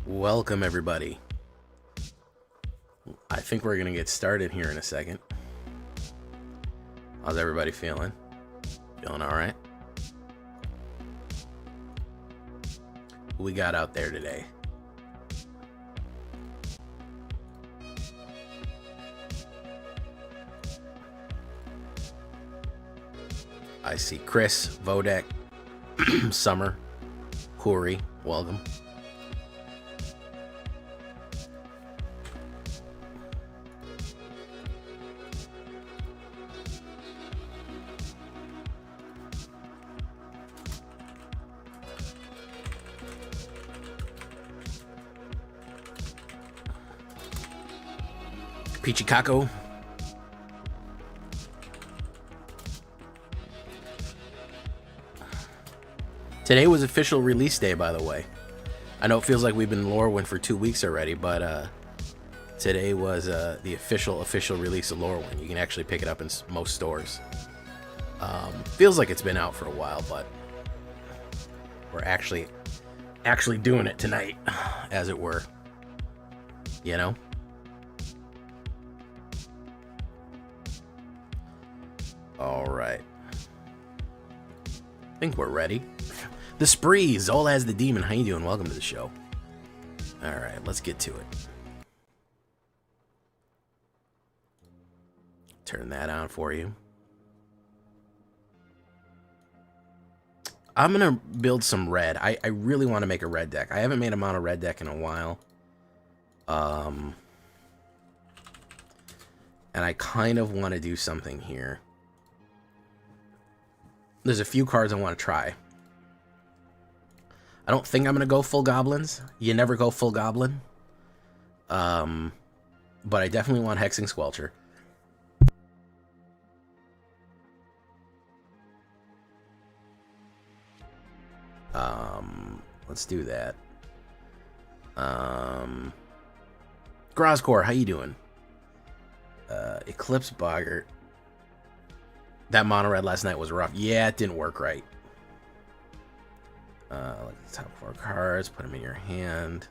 Welcome, everybody. I think we're going to get started here in a second. How's everybody feeling? Feeling all right? Who we got out there today? I see Chris, Vodek, Summer, Corey, welcome. Pichikaco. Today was official release day, by the way. I know it feels like we've been LORWYN for 2 weeks already, but today was the official release of LORWYN. You can actually pick it up in most stores. Feels like it's been out for a while, but we're actually doing it tonight, as it were. You know? All right. I think we're ready. The Spree, Zola as the Demon. How you doing? Welcome to the show. All right, let's get to it. Turn that on for you. I'm going to build some red. I really want to make a red deck. I haven't made a mono red deck in a while. And I kind of want to do something here. There's a few cards I want to try. I don't think I'm going to go full goblins. You never go full goblin. But I definitely want Hexing Squelcher. Let's do that. Grozcore, how you doing? Eclipse Boggart. That mono red last night was rough. Yeah, it didn't work right. Look at the top 4 cards. Put them in your hand.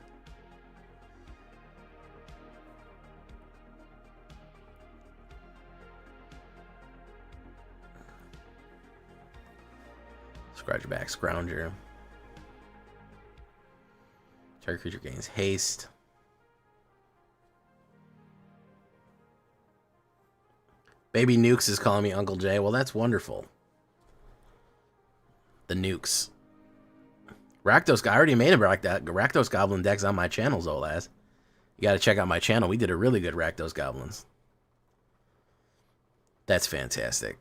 Scratch back, Scrounger. Target creature gains haste. Baby Nukes is calling me Uncle Jay. Well, that's wonderful. The Nukes. Rakdos, I already made a Rakdos Goblin decks on my channel, Zolaz. You got to check out my channel. We did a really good Rakdos Goblins. That's fantastic.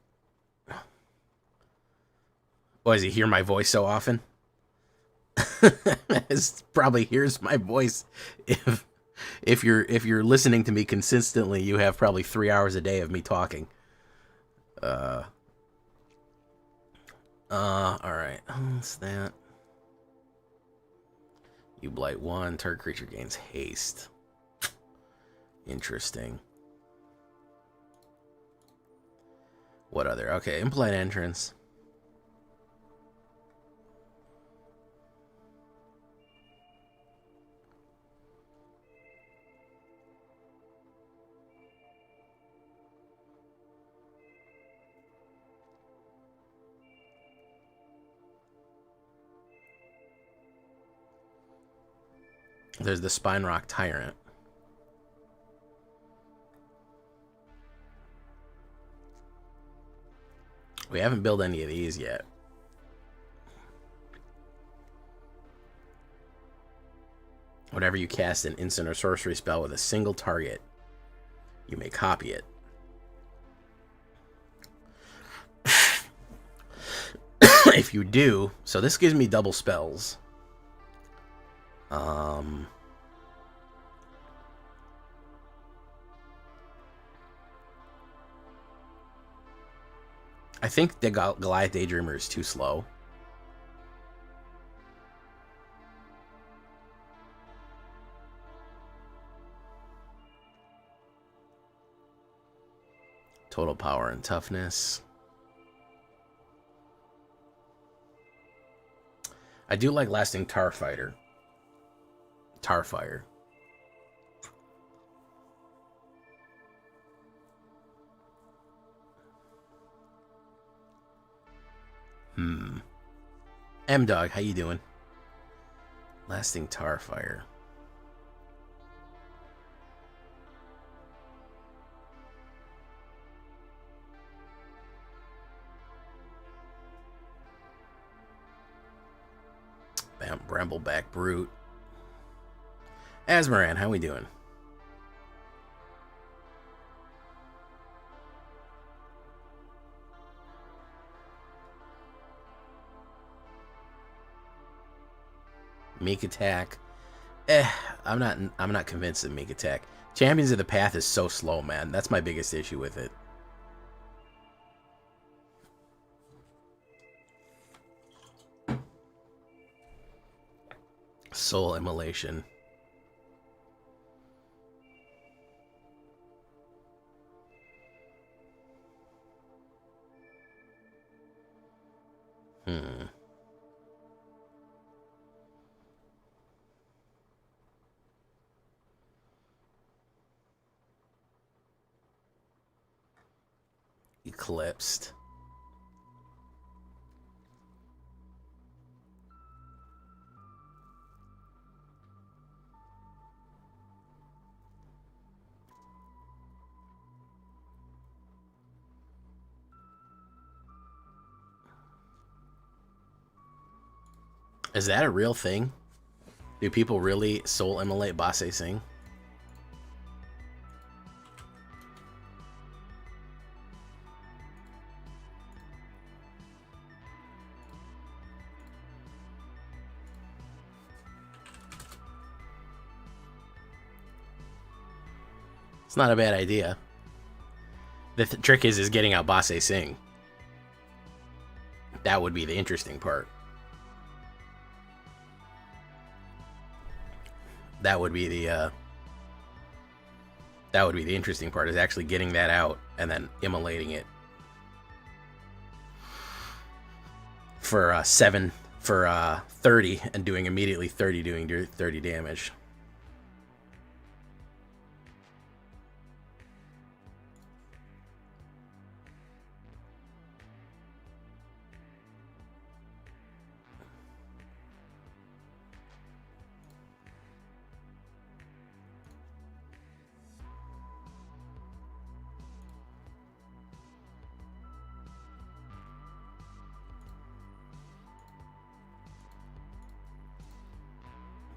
Boy, does he hear my voice so often? Probably hears my voice. If you're listening to me consistently, you have probably 3 hours a day of me talking. All right. What's that? You blight 1. Target creature gains haste. Interesting. What other? Okay, Impolite Entrance. There's the Spine Rock Tyrant. We haven't built any of these yet. Whenever you cast an instant or sorcery spell with a single target, you may copy it. If you do, so this gives me double spells. I think the Goliath Daydreamer is too slow. Total power and toughness. I do like Lasting Tar Fighter. Tarfire. M-Dog, how you doing? Lasting Tarfire. Brambleback Brute. Asmaran, how we doing? Meek Attack. I'm not convinced of Meek Attack. Champions of the Path is so slow, man. That's my biggest issue with it. Soul Immolation. Eclipsed. Is that a real thing? Do people really soul immolate Basé Singh? It's not a bad idea. The trick is getting out Basé Singh. That would be the interesting part. That would be the interesting part, is actually getting that out and then immolating it for 30 and doing immediately 30 doing 30 damage.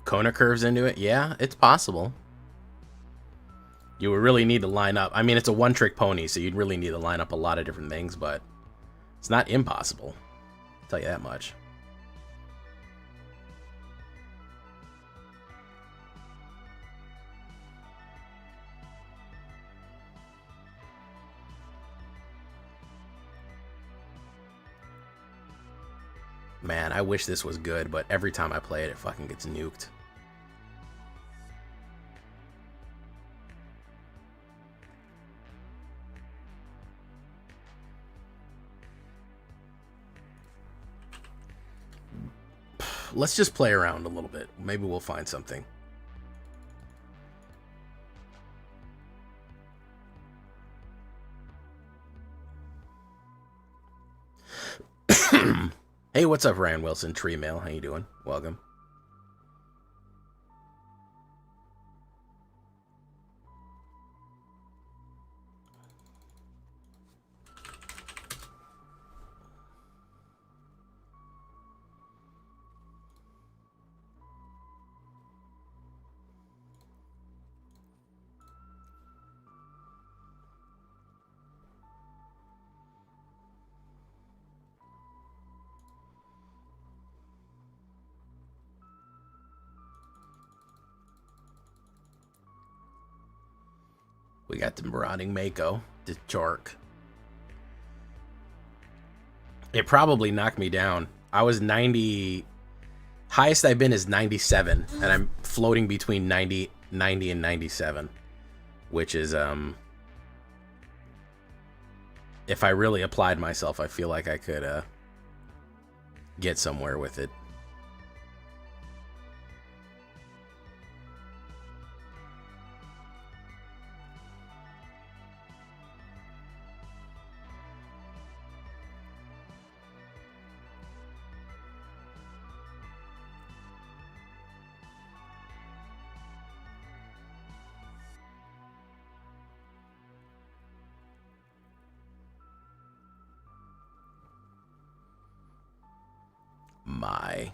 Kona curves into it? Yeah, it's possible. You would really need to line up. I mean, it's a one-trick pony, so you'd really need to line up a lot of different things, but it's not impossible. I'll tell you that much. Man, I wish this was good, but every time I play it, it fucking gets nuked. Let's just play around a little bit. Maybe we'll find something. Hey, what's up, Ryan Wilson? Tree Mail, how you doing? Welcome. We got the Marauding Mako, the Jork. It probably knocked me down. I was 90. Highest I've been is 97, and I'm floating between 90 and 97, which is, if I really applied myself, I feel like I could get somewhere with it. my.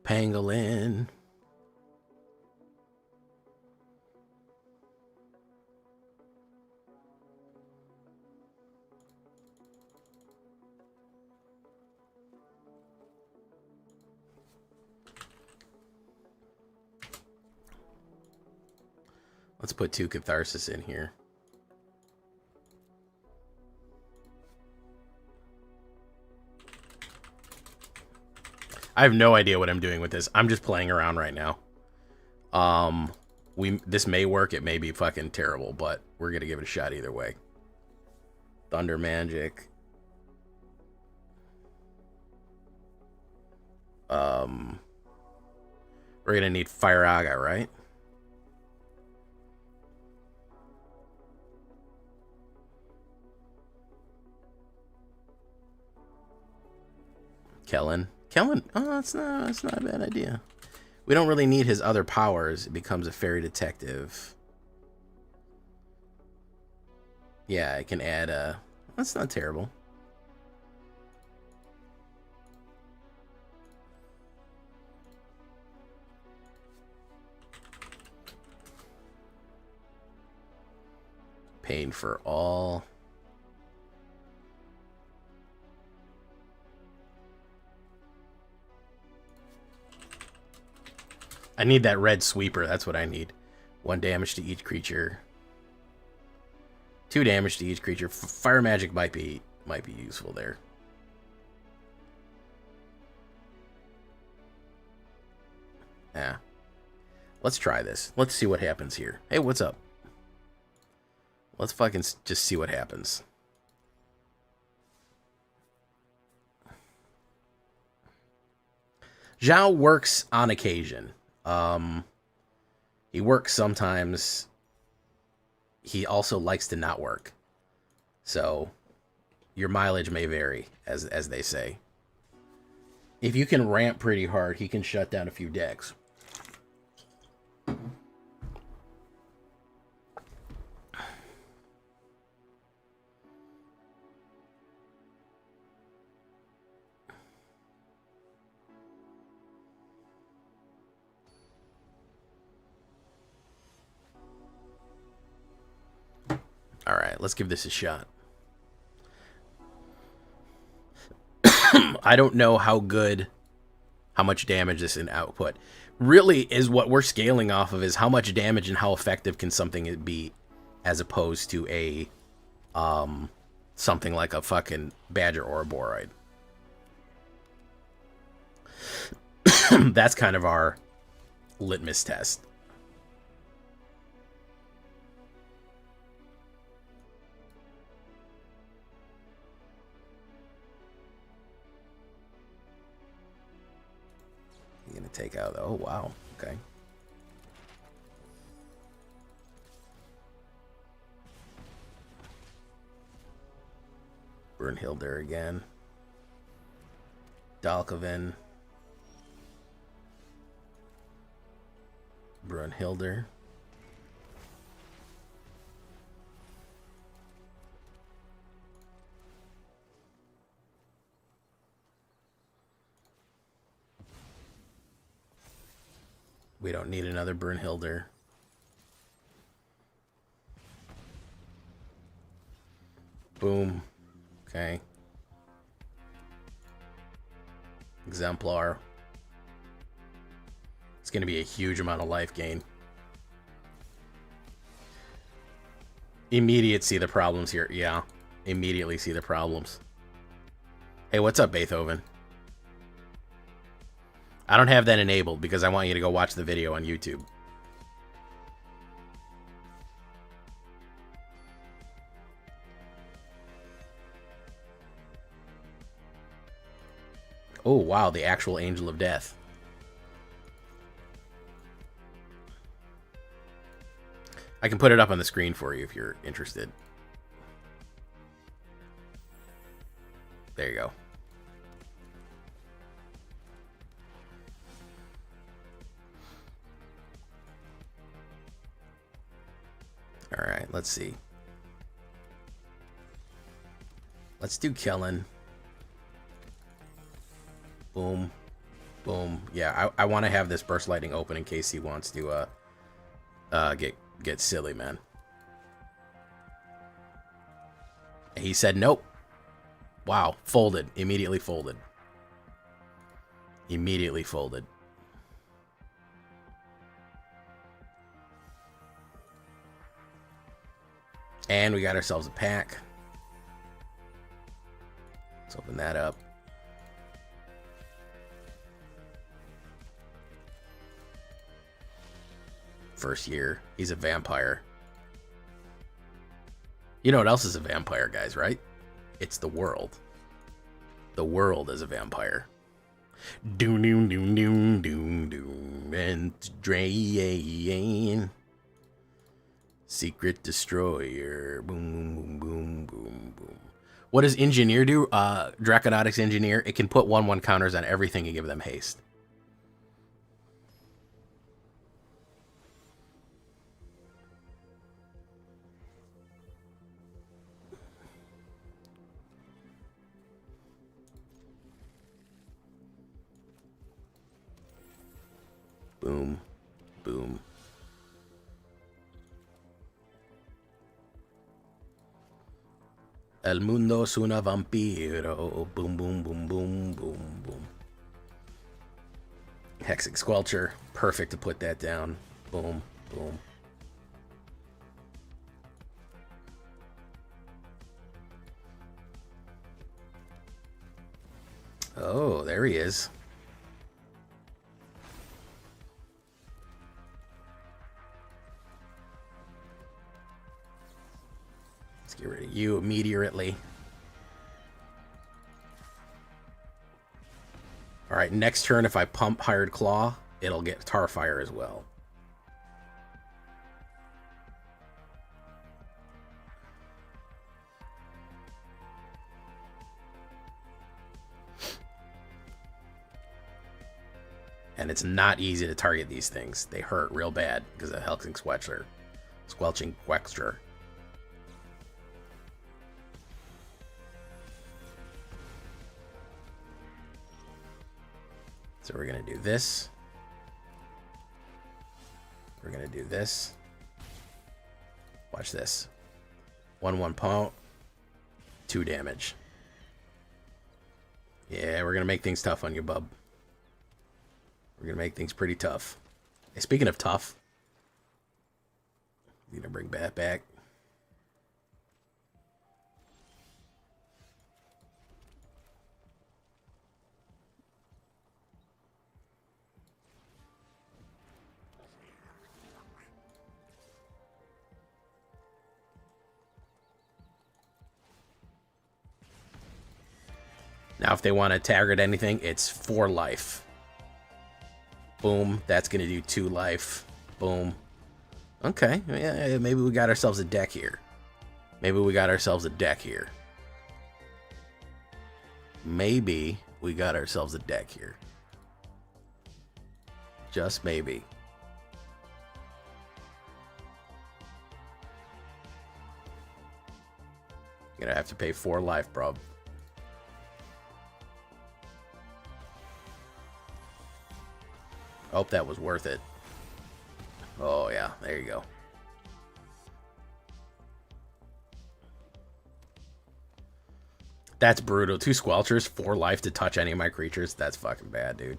Pangolin. Let's put 2 Catharsis in here. I have no idea what I'm doing with this. I'm just playing around right now. This may work, it may be fucking terrible, but we're gonna give it a shot either way. Thunder Magic. We're gonna need Fire Aga, right? Kellen, oh, that's not a bad idea. We don't really need his other powers. It becomes a fairy detective. Yeah, I can add a... That's not terrible. Pain for all. I need that red sweeper. That's what I need. 1 damage to each creature. 2 damage to each creature. Fire magic might be useful there. Yeah. Let's try this. Let's see what happens here. Hey, what's up? Let's fucking just see what happens. Zhao works on occasion. He works sometimes. He also likes to not work. So your mileage may vary, as they say. If you can ramp pretty hard, he can shut down a few decks. All right, let's give this a shot. I don't know how much damage this in output really is. What we're scaling off of is how much damage and how effective can something be, as opposed to a something like a fucking Badger or a Boroid. That's kind of our litmus test. You're gonna take out. Oh wow. Okay. Brunhilde again. Dalkovin. Brunhilde. We don't need another Brunhilde. Boom. Okay. Exemplar. It's going to be a huge amount of life gain. Immediate see the problems here. Yeah. Immediately see the problems. Hey, what's up, Beethoven? I don't have that enabled because I want you to go watch the video on YouTube. Oh, wow, the actual Angel of Death. I can put it up on the screen for you if you're interested. There you go. All right, let's see. Let's do Kellen. Boom. Boom. Yeah, I want to have this Burst Lightning open in case he wants to get silly, man. He said nope. Wow, folded. Immediately folded. Immediately folded. And we got ourselves a pack. Let's open that up. First year. He's a vampire. You know what else is a vampire, guys, right? It's the world. The world is a vampire. Doom, doom, doom, doom, doom, doom, and drain. Secret Destroyer. Boom, boom, boom, boom, boom. What does Engineer do? Draconautics Engineer. It can put 1/1 counters on everything and give them haste. Boom. Boom. El mundo es una vampiro. Boom, boom, boom, boom, boom, boom. Hexing Squelcher. Perfect to put that down. Boom, boom. Oh, there he is. Let's get rid of you immediately. All right, next turn, if I pump Hired Claw, it'll get Tarfire as well. And it's not easy to target these things. They hurt real bad because of Hexing Squelcher. Squelching Quexture. So we're going to do this. We're going to do this. Watch this. 1/1 pump. 2 damage. Yeah, we're going to make things tough on you, bub. We're going to make things pretty tough. Hey, speaking of tough, we're going to bring Bat back. Now, if they want to target anything, it's 4 life. Boom. That's going to do 2 life. Boom. Okay. Yeah, maybe we got ourselves a deck here. Maybe we got ourselves a deck here. Maybe we got ourselves a deck here. Just maybe. You're going to have to pay 4 life, bro. Hope that was worth it. Oh, yeah. There you go. That's brutal. 2 Squelchers, 4 life to touch any of my creatures. That's fucking bad, dude.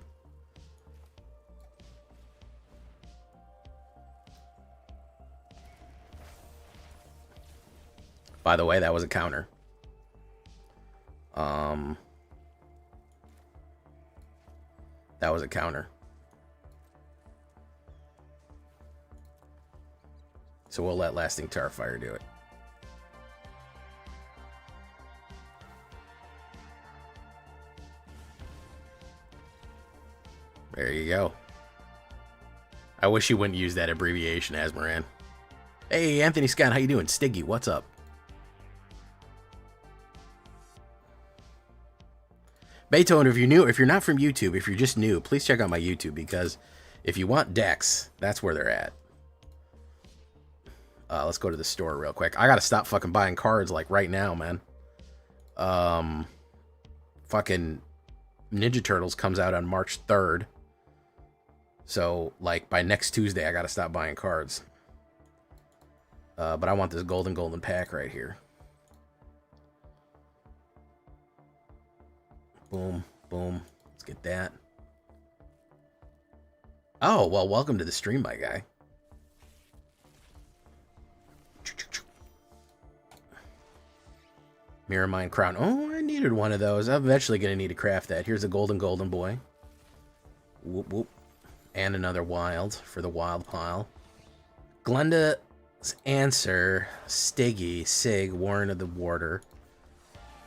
By the way, that was a counter. That was a counter. So we'll let Lasting Tarfire do it. There you go. I wish you wouldn't use that abbreviation, Asmoran. Hey, Anthony Scott, how you doing? Stiggy, what's up? Beethoven, if you're not from YouTube, if you're just new, please check out my YouTube, because if you want decks, that's where they're at. Let's go to the store real quick. I gotta stop fucking buying cards like right now, man. Fucking Ninja Turtles comes out on March 3rd. So, like, by next Tuesday, I gotta stop buying cards. But I want this golden pack right here. Boom, boom. Let's get that. Oh, well, welcome to the stream, my guy. Mirror Mine Crown. Oh, I needed one of those. I'm eventually going to need to craft that. Here's a golden boy. Whoop, whoop. And another wild for the wild pile. Glenda's Answer. Stiggy. Sig. Warren of the Warder.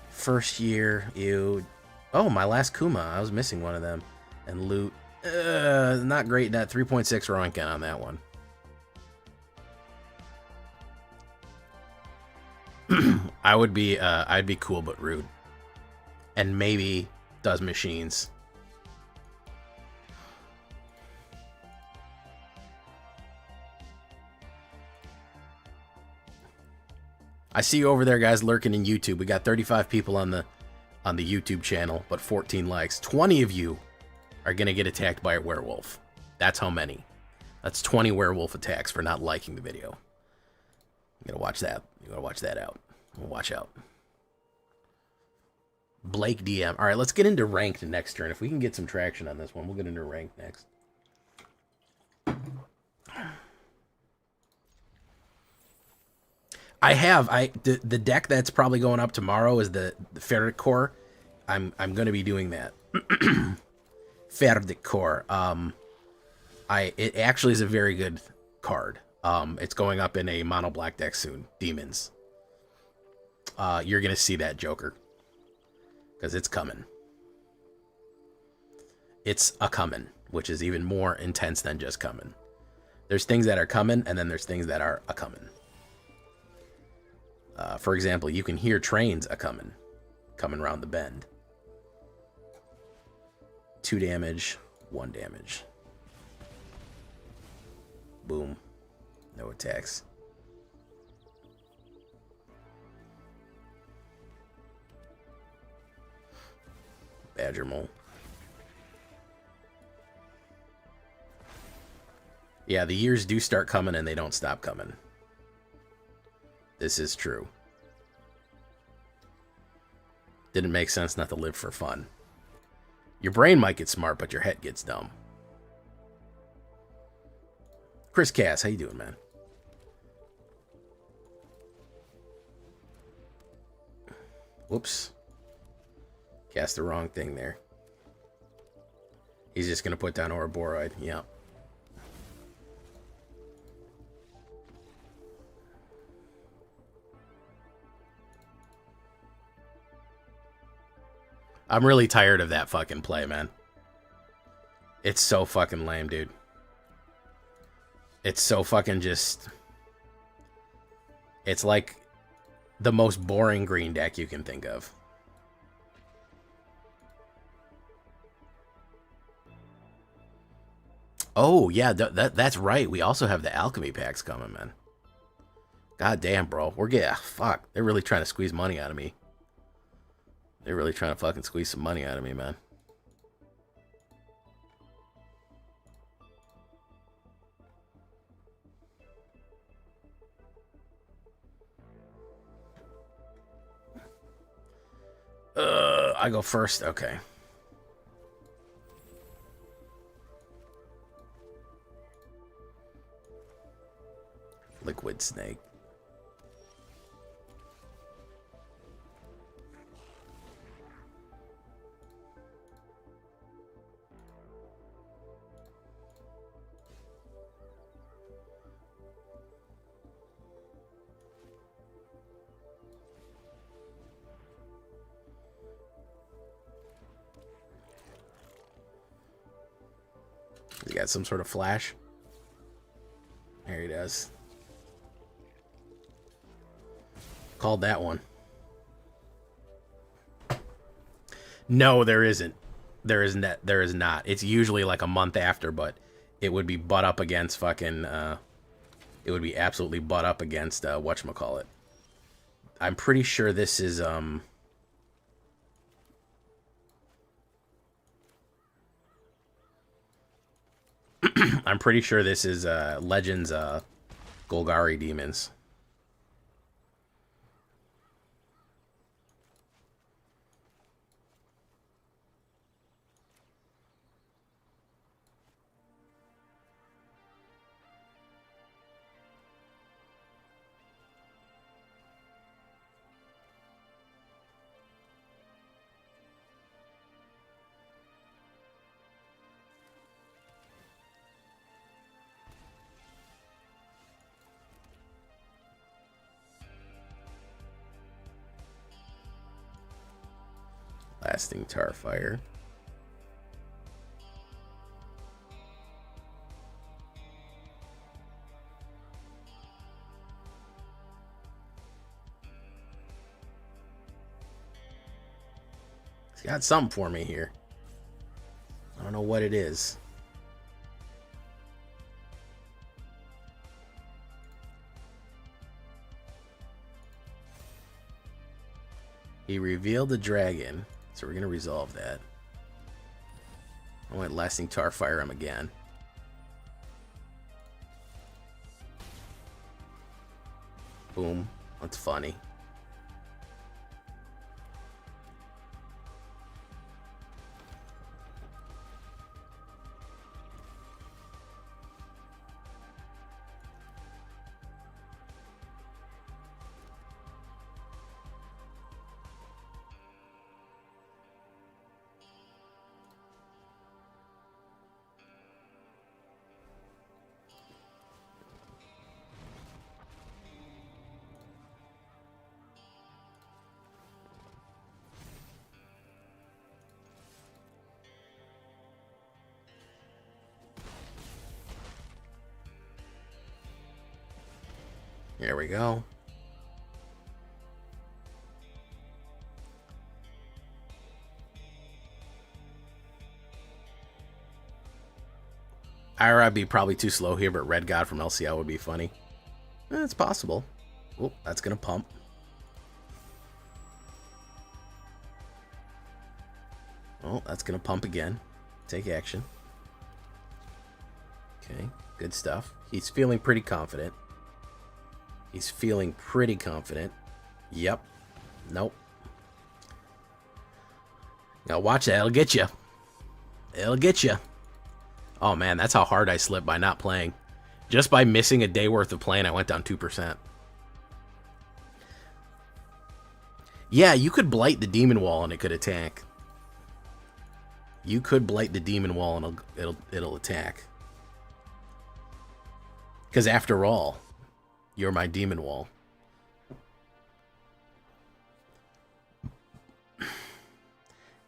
First year. Ew. Oh, my last Kuma. I was missing one of them. And loot. Not great net. 3.6 rank on that one. I'd be cool but rude. And maybe does machines. I see you over there, guys, lurking in YouTube. We got 35 people on the YouTube channel, but 14 likes. 20 of you are gonna get attacked by a werewolf. That's how many. That's 20 werewolf attacks for not liking the video. You gotta watch that. You gotta watch that out. Watch out. Blake DM. All right, let's get into ranked next turn. If we can get some traction on this one, we'll get into ranked next. The deck that's probably going up tomorrow is the Ferric Core. I'm going to be doing that. Ferric Core. It actually is a very good card. It's going up in a mono black deck soon. Demons. You're going to see that, Joker. Because it's coming. It's a coming, which is even more intense than just coming. There's things that are coming, and then there's things that are a coming. For example, you can hear trains a coming around the bend. 2 damage, 1 damage. Boom. No attacks. Badger Mole. Yeah, the years do start coming and they don't stop coming. This is true. Didn't make sense not to live for fun. Your brain might get smart, but your head gets dumb. Chris Cass, how you doing, man? Whoops. Cast the wrong thing there. He's just going to put down Ouroboros. Yeah. I'm really tired of that fucking play, man. It's so fucking lame, dude. It's so fucking just... It's like the most boring green deck you can think of. Oh, yeah, that's right. We also have the alchemy packs coming, man. God damn, bro. We're getting... Fuck. They're really trying to squeeze money out of me. They're really trying to fucking squeeze some money out of me, man. I go first? Okay. Liquid Snake. He got some sort of flash. There he does. Called that one. No, there isn't. There is not. It's usually like a month after, but it would be butt up against fucking it would be absolutely butt up against whatchamacallit. I'm pretty sure this is I'm pretty sure this is Legends Golgari Demons. Lasting Tarfire. He's got something for me here. I don't know what it is. He revealed the dragon, so we're going to resolve that. I want Lasting Tarfire him again. Boom. That's funny. There we go. I'd be probably too slow here, but Red God from LCL would be funny. It's possible. Oh, that's going to pump. Oh, that's going to pump again. Take action. Okay, good stuff. He's feeling pretty confident. He's feeling pretty confident. Yep. Nope. Now watch that. It'll get you. It'll get you. Oh, man, that's how hard I slipped by not playing. Just by missing a day worth of playing, I went down 2%. Yeah, you could blight the demon wall and it could attack. You could blight the demon wall and it'll attack. Because after all, you're my demon wall.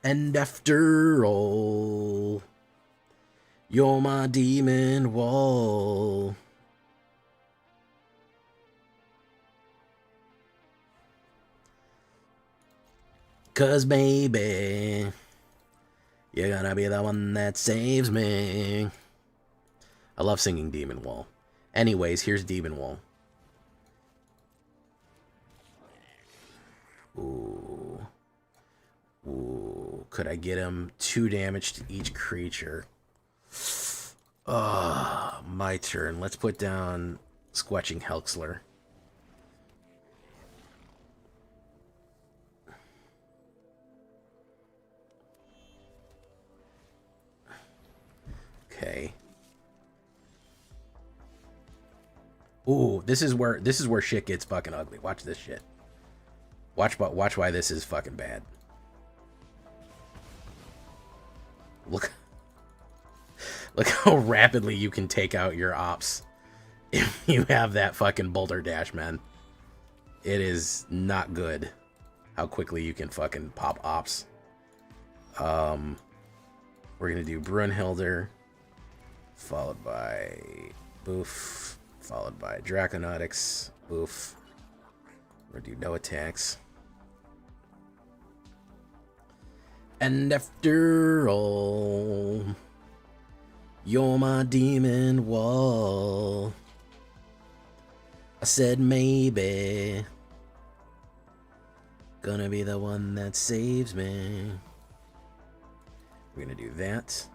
And after all, you're my demon wall. Cause baby, you're gonna be the one that saves me. I love singing Demon Wall. Anyways, here's Demon Wall. Ooh. Ooh. Could I get him 2 damage to each creature? My turn. Let's put down Squetching Helxler. Okay. Ooh, this is where shit gets fucking ugly. Watch this shit. Watch why this is fucking bad. Look how rapidly you can take out your ops if you have that fucking Boulder Dash, man. It is not good how quickly you can fucking pop ops. We're gonna do Brunhilder. followed by Boof, followed by Draconautics, Boof. We're gonna do no attacks. And after all, you're my demon wall. I said maybe gonna be the one that saves me. We're gonna do that.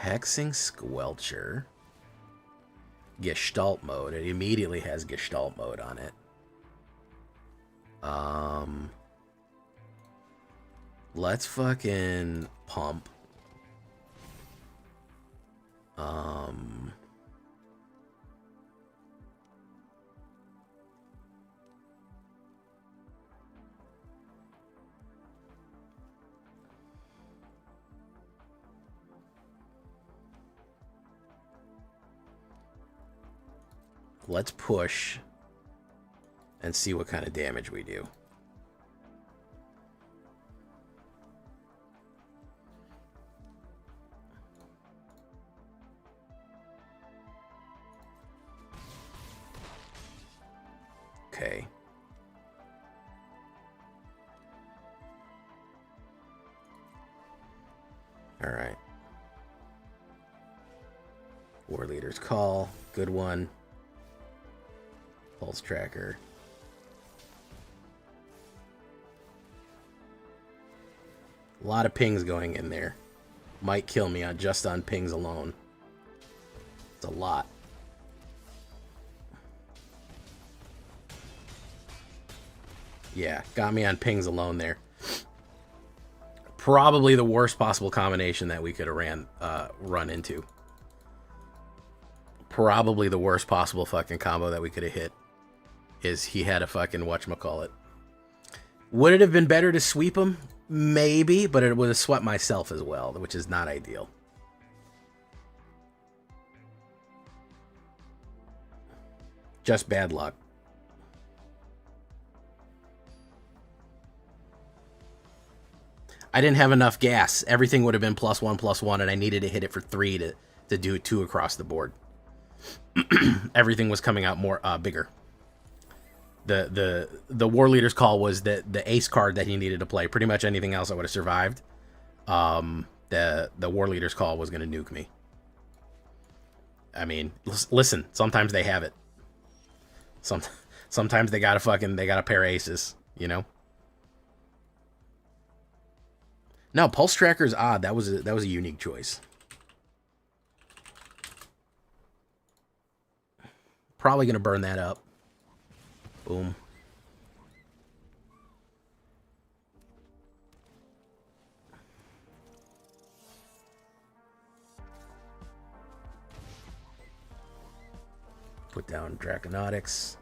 Hexing Squelcher. Gestalt mode. It immediately has Gestalt mode on it. Let's fucking pump. Let's push and see what kind of damage we do. Okay. All right. War Leader's Call. Good one. Pulse Tracker. A lot of pings going in there. Might kill me just on pings alone. It's a lot. Yeah, got me on pings alone there. Probably the worst possible combination that we could have run into. Probably the worst possible fucking combo that we could have hit is he had a fucking whatchamacallit. Would it have been better to sweep him? Maybe, but it would have swept myself as well, which is not ideal. Just bad luck. I didn't have enough gas. Everything would have been +1/+1, and I needed to hit it for 3 to do 2 across the board. Everything was coming out more bigger. The War Leader's Call was the ace card that he needed to play. Pretty much anything else I would have survived. The War Leader's Call was going to nuke me. I mean, listen. Sometimes they have it. Sometimes they got a pair of aces. You know. No, Pulse Tracker is odd. That was a unique choice. Probably gonna burn that up. Boom. Put down Draconautics.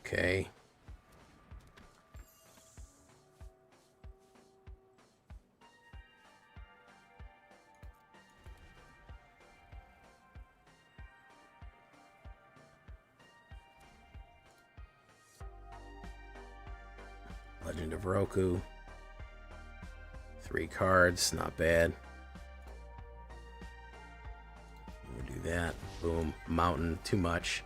Okay. Legend of Roku. 3 cards, not bad. We'll do that. Boom. Mountain, too much.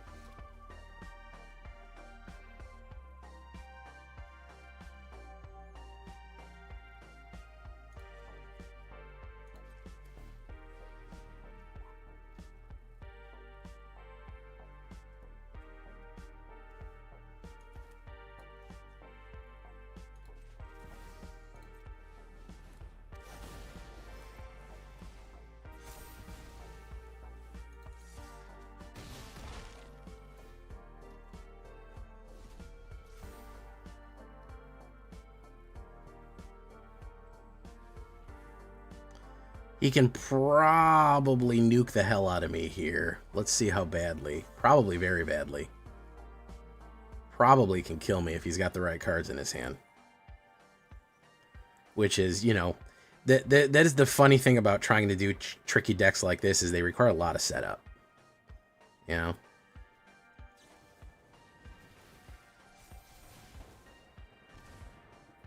He can probably nuke the hell out of me here. Let's see how badly. Probably very badly. Probably can kill me if he's got the right cards in his hand. Which is, you know, that is the funny thing about trying to do tricky decks like this, is they require a lot of setup. You know?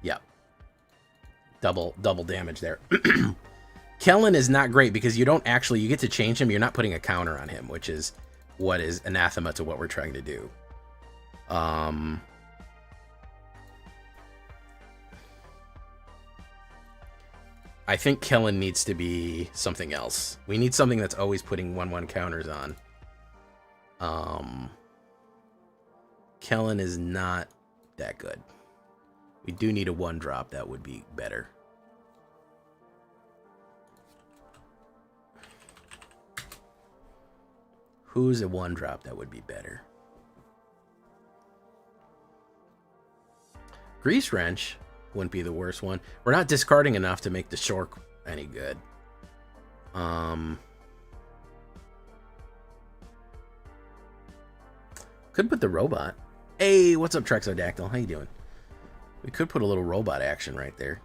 Yep. Double damage there. Kellen is not great because you don't actually, you get to change him. You're not putting a counter on him, which is what is anathema to what we're trying to do. I think Kellen needs to be something else. We need something that's always putting 1/1 counters on. Kellen is not that good. We do need a 1-drop. That would be better. Who's a 1-drop that would be better? Grease Wrench wouldn't be the worst one. We're not discarding enough to make the Shork any good. Could put the robot. Hey, what's up, Trexodactyl? How you doing? We could put a little robot action right there.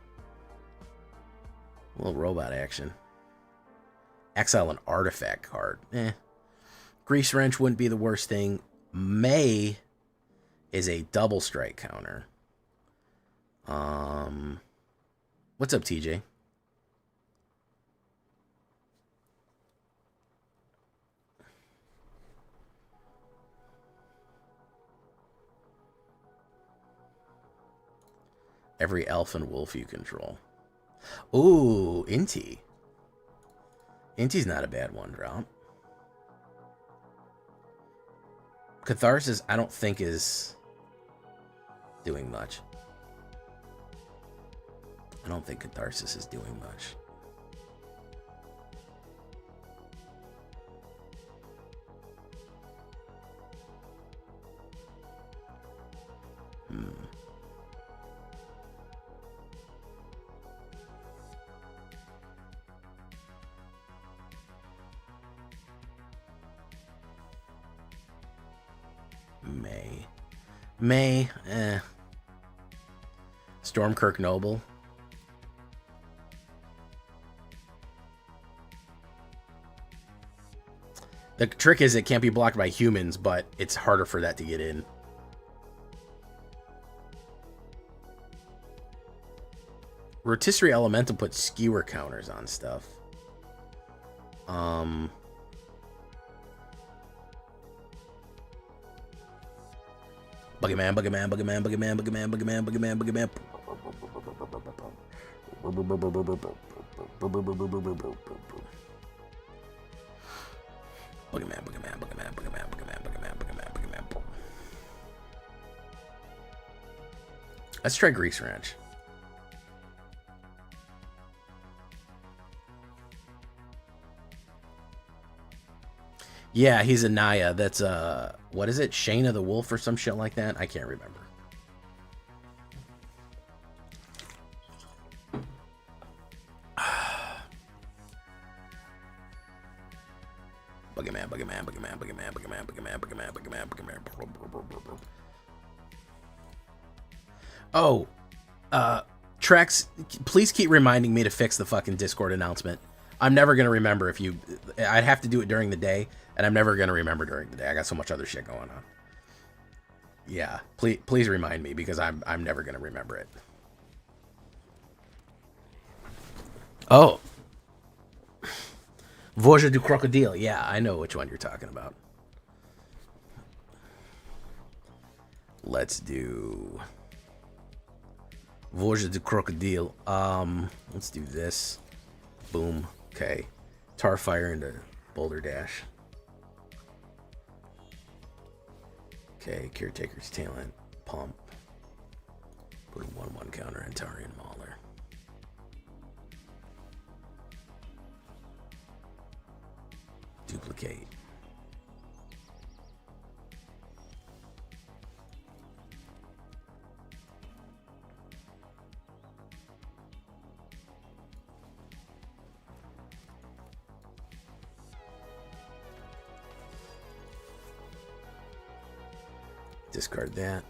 A little robot action. Exile an artifact card. Grease Wrench wouldn't be the worst thing. May is a double strike counter. What's up, TJ? Every elf and wolf you control. Ooh, Inti. Inti's not a bad 1-drop. Catharsis, I don't think is doing much. I don't think Catharsis is doing much. May, Stormkirk Noble. The trick is it can't be blocked by humans, but it's harder for that to get in. Rotisserie Elemental puts skewer counters on stuff. Boogeyman, Boogeyman, Boogeyman, Boogeyman, Boogeyman, Boogeyman, Boogeyman, Boogeyman. Boogeyman, Boogeyman, Boogeyman, Boogeyman, Boogeyman, Boogeyman, Boogeyman, Boogeyman. Let's try Grease Ranch. Yeah, he's a Naya. That's what is it? Shane of the Wolf or some shit like that? I can't remember. Boogeyman, Boogeyman, Boogeyman, Boogeyman, Boogeyman, Boogeyman, Boogeyman, Boogeyman, Boogeyman. Oh, Trex, please keep reminding me to fix the fucking Discord announcement. I'm never gonna remember if you. I'd have to do it during the day, and I'm never gonna remember during the day. I got so much other shit going on. Yeah, please remind me because I'm never gonna remember it. Oh, Voyage du Crocodile. Yeah, I know which one you're talking about. Let's do Voyage du Crocodile. Let's do this. Boom. Okay. Tarfire into Boulder Dash. Okay, Caretaker's Talent. Pump. Put a 1/1 counter on Tarian Mauler. Duplicate. Discard that.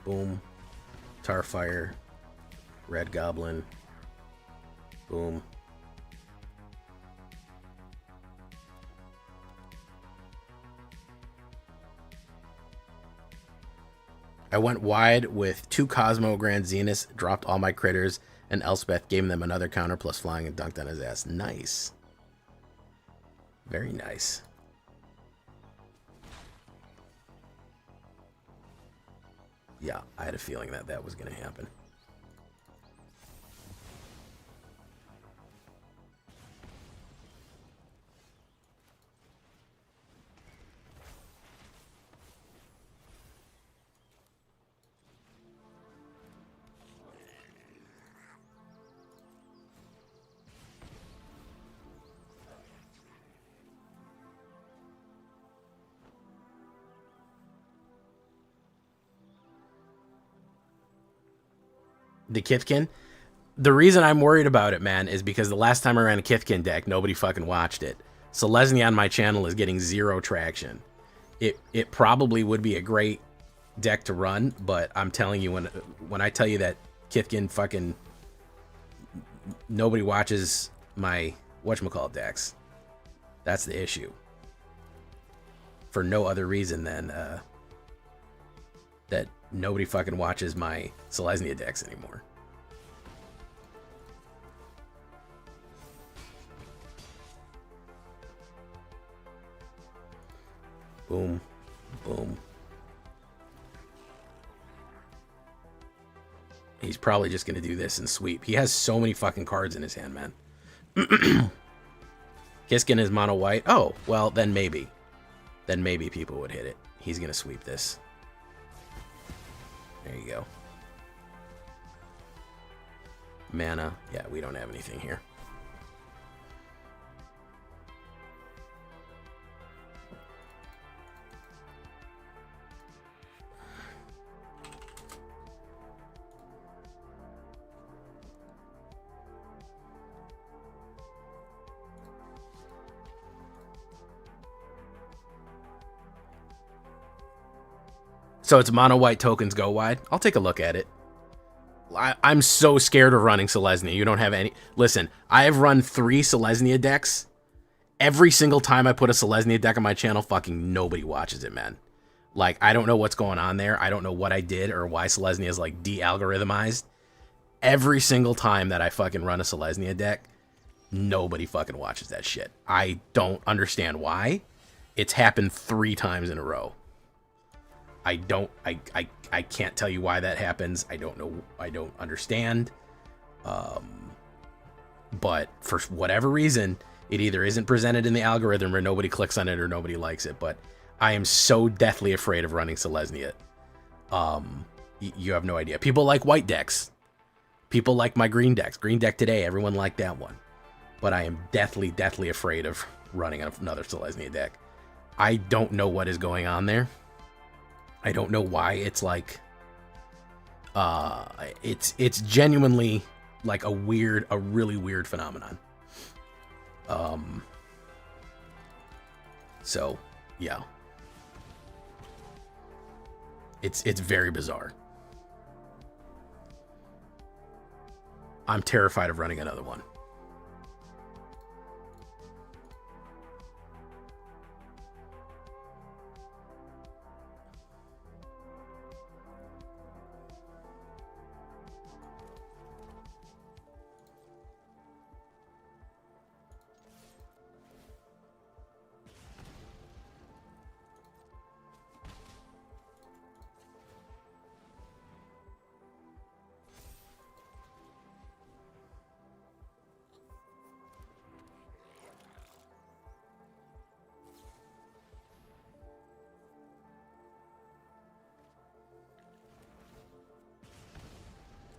Boom. Tarfire. Red Goblin. Boom. I went wide with 2 Cosmo Grand Zeniths, dropped all my critters, and Elspeth gave them another counter plus flying and dunked on his ass. Nice. Very nice. Yeah, I had a feeling that that was going to happen. The Kithkin. The reason I'm worried about it, man, is because the last time I ran a Kithkin deck, nobody fucking watched it. Selesnya on my channel is getting 0 traction. It probably would be a great deck to run, but I'm telling you, when I tell you that Kithkin fucking nobody watches my whatchamacallit decks, that's the issue. For no other reason than that nobody fucking watches my Selesnya decks anymore. Boom. Boom. He's probably just going to do this and sweep. He has so many fucking cards in his hand, man. Kiskin is mono white. Oh, well, then maybe. Then maybe people would hit it. He's going to sweep this. There you go. Mana. Yeah, we don't have anything here. So it's mono white tokens go wide. I'll take a look at it. I'm so scared of running Selesnya. You don't have any... Listen, I have run 3 Selesnya decks. Every single time I put a Selesnya deck on my channel, fucking nobody watches it, man. Like, I don't know what's going on there. I don't know what I did or why Selesnya is, like, de-algorithmized. Every single time that I fucking run a Selesnya deck, nobody fucking watches that shit. I don't understand why. It's happened 3 times in a row. I can't tell you why that happens. I don't know. I don't understand. But for whatever reason, it either isn't presented in the algorithm or nobody clicks on it or nobody likes it. But I am so deathly afraid of running Selesnya. You have no idea. People like white decks. People like my green decks. Green deck today, everyone liked that one. But I am deathly, deathly afraid of running another Selesnya deck. I don't know what is going on there. I don't know why it's like, it's genuinely like a really weird phenomenon. So yeah, it's very bizarre. I'm terrified of running another one.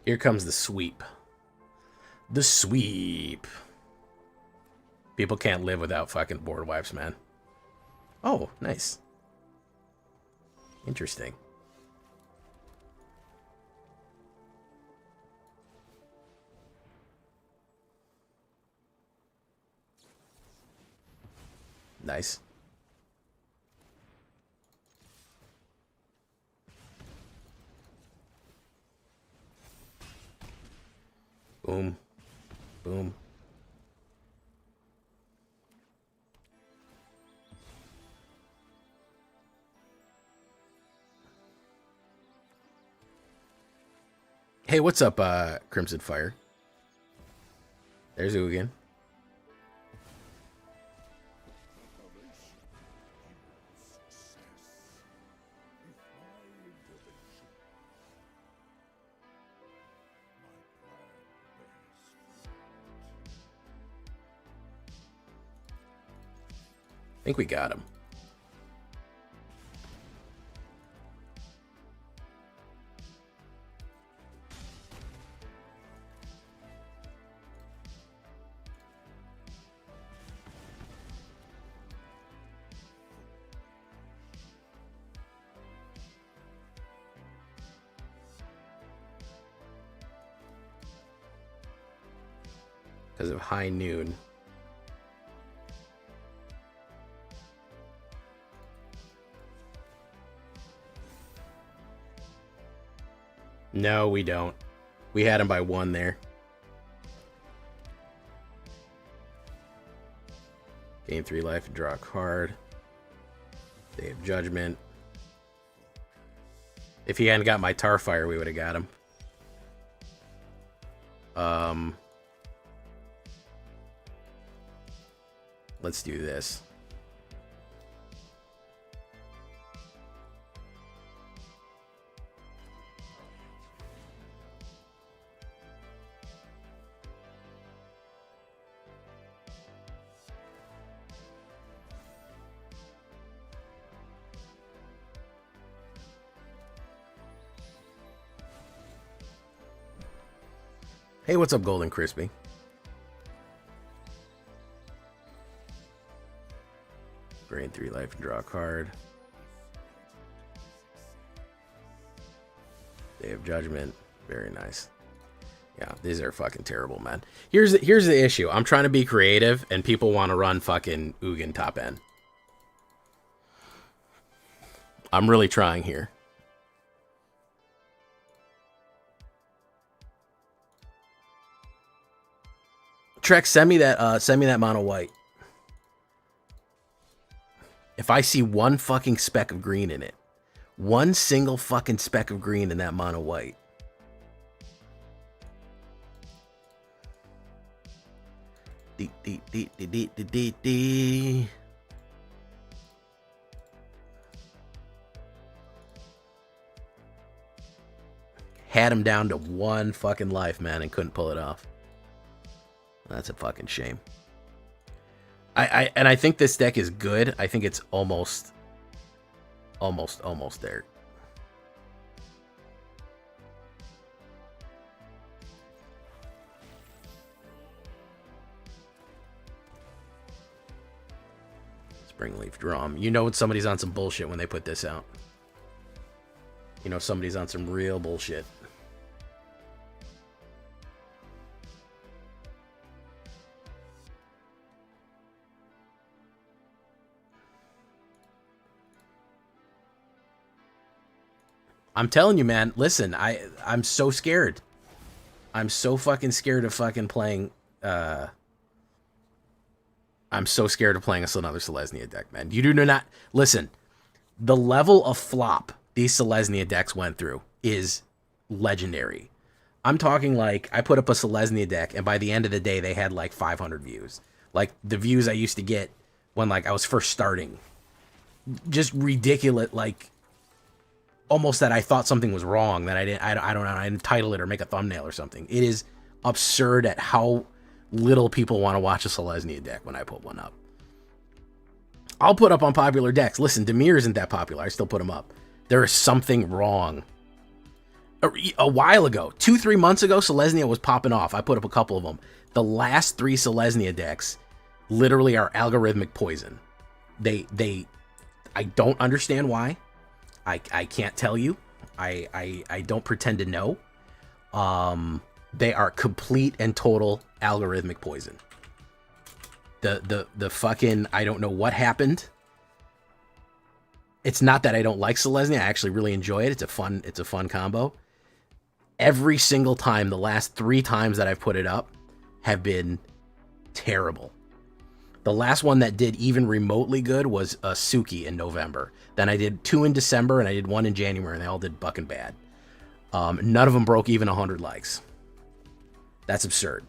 Here comes the sweep. The sweep. People can't live without fucking board wipes, man. Oh, nice. Interesting. Nice. Boom. Boom. Hey, what's up, Crimson Fire? There's Ugin. I think we got him. Because of high noon. No, we don't. We had him by 1 there. Gain 3 life and draw a card. Day of Judgment. If he hadn't got my Tarfire, we would have got him. Let's do this. Hey, what's up, Golden Crispy? Drain 3 life and draw a card. Day of Judgment. Very nice. Yeah, these are fucking terrible, man. Here's the issue. I'm trying to be creative, and people want to run fucking Ugin top end. I'm really trying here. Trek, send me that mono white. If I see one fucking speck of green in it, one single fucking speck of green in that mono white, had him down to 1 fucking life, man, and couldn't pull it off. That's a fucking shame. I think this deck is good. I think it's almost there. Springleaf Drum. You know when somebody's on some bullshit when they put this out. You know somebody's on some real bullshit. I'm telling you, man, listen, I'm so scared. I'm so fucking scared of fucking playing, I'm so scared of playing another Selesnya deck, man. You do not, listen, the level of flop these Selesnya decks went through is legendary. I'm talking like, I put up a Selesnya deck, and by the end of the day, they had like 500 views. Like, the views I used to get when, like, I was first starting. Just ridiculous, like, almost that I thought something was wrong, that I don't know, I didn't title it or make a thumbnail or something. It is absurd at how little people want to watch a Selesnya deck when I put one up. I'll put up on popular decks. Listen, Dimir isn't that popular. I still put him up. There is something wrong. A while ago, 2-3 months ago, Selesnya was popping off. I put up a couple of them. The last 3 Selesnya decks literally are algorithmic poison. I don't understand why. I can't tell you. I don't pretend to know. They are complete and total algorithmic poison. The fucking, I don't know what happened. It's not that I don't like Selesnya. I actually really enjoy it. It's a fun combo. Every single time, the last 3 times that I've put it up have been terrible. The last one that did even remotely good was Suki in November. Then I did 2 in December, and I did 1 in January, and they all did bucking bad. None of them broke even 100 likes. That's absurd.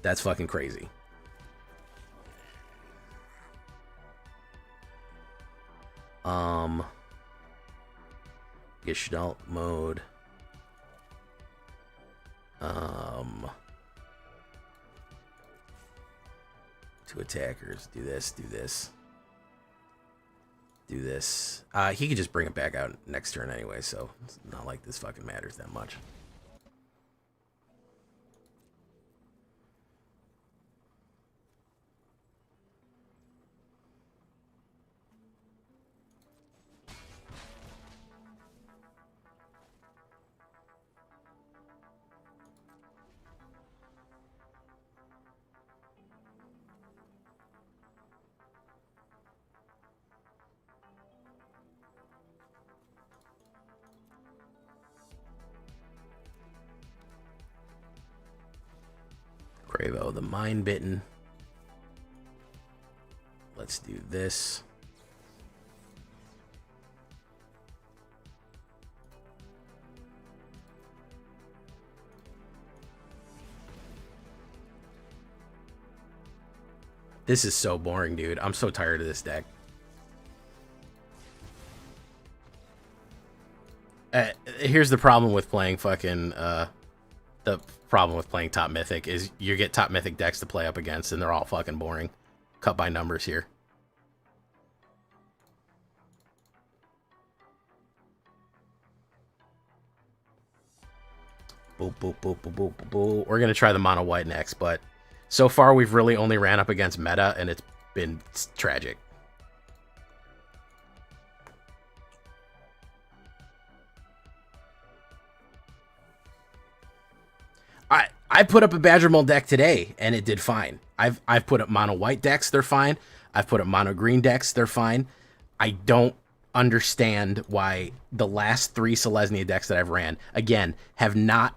That's fucking crazy. Gestalt mode. 2 attackers. Do this, do this. Do this. He could just bring it back out next turn anyway, so it's not like this fucking matters that much. Cravo, the Mind Bitten. Let's do this. This is so boring, dude. I'm so tired of this deck. Here's the problem with playing fucking, the problem with playing top mythic is you get top mythic decks to play up against, and they're all fucking boring. Cut by numbers here. Boop, boop, boop, boop, boop, boop, boop. We're gonna try the mono white next, but so far we've really only ran up against meta, and it's been tragic. I put up a Badger Mold deck today, and it did fine. I've put up mono white decks, they're fine. I've put up mono green decks, they're fine. I don't understand why the last 3 Selesnya decks that I've ran, again, have not...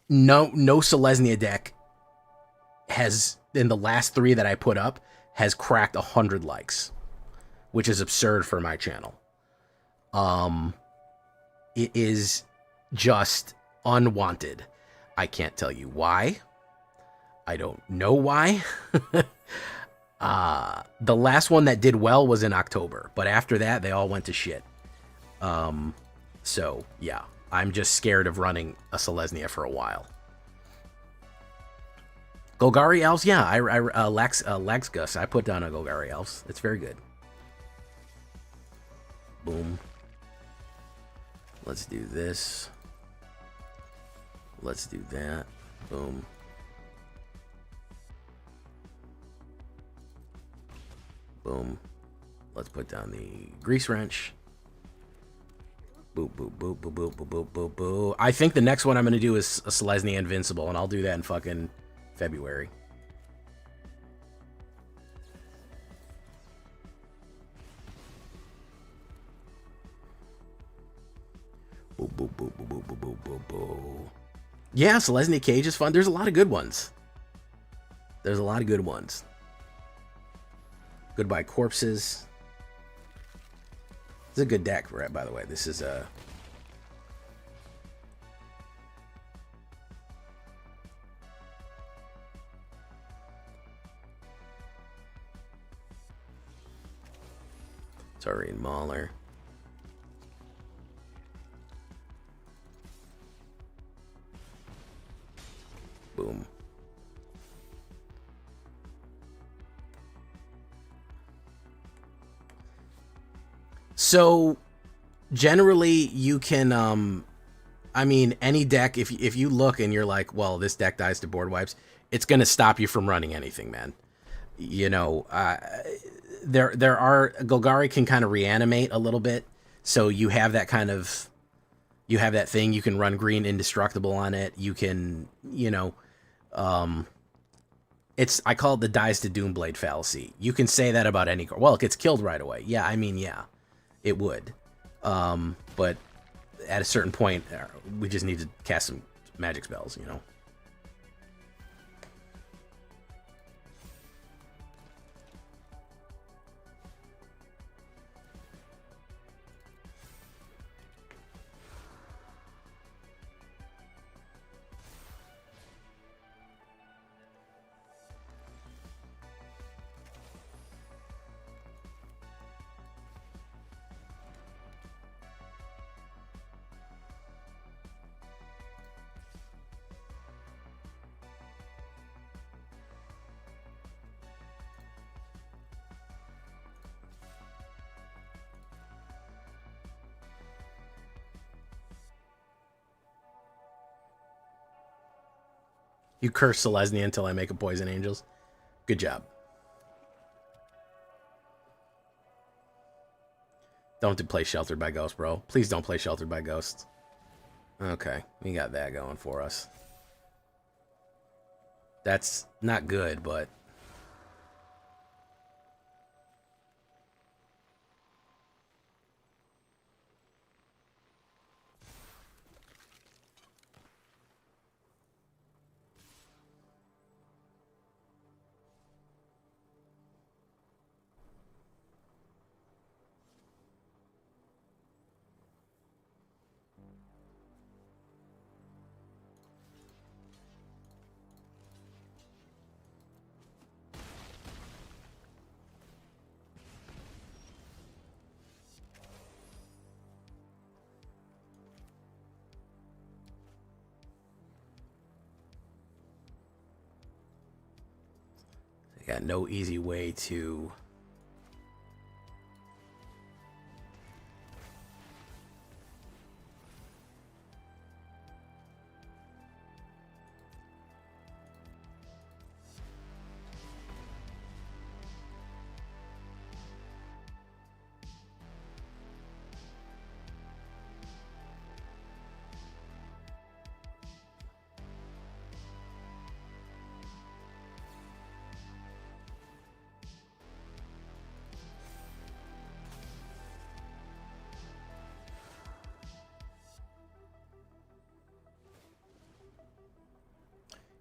No Selesnya deck has, in the last 3 that I put up, has cracked 100 likes, which is absurd for my channel. It is just unwanted. I can't tell you why. I don't know why. The last one that did well was in October, but after that, they all went to shit. So, yeah, I'm just scared of running a Selesnya for a while. Golgari Elves, yeah, Laxgus, I put down a Golgari Elves. It's very good. Boom. Let's do this. Let's do that. Boom. Boom. Let's put down the Grease Wrench. Boop, boop, boop, boop, boop, boop, boop, boop, boop. I think the next one I'm going to do is a Selesnya Invincible, and I'll do that in fucking February. Boop, boop, boop, boop, boop, boop, boop, boop. Yeah, Selesnya Cage is fun. There's a lot of good ones. There's a lot of good ones. Goodbye Corpses. It's a good deck, right? By the way, this is a... Taurine Mauler. Boom. So generally you can I mean, any deck, if you look and you're like, well, this deck dies to board wipes, it's going to stop you from running anything, man. You know, there are Golgari can kind of reanimate a little bit, so you have that kind of thing. You can run green indestructible on it. You can, you know, it's, I call it the dies to Doomblade fallacy. You can say that about any card. Well, it gets killed right away. Yeah, I mean, yeah, it would. But at a certain point, we just need to cast some magic spells, you know. You curse Selesnya until I make a Poison Angels. Good job. Don't play Sheltered by Ghost, bro. Please don't play Sheltered by Ghost. Okay, we got that going for us. That's not good, but... got no easy way to...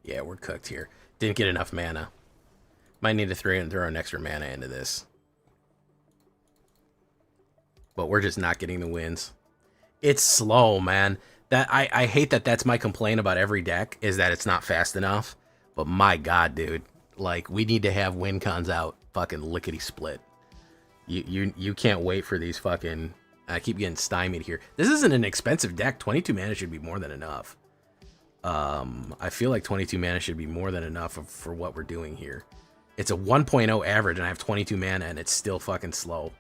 Yeah, we're cooked here. Didn't get enough mana. Might need to throw an extra mana into this. But we're just not getting the wins. It's slow, man. That I hate that that's my complaint about every deck, is that it's not fast enough. But my god, dude. Like, we need to have win cons out fucking lickety-split. You can't wait for these fucking... I keep getting stymied here. This isn't an expensive deck. 22 mana should be more than enough. I feel like 22 mana should be more than enough for what we're doing here. It's a 1.0 average, and I have 22 mana, and it's still fucking slow.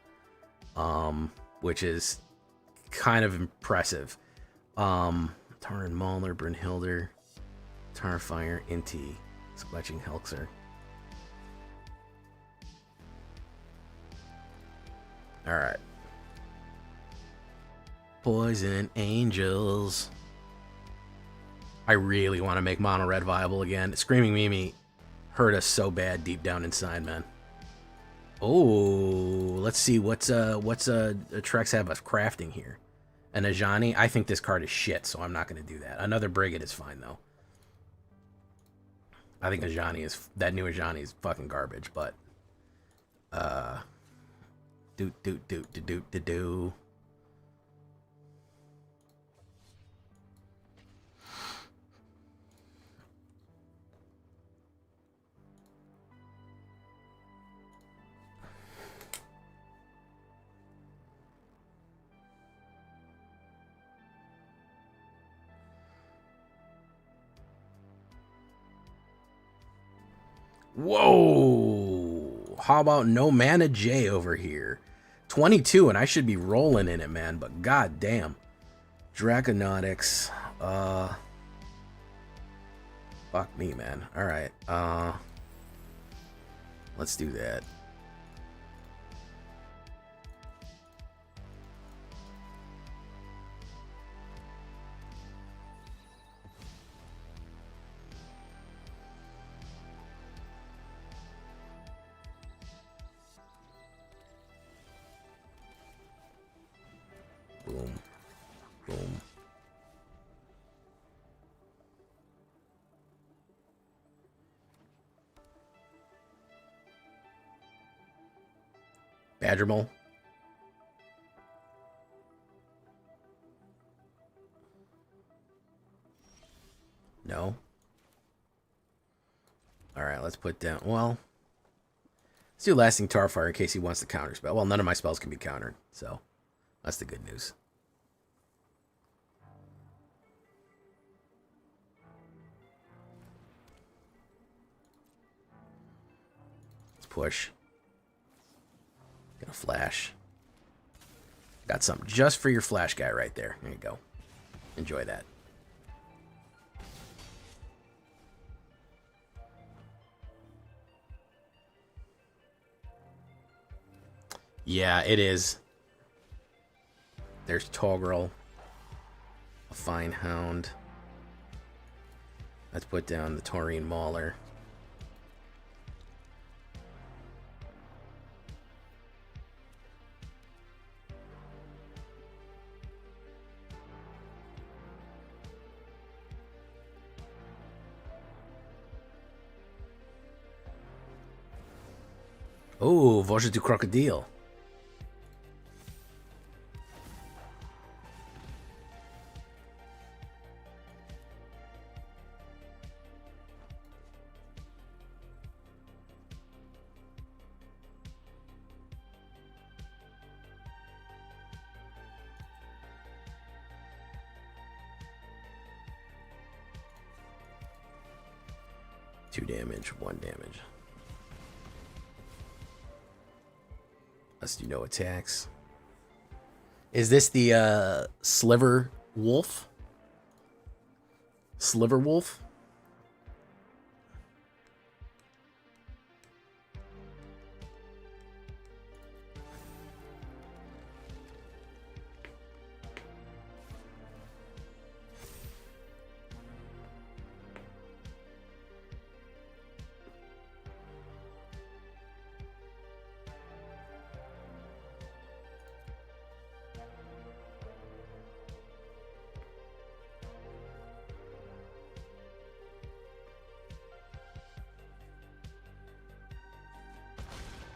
Which is kind of impressive. Tarn Maulner, Brynhilder, Tarfire, Inti, Squetching Helxer. Alright. Poison Angels. I really want to make Mono Red viable again. Screaming Mimi hurt us so bad deep down inside, man. Oh, let's see what's Trex have us crafting here. An Ajani. I think this card is shit, so I'm not going to do that. Another Brigade is fine though. I think Ajani is, that new Ajani is fucking garbage, but do. Whoa! How about no mana J over here? 22, and I should be rolling in it, man. But god damn, Draconautics. Fuck me, man. All right. Let's do that. Badgermole. No. Alright, let's put down... Well, let's do Lasting Tarfire in case he wants to counterspell. Well, none of my spells can be countered, so that's the good news. Let's push. Gonna flash. Got something just for your flash guy right there. There you go. Enjoy that. Yeah, it is. There's Toggrel. A Fine Hound. Let's put down the Taurine Mauler. Oh, Voyage du Crocodile. Two damage, 1 damage. Let's do no attacks. Is this the Sliver Wolf? Sliver Wolf?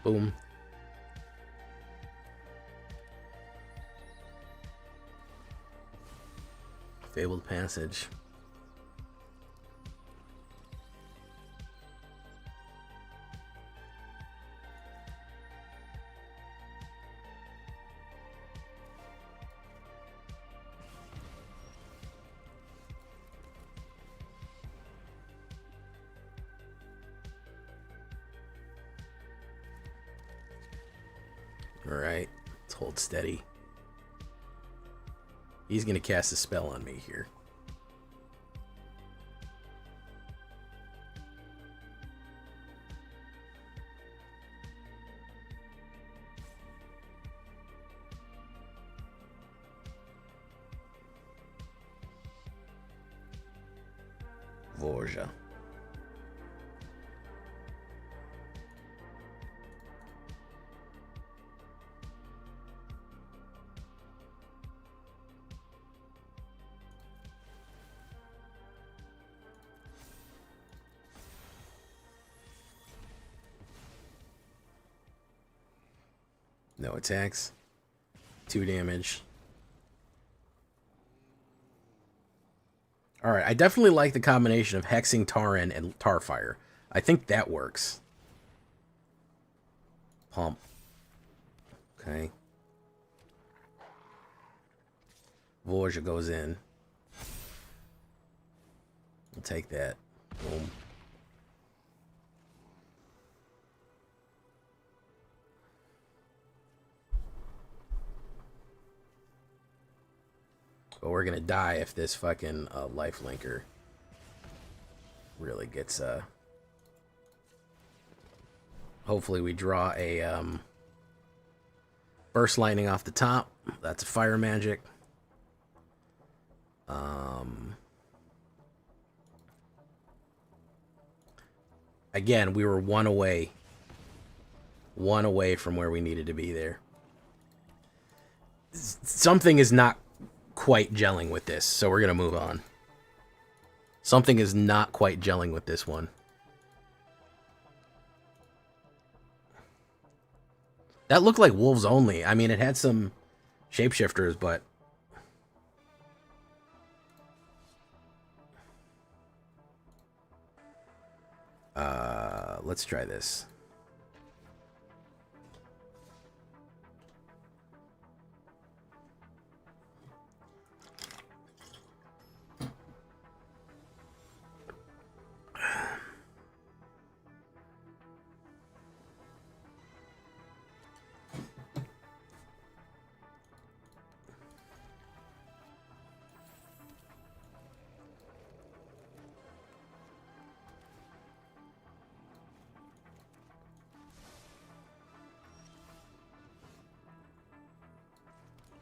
Boom. Fabled Passage. Alright, let's hold steady. He's going to cast a spell on me here. Vorja. No attacks. 2 damage. Alright, I definitely like the combination of Hexing Taran and Tarfire. I think that works. Pump. Okay. Vorja goes in. We'll take that. Boom. But we're gonna die if this fucking lifelinker really gets hopefully we draw a burst lightning off the top. That's a fire magic. Again, we were one away from where we needed to be there. Something is not quite gelling with this, so we're gonna move on. Something is not quite gelling with this one. That looked like wolves only. I mean, it had some shapeshifters, but... let's try this.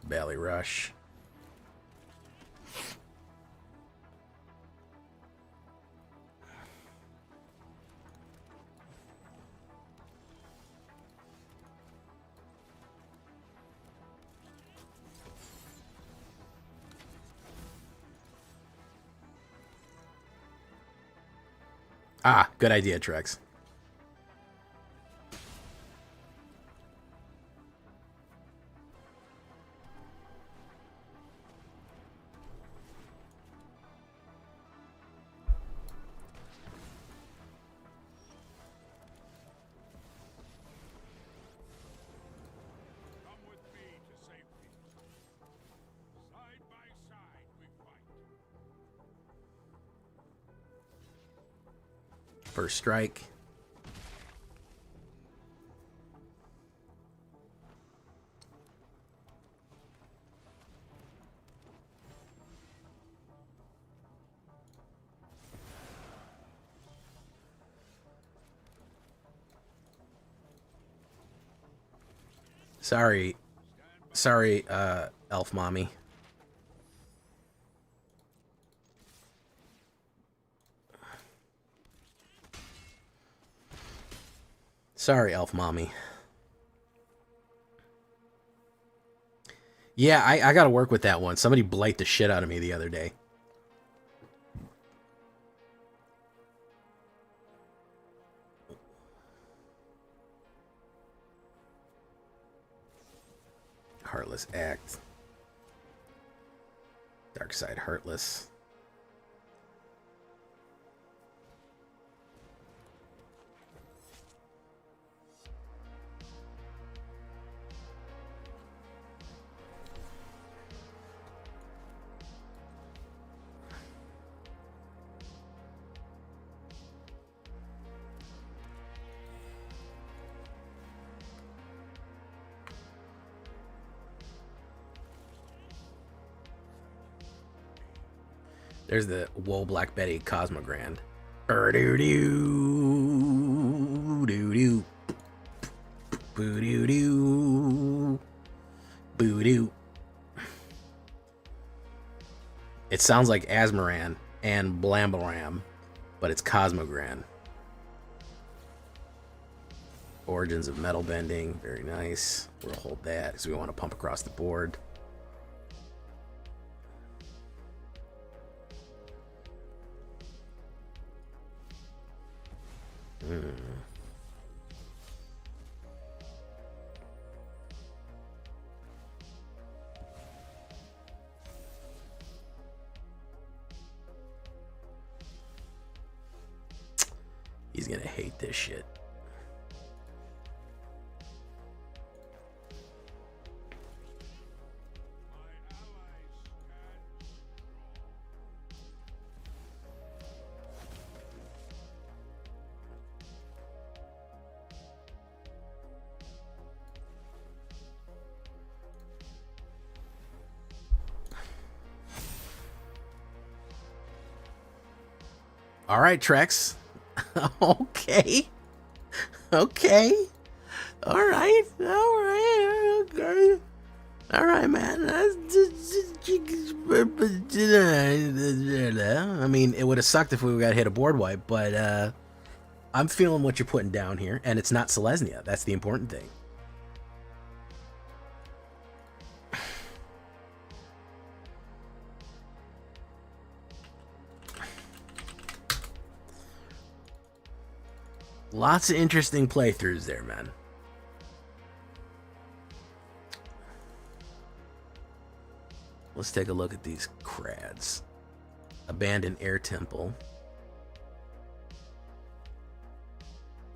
Belly rush. Ah, good idea, Trex. First strike. Sorry, elf mommy. Sorry, elf mommy. Yeah, I gotta work with that one. Somebody blight the shit out of me the other day. Heartless Act. Dark Side Heartless. There's the Woe Black Betty Cosmogrand. Doo doo doo. Boo doo doo. Boo doo. It sounds like Asmaran and Blambaram, but it's Cosmogrand. Origins of Metal Bending, very nice. We'll hold that because we want to pump across the board. He's gonna hate this shit. All right, Trex. Okay. Okay. All right. Okay. All right, man. I mean, it would have sucked if we got hit a board wipe, but I'm feeling what you're putting down here, and it's not Selesnya. That's the important thing. Lots of interesting playthroughs there, man. Let's take a look at these crads. Abandoned Air Temple.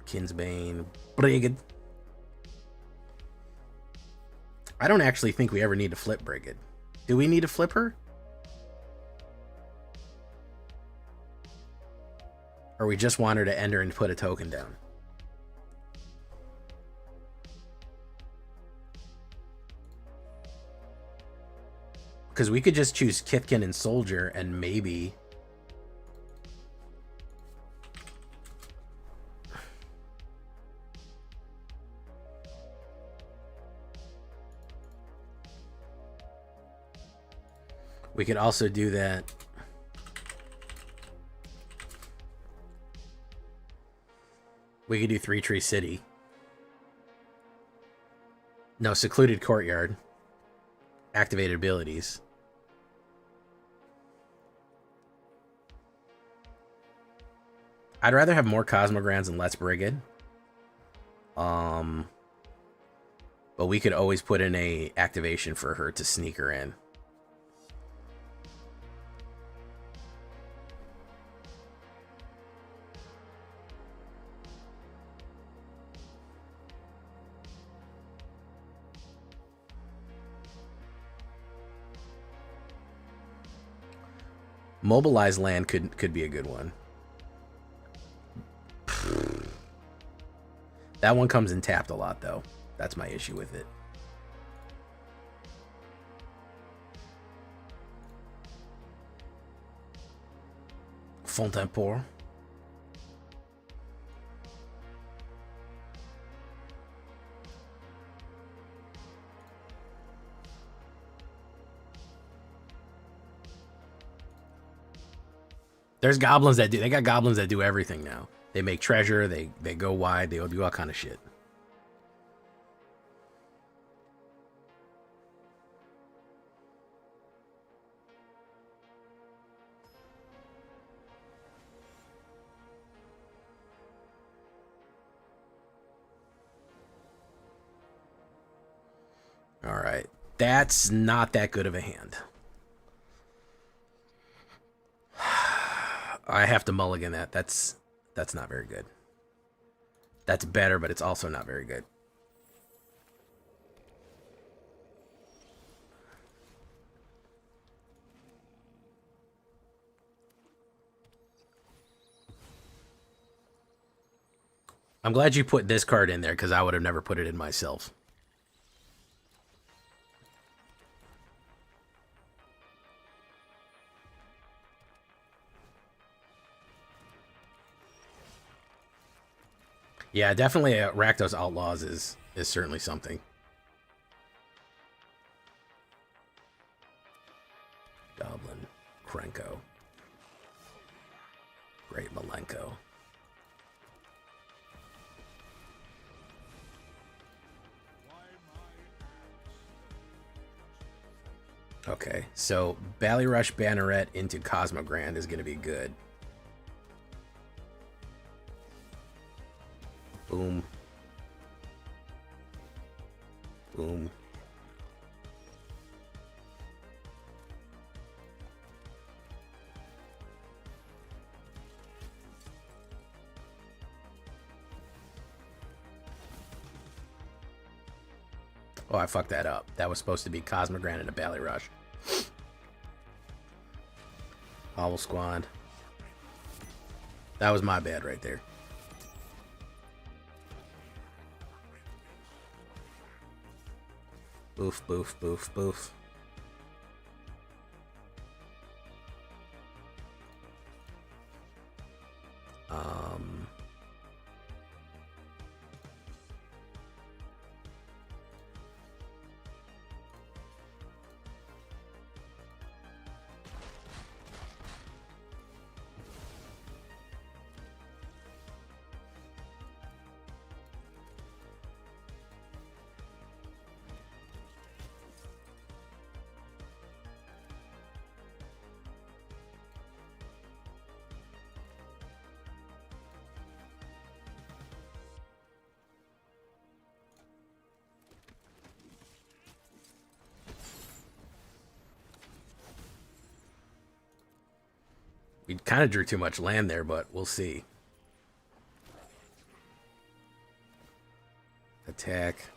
Kinsbane. Brigid. I don't actually think we ever need to flip Brigid. Do we need to flip her? Or we just want her to enter and put a token down? Because we could just choose Kithkin and Soldier and maybe... We could also do that. We could do Three Tree City. No, Secluded Courtyard. Activated abilities. I'd rather have more Cosmogrands and less Brigid. But we could always put in a activation for her to sneak her in. Mobilize land could be a good one. That one comes in tapped a lot, though. That's my issue with it. Fontaineport. There's goblins that do. They got goblins that do everything now. They make treasure. They go wide. They do all kind of shit. All right, that's not that good of a hand. I have to mulligan that. That's not very good. That's better, but it's also not very good. I'm glad you put this card in there because I would have never put it in myself. Yeah, definitely Rakdos Outlaws is certainly something. Goblin, Krenko, Great Malenko. Okay, so Ballyrush Banneret into Cosmogrand is going to be good. Boom. Boom. Oh, I fucked that up. That was supposed to be Cosmogrand and a Ballyrush. Owl Squad. That was my bad right there. Boof, boof, boof, boof. We kind of drew too much land there, but we'll see. Attack.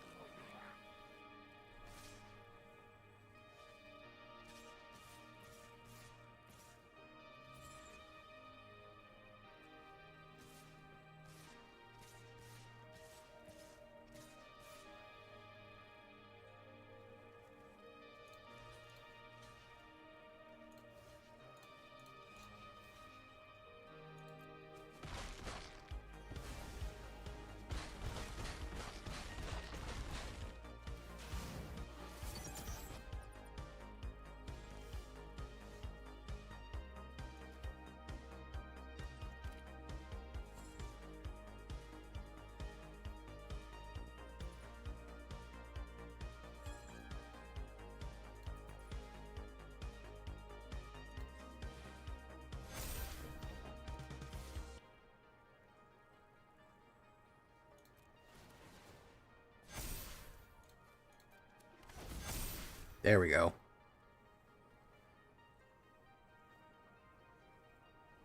There we go.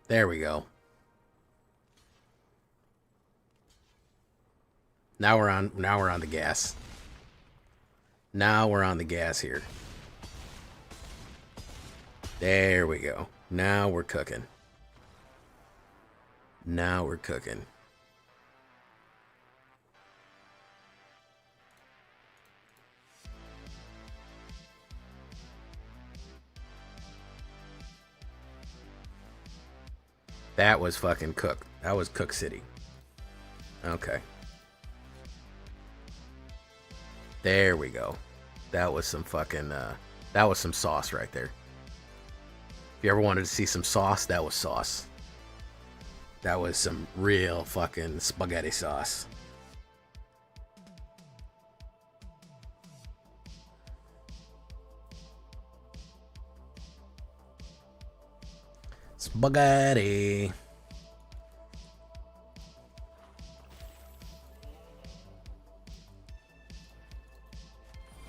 There we go. Now we're on the gas. Now we're on the gas here. There we go. Now we're cooking. Now we're cooking. That was fucking Cook. That was Cook City. Okay. There we go. That was some fucking, that was some sauce right there. If you ever wanted to see some sauce, that was sauce. That was some real fucking spaghetti sauce. Spaghetti.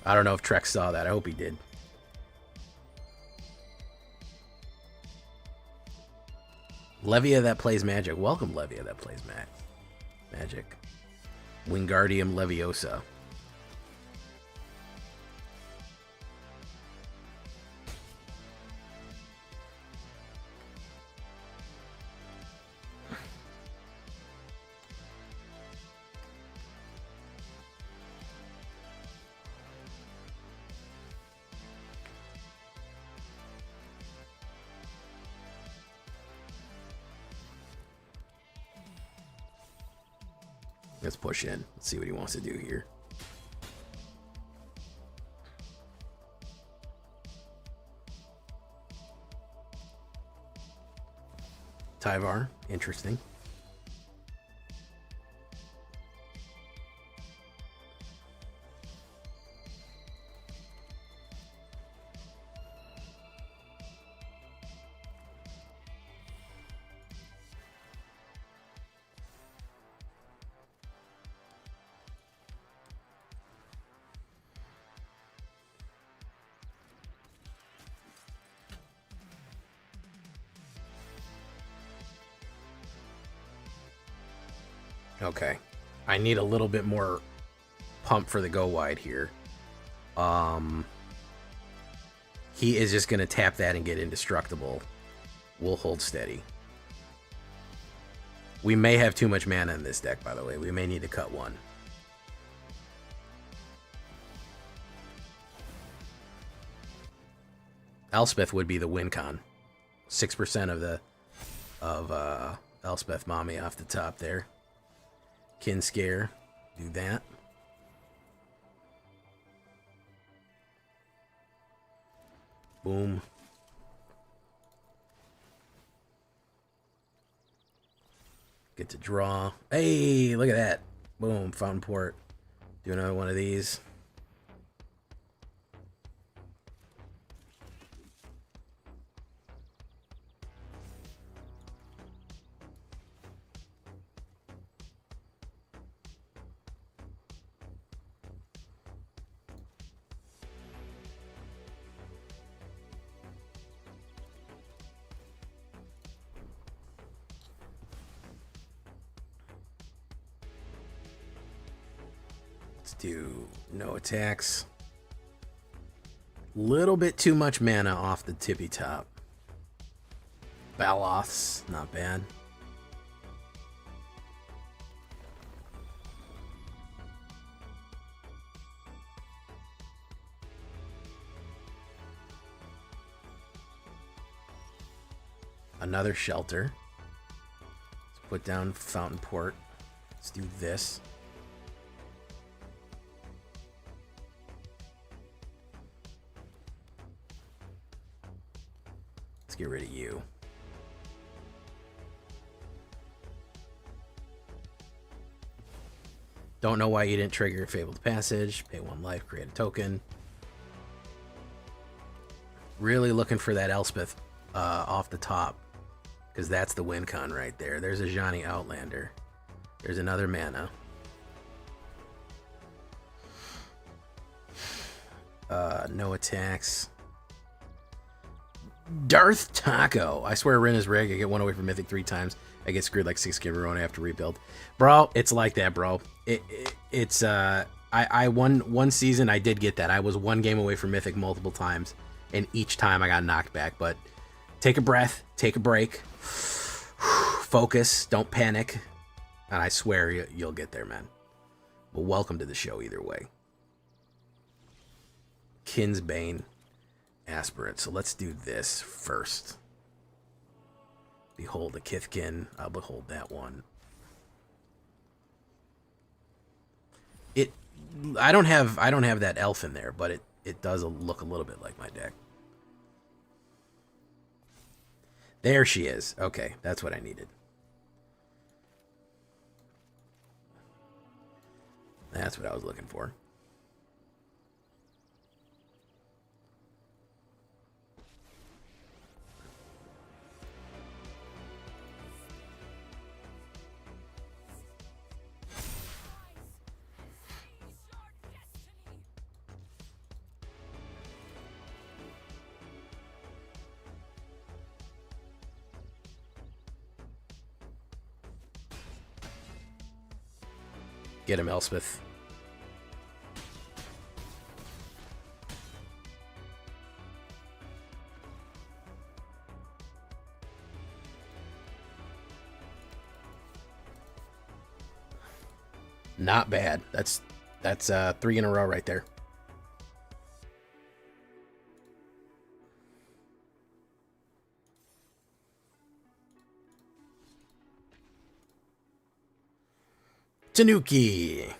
I don't know if Trek saw that. I hope he did. Levia that plays Magic. Welcome, Levia that plays Magic. Wingardium Leviosa. Let's push in. Let's see what he wants to do here. Tyvar, interesting. Okay. I need a little bit more pump for the go wide here. He is just going to tap that and get indestructible. We'll hold steady. We may have too much mana in this deck, by the way. We may need to cut one. Elspeth would be the win con. 6% of Elspeth Mommy off the top there. Kin Scare, do that. Boom. Get to draw. Hey, look at that. Boom, Fountain Port. Do another one of these. do no attacks. Little bit too much mana off the tippy top. Baloths, not bad. Another shelter. Let's put down Fountain Port. Let's do this. Let's get rid of you. Don't know why you didn't trigger Fabled Passage. Pay 1 life, create a token. Really looking for that Elspeth off the top, because that's the win con right there. There's a Johnny Outlander. There's another mana. No attacks. Darth Taco. I swear Rin is rig. I get 1 away from Mythic 3 times. I get screwed like 6 game row and I have to rebuild. Bro, it's like that, bro. I won one season. I did get that. I was 1 game away from Mythic multiple times, and each time I got knocked back. But take a breath, take a break, focus, don't panic, and I swear you'll get there, man. Well, welcome to the show either way. Kinsbane Aspirant. So let's do this first. Behold a Kithkin. I'll behold that one. I don't have that elf in there, but it does look a little bit like my deck. There she is. Okay, that's what I needed. That's what I was looking for. Get him, Elspeth. Not bad. That's 3 in a row right there. Tanuki.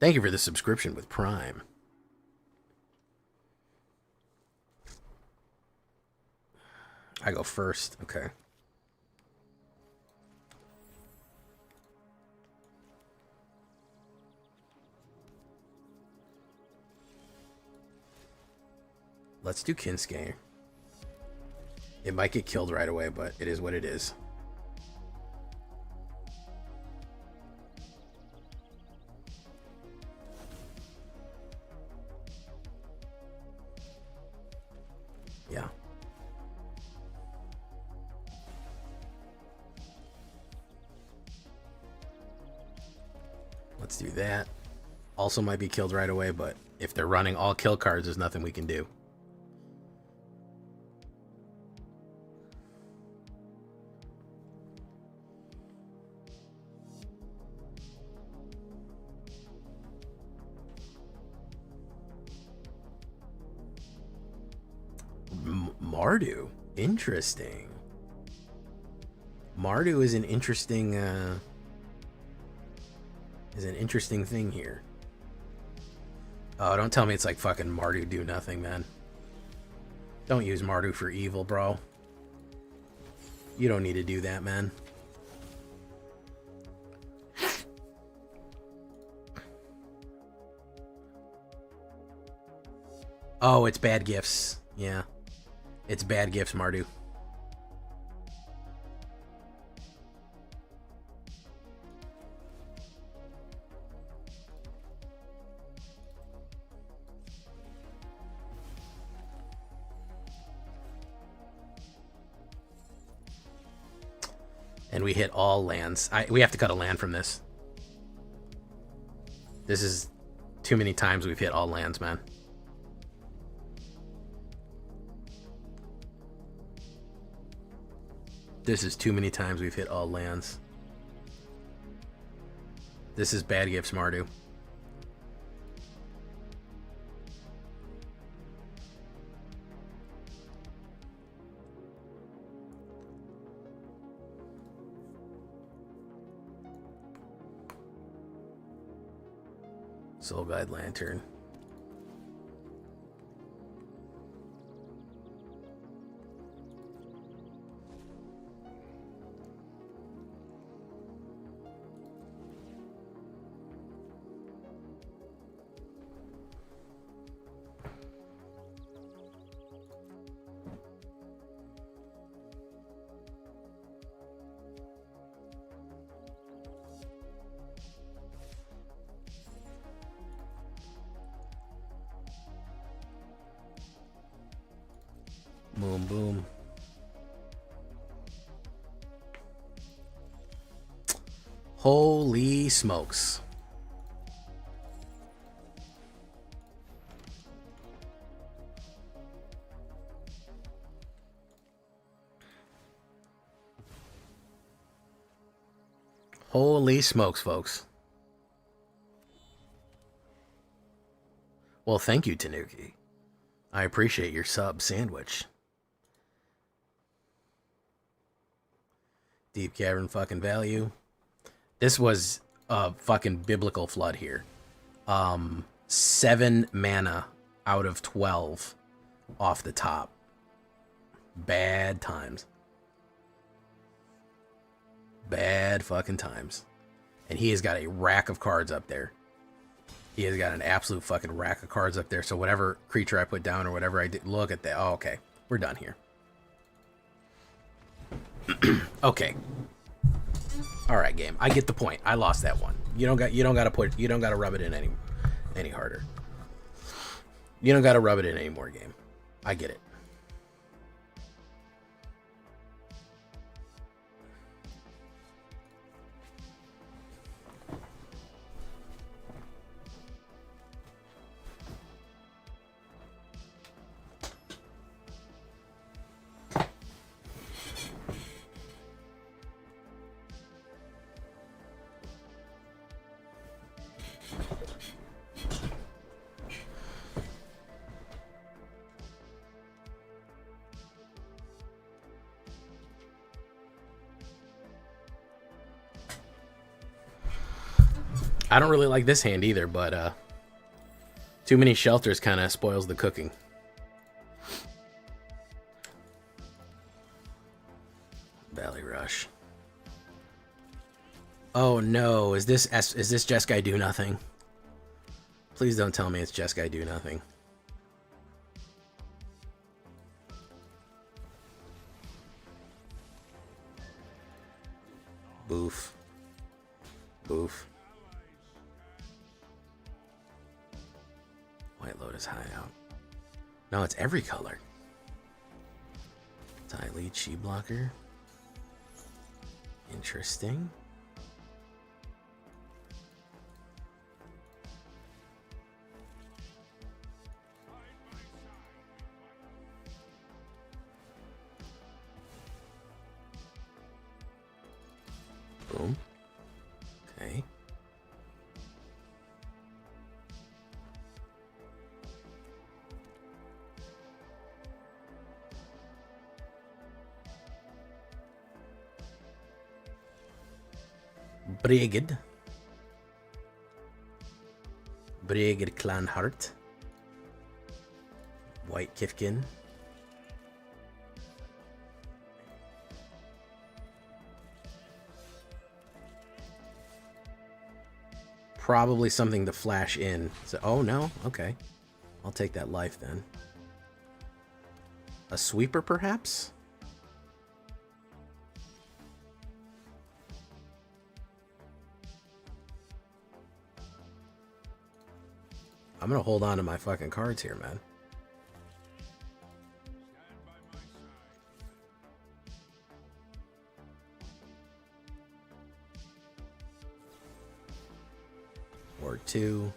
Thank you for the subscription with Prime. I go first. Okay. Let's do Kinskane. It might get killed right away, but it is what it is. Yeah. Let's do that. Also might be killed right away, but if they're running all kill cards, there's nothing we can do. Mardu. Interesting. Mardu is an interesting thing here. Oh, don't tell me it's like fucking Mardu do nothing, man. Don't use Mardu for evil, bro. You don't need to do that, man. Oh, it's bad gifts. Yeah. It's bad gifts, Mardu. And we hit all lands. We have to cut a land from this. This is too many times we've hit all lands, man. This is too many times we've hit all lands. This is bad gifts, Mardu. Soul Guide Lantern. Boom, boom. Holy smokes. Holy smokes, folks. Well, thank you, Tanuki. I appreciate your sub sandwich. Deep Cavern fucking value. This was a fucking biblical flood here. 7 mana out of 12 off the top. Bad times. Bad fucking times. And he has got a rack of cards up there. He has got an absolute fucking rack of cards up there. So whatever creature I put down or whatever I did, look at that. Oh, okay. We're done here. Okay. All right, game. I get the point. I lost that one. You don't got to rub it in any harder. You don't got to rub it in anymore, game. I get it. I don't really like this hand either, but too many shelters kind of spoils the cooking. Valley Rush. Oh no, is this Jeskai Do Nothing? Please don't tell me it's Jeskai Do Nothing. Boof. Boof. White Lotus High out. No, it's every color. Tie Lead Chi Blocker. Interesting. Boom. Okay. Brigid. Brigid Clan Heart. White Kifkin. Probably something to flash in. So, oh no, okay. I'll take that life then. A sweeper, perhaps? I'm gonna hold on to my fucking cards here, man. or 2.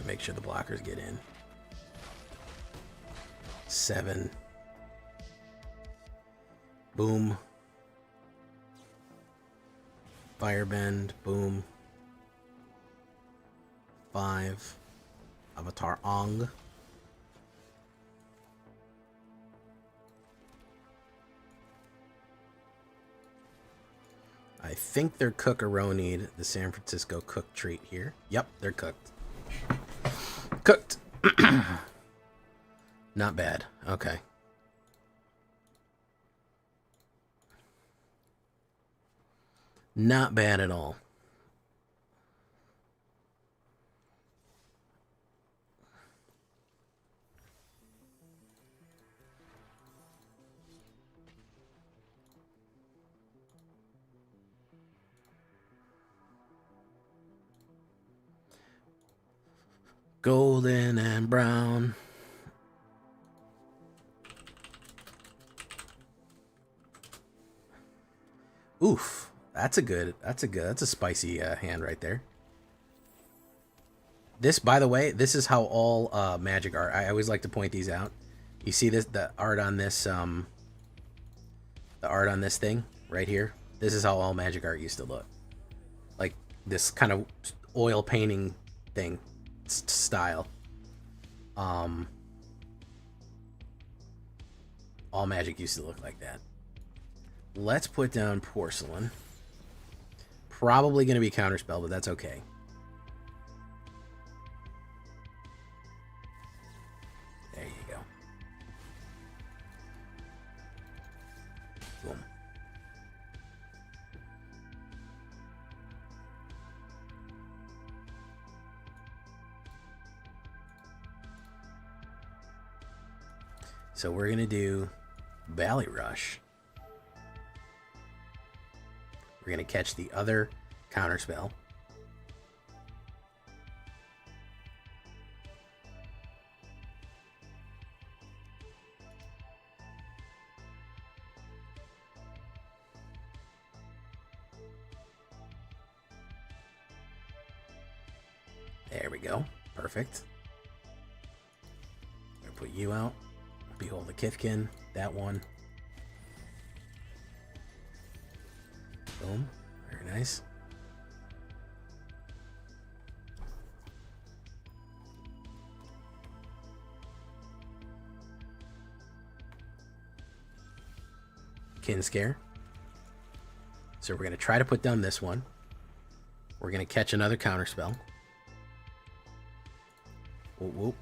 Make sure the blockers get in. 7. Boom. Firebend. Boom. 5. Avatar Ong. I think they're cookaronied the San Francisco cook treat here. Yep, they're cooked. Cooked. Not bad. Okay. Not bad at all. Golden and brown. Oof. That's a spicy hand right there. This, by the way, this is how all Magic art. I always like to point these out. You see this, the art on this, the art on this thing right here. This is how all Magic art used to look. Like this kind of oil painting thing style. All Magic used to look like that. Let's put down Porcelain. Probably going to be Counterspell, but that's okay. There you go. Boom. So we're going to do Valley Rush. We're going to catch the other Counterspell. There we go. Perfect. I'm going to put you out. Behold the Kithkin. That one. Boom. Very nice. Kinscare. So we're going to try to put down this one. We're going to catch another Counterspell. Whoop, whoop.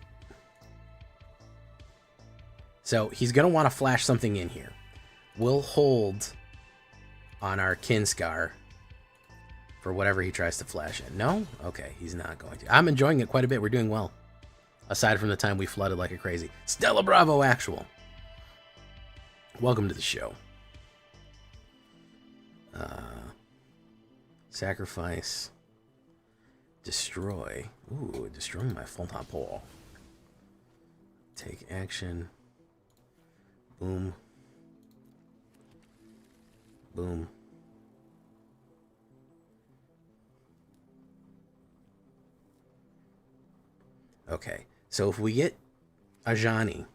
So he's going to want to flash something in here. We'll hold on our Kinscar for whatever he tries to flash in. No? Okay, he's not going to. I'm enjoying it quite a bit. We're doing well. Aside from the time we flooded like a crazy. Stella Bravo Actual. Welcome to the show. Sacrifice. Destroy. Ooh, destroying my Fontaine Paul. Take action. Boom. Boom. Okay, so if we get Ajani,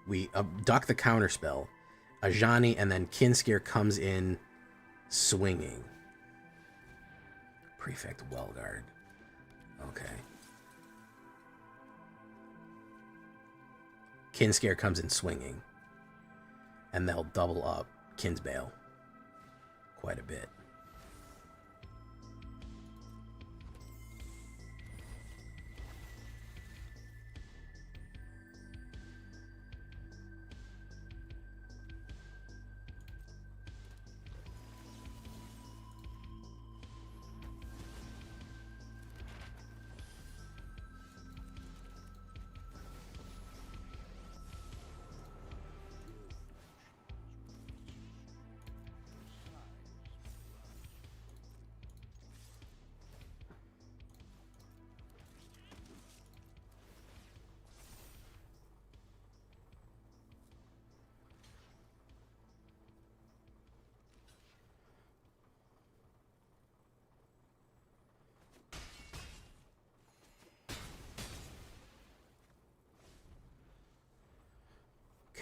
we duck the Counterspell. Ajani and then Kinscare comes in swinging. Prefect Wellguard. Okay. Kinscare comes in swinging. And they'll double up Kinsbale quite a bit.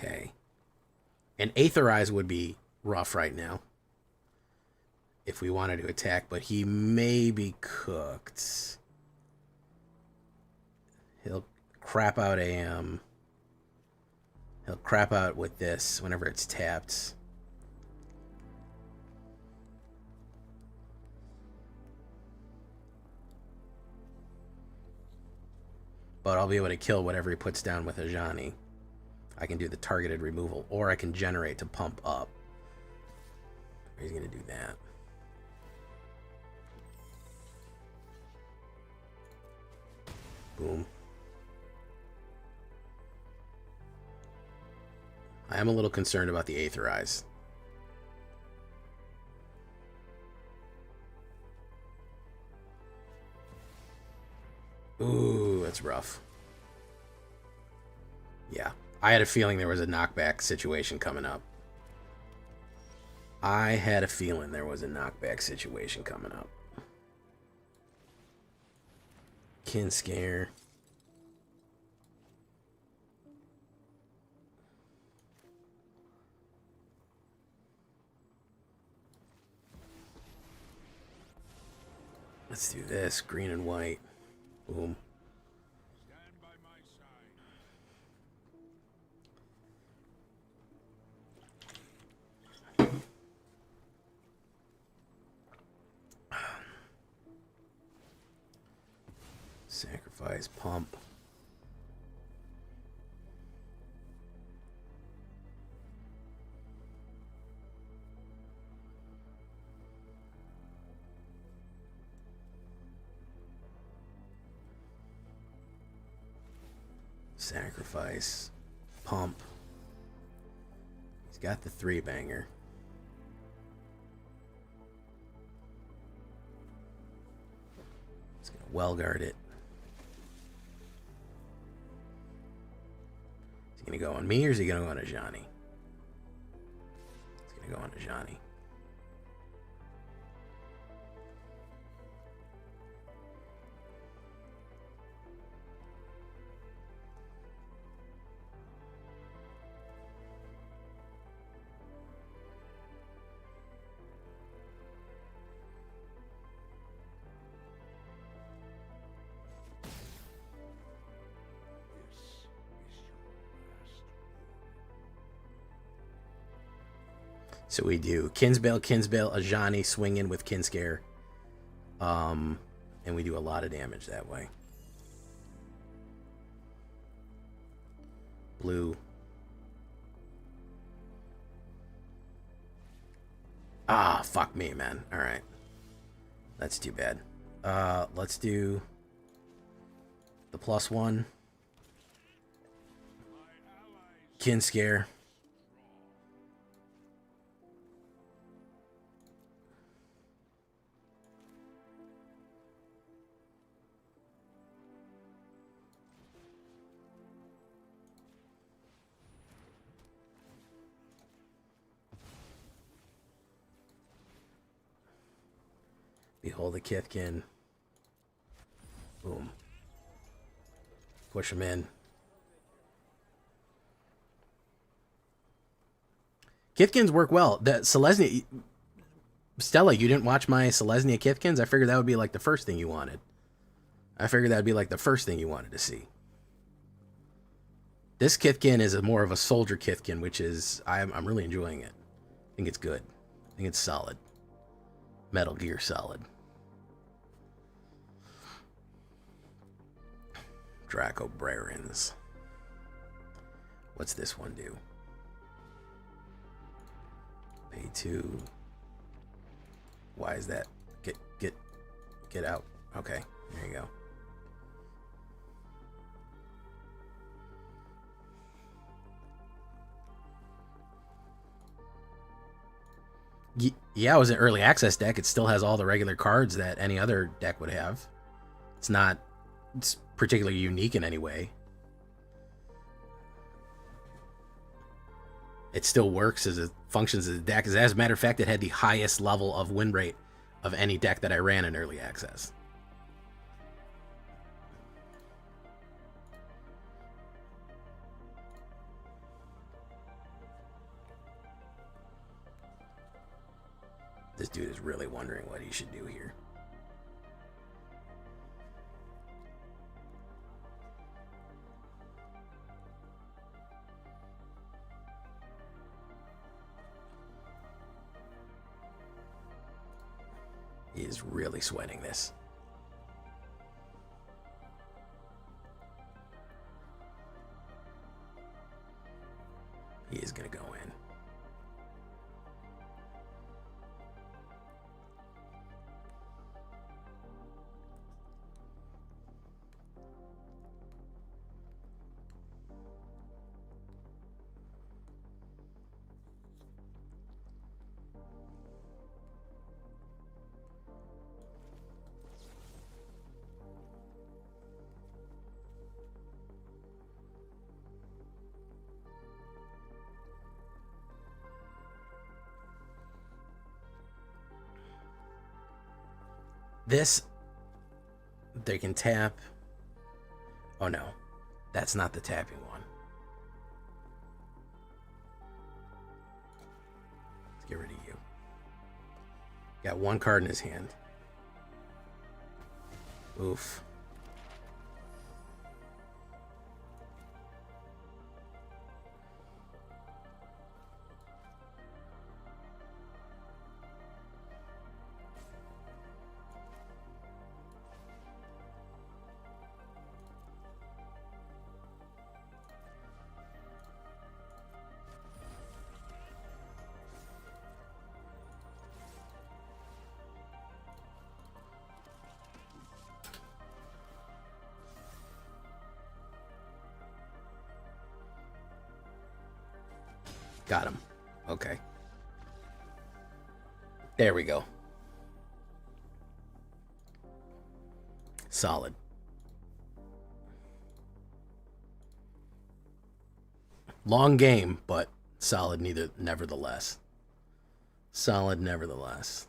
Okay. And Aetherize would be rough right now if we wanted to attack, but he may be cooked. He'll crap out he'll crap out with this whenever it's tapped. But I'll be able to kill whatever he puts down with Ajani. I can do the targeted removal, or I can generate to pump up. He's going to do that. Boom. I am a little concerned about the Aetherize. Ooh, that's rough. Yeah, I had a feeling there was a knockback situation coming up. I had a feeling there was a knockback situation coming up. Kin Scare. Let's do this. Green and white. Boom. Stand by my side. Sacrifice, pump. Sacrifice, pump. He's got the 3-banger. He's gonna well guard it. Is he gonna go on me or is he gonna go on Ajani? He's gonna go on Ajani. So we do Kinsbale, Ajani, swing in with Kinscare. And we do a lot of damage that way. Blue. Ah, fuck me, man. Alright. That's too bad. Let's do the +1. Kinscare. Behold the Kithkin. Boom. Push him in. Kithkins work well. That Selesnya... Stella, you didn't watch my Selesnya Kithkins? I figured that would be like the first thing you wanted. I figured that would be like the first thing you wanted to see. This Kithkin is more of a soldier Kithkin, which is... I'm really enjoying it. I think it's good. I think it's solid. Metal Gear Solid. Draco Brarins. What's this one do? Pay 2. Why is that? Get out. Okay, there you go. Yeah, it was an early access deck. It still has all the regular cards that any other deck would have. It's not particularly unique in any way. It still works as it functions as a deck. As a matter of fact, it had the highest level of win rate of any deck that I ran in early access. This dude is really wondering what he should do here. He is really sweating this. He is going to go in. This, they can tap. Oh no, that's not the tapping one. Let's get rid of you. Got one card in his hand. Oof. Got him. Okay. There we go. Solid. Long game, but solid nevertheless. Solid nevertheless.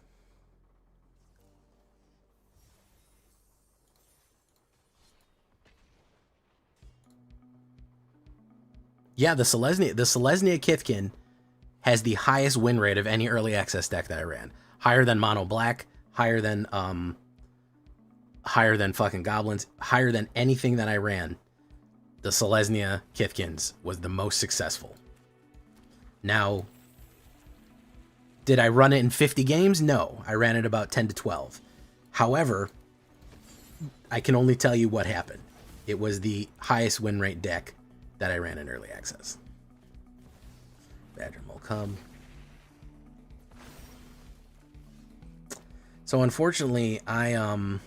Yeah, the Selesnya Kithkin has the highest win rate of any early access deck that I ran. Higher than Mono Black, higher than fucking Goblins, higher than anything that I ran. The Selesnya Kithkins was the most successful. Now, did I run it in 50 games? No, I ran it about 10 to 12. However, I can only tell you what happened. It was the highest win rate deck that I ran in early access. Badger will come. So unfortunately, I 1,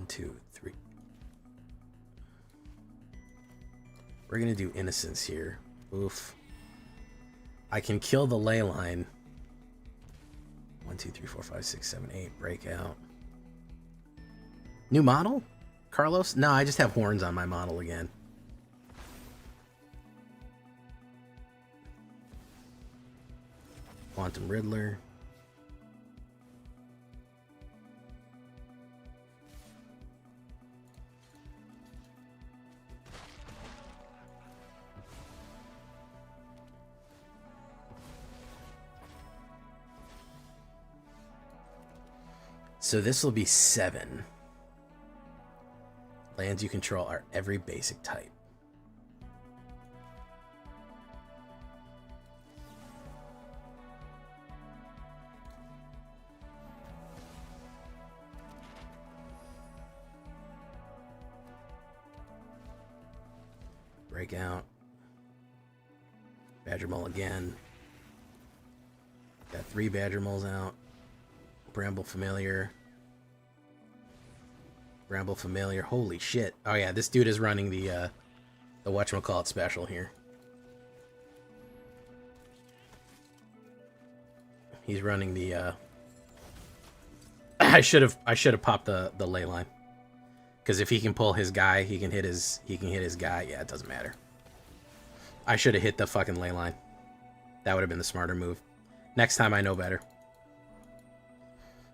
2, 3. We're gonna do Innocence here. Oof. I can kill the ley line. 1, 2, 3, 4, 5, 6, 7, 8. Breakout. New model? Carlos? No, I just have horns on my model again. Quantum Riddler. So this will be 7. Lands you control are every basic type. Breakout. Badger Mole again. Got 3 Badger Moles out. Bramble Familiar. Bramble Familiar. Holy shit. Oh yeah, this dude is running the whatchamacallit special here. He's running the I should have popped the ley line. Because if he can pull his guy, he can hit his guy. Yeah, it doesn't matter. I should have hit the fucking ley line. That would have been the smarter move. Next time I know better.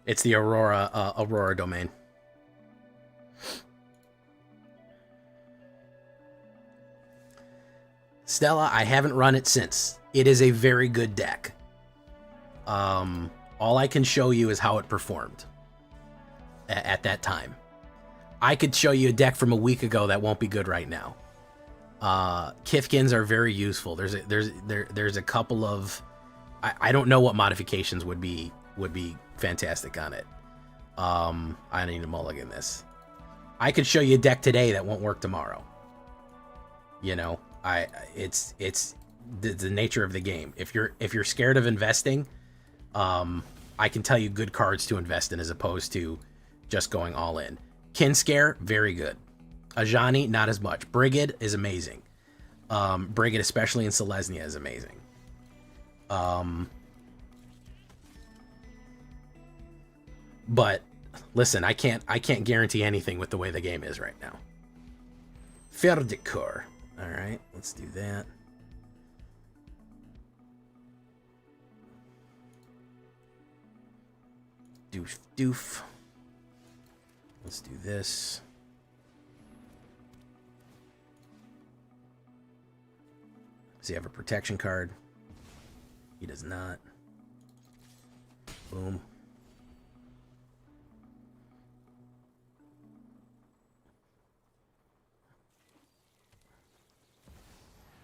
It's the Aurora domain. Stella, I haven't run it since. It is a very good deck. All I can show you is how it performed at that time. I could show you a deck from a week ago that won't be good right now. Kithkins are very useful. There's a couple of I don't know what modifications would be fantastic on it. I need to mulligan this. I could show you a deck today that won't work tomorrow. You know, it's the nature of the game. If you're scared of investing, I can tell you good cards to invest in as opposed to just going all in. Kinscare, very good. Ajani, not as much. Brigid is amazing. Brigid, especially in Selesnya, is amazing. But listen, I can't guarantee anything with the way the game is right now. Ferdikor. All right, let's do that. Doof. Let's do this. Does he have a protection card? He does not. Boom.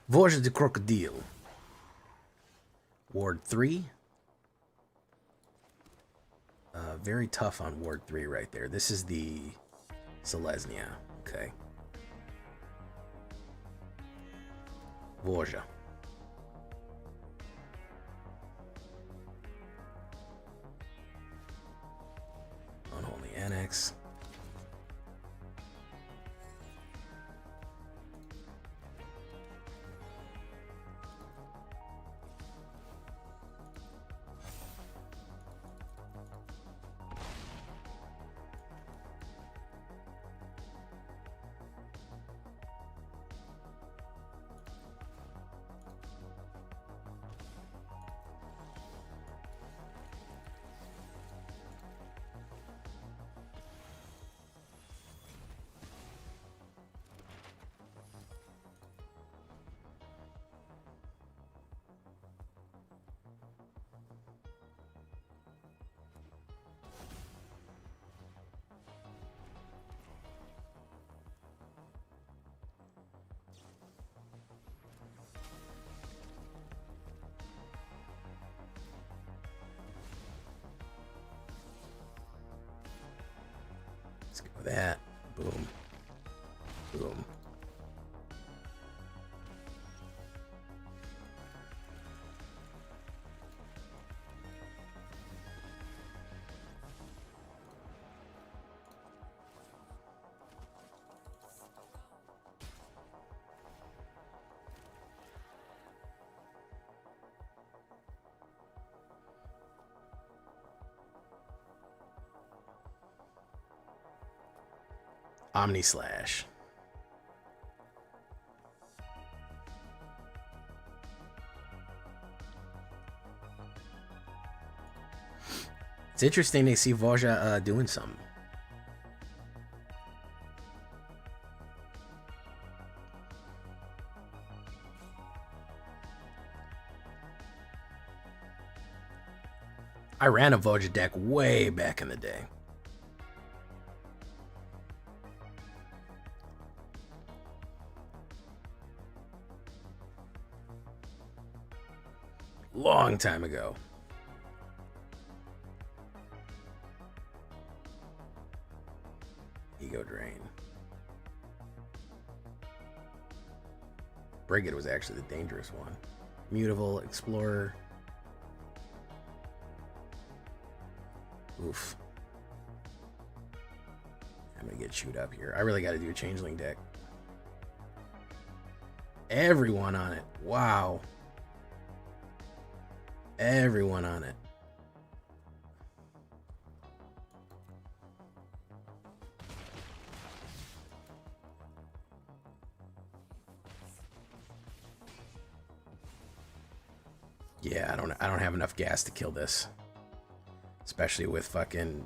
Voyage de Crocodile. Ward 3. Very tough on Ward 3 right there. This is the Selesnya. Okay. Voja. Unholy Annex. Let's go with that. Boom. Boom. Omni Slash. It's interesting to see Voja doing something. I ran a Voja deck way back in the day. Long time ago. Ego Drain. Brigid was actually the dangerous one. Mutable, Explorer. Oof. I'm gonna get chewed up here. I really gotta do a Changeling deck. Everyone on it. Wow. Everyone on it. Yeah, I don't have enough gas to kill this. Especially with fucking...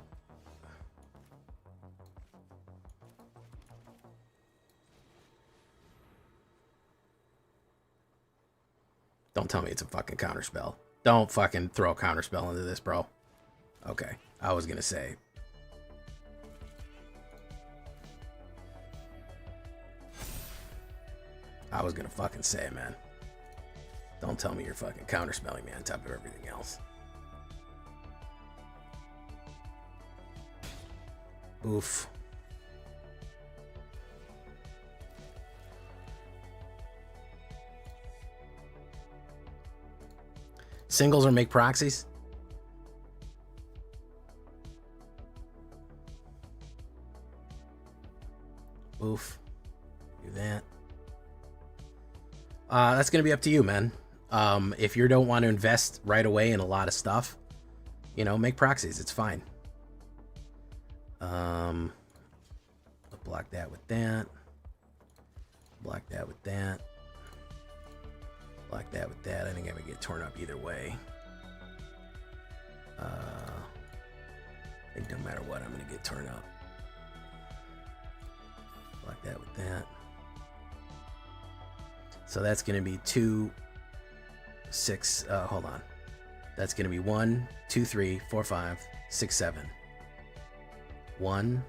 Don't tell me it's a fucking counterspell. Don't fucking throw a counterspell into this, bro. Okay, I was gonna say. I was gonna fucking say, man. Don't tell me you're fucking counterspelling me on top of everything else. Oof. Singles or make proxies? Oof. Do that. That's going to be up to you, man. If you don't want to invest right away in a lot of stuff, you know, make proxies. It's fine. I'll block that with that. Block that with that. Block that with that. I think I would get torn up either way. I think no matter what, I'm going to get torn up. Block that with that. So that's going to be 2, 6. Hold on. That's going to be 1, 2, 3, 4, 5, 6, 7. 1.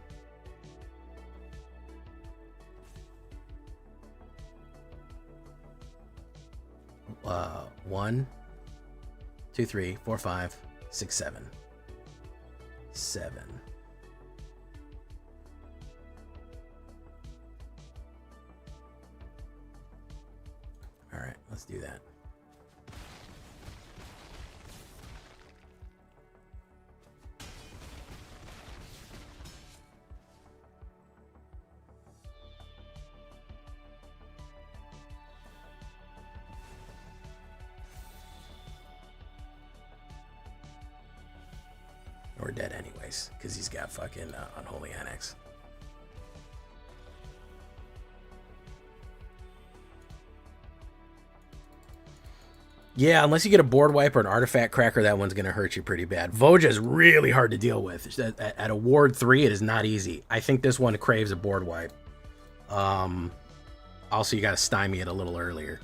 1, 2, 3, 4, 5, 6, 7. 7. All right, let's do that. Or dead anyways, because he's got fucking Unholy Annex. Yeah, unless you get a board wipe or an artifact cracker, that one's going to hurt you pretty bad. Voja is really hard to deal with. At a ward 3, it is not easy. I think this one craves a board wipe. Also, you got to stymie it a little earlier.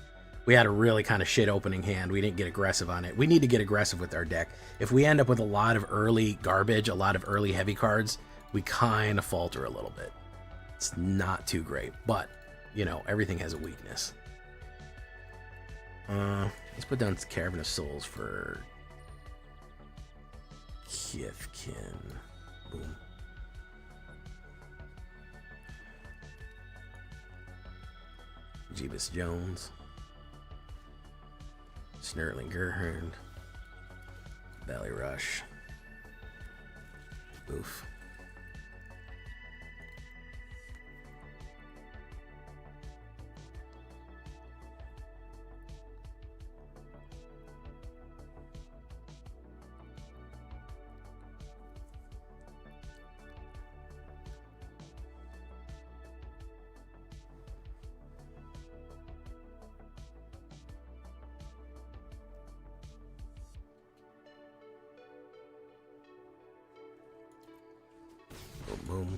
We had a really kind of shit opening hand. We didn't get aggressive on it. We need to get aggressive with our deck. If we end up with a lot of early garbage, a lot of early heavy cards, we kind of falter a little bit. It's not too great, but, you know, everything has a weakness. Let's put down Caravan of Souls for Kithkin. Boom. Jeebus Jones. Snurtling Gerhard. Valley Rush. Oof. Boom.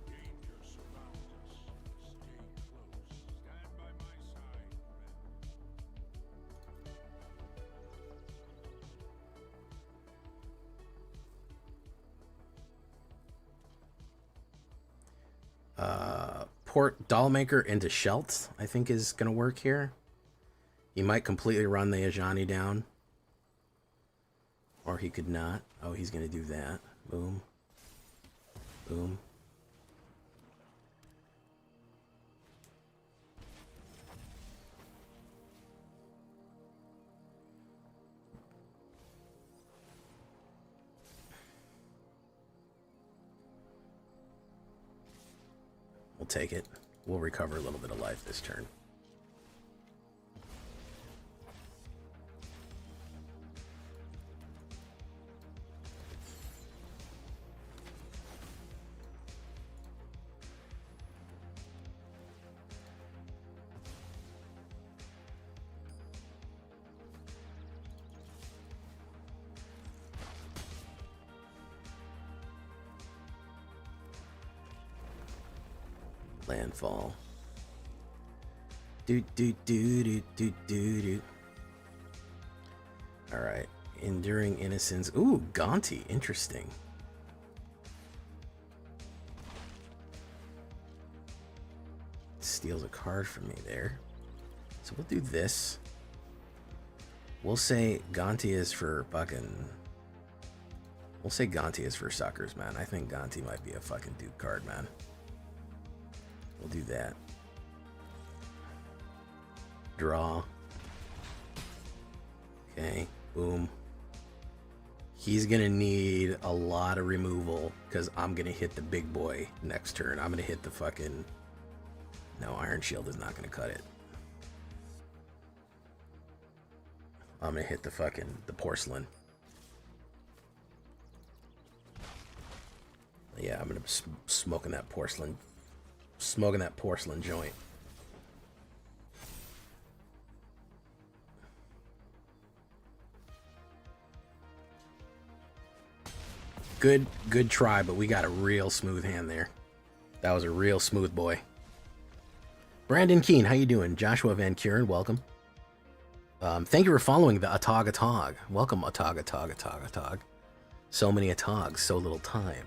Danger surrounds us. Stay close. Stand by my side, Port Dollmaker into Shelt, I think is going to work here. He might completely run the Ajani down. Or he could not. Oh, he's going to do that. Boom. Boom. We'll take it. We'll recover a little bit of life this turn. Landfall. Do do do do do do do. All right. Enduring Innocence. Ooh, Gonti. Interesting. Steals a card from me there. So we'll do this. We'll say Gonti is for fucking... We'll say Gonti is for suckers, man. I think Gonti might be a fucking dupe card, man. We'll do that. Draw. Okay, boom. He's gonna need a lot of removal because I'm gonna hit the big boy next turn. I'm gonna hit the fucking... No, Iron Shield is not gonna cut it. I'm gonna hit the fucking... the porcelain. Yeah, I'm gonna be smoking that porcelain. Smoking that porcelain joint. Good try, but we got a real smooth hand there. That was a real smooth boy. Brandon Keene, how you doing? Joshua Van Kuren, welcome. Thank you for following the Atog Atog. Welcome, Atog Atog Atog Atog. So many Atogs, so little time.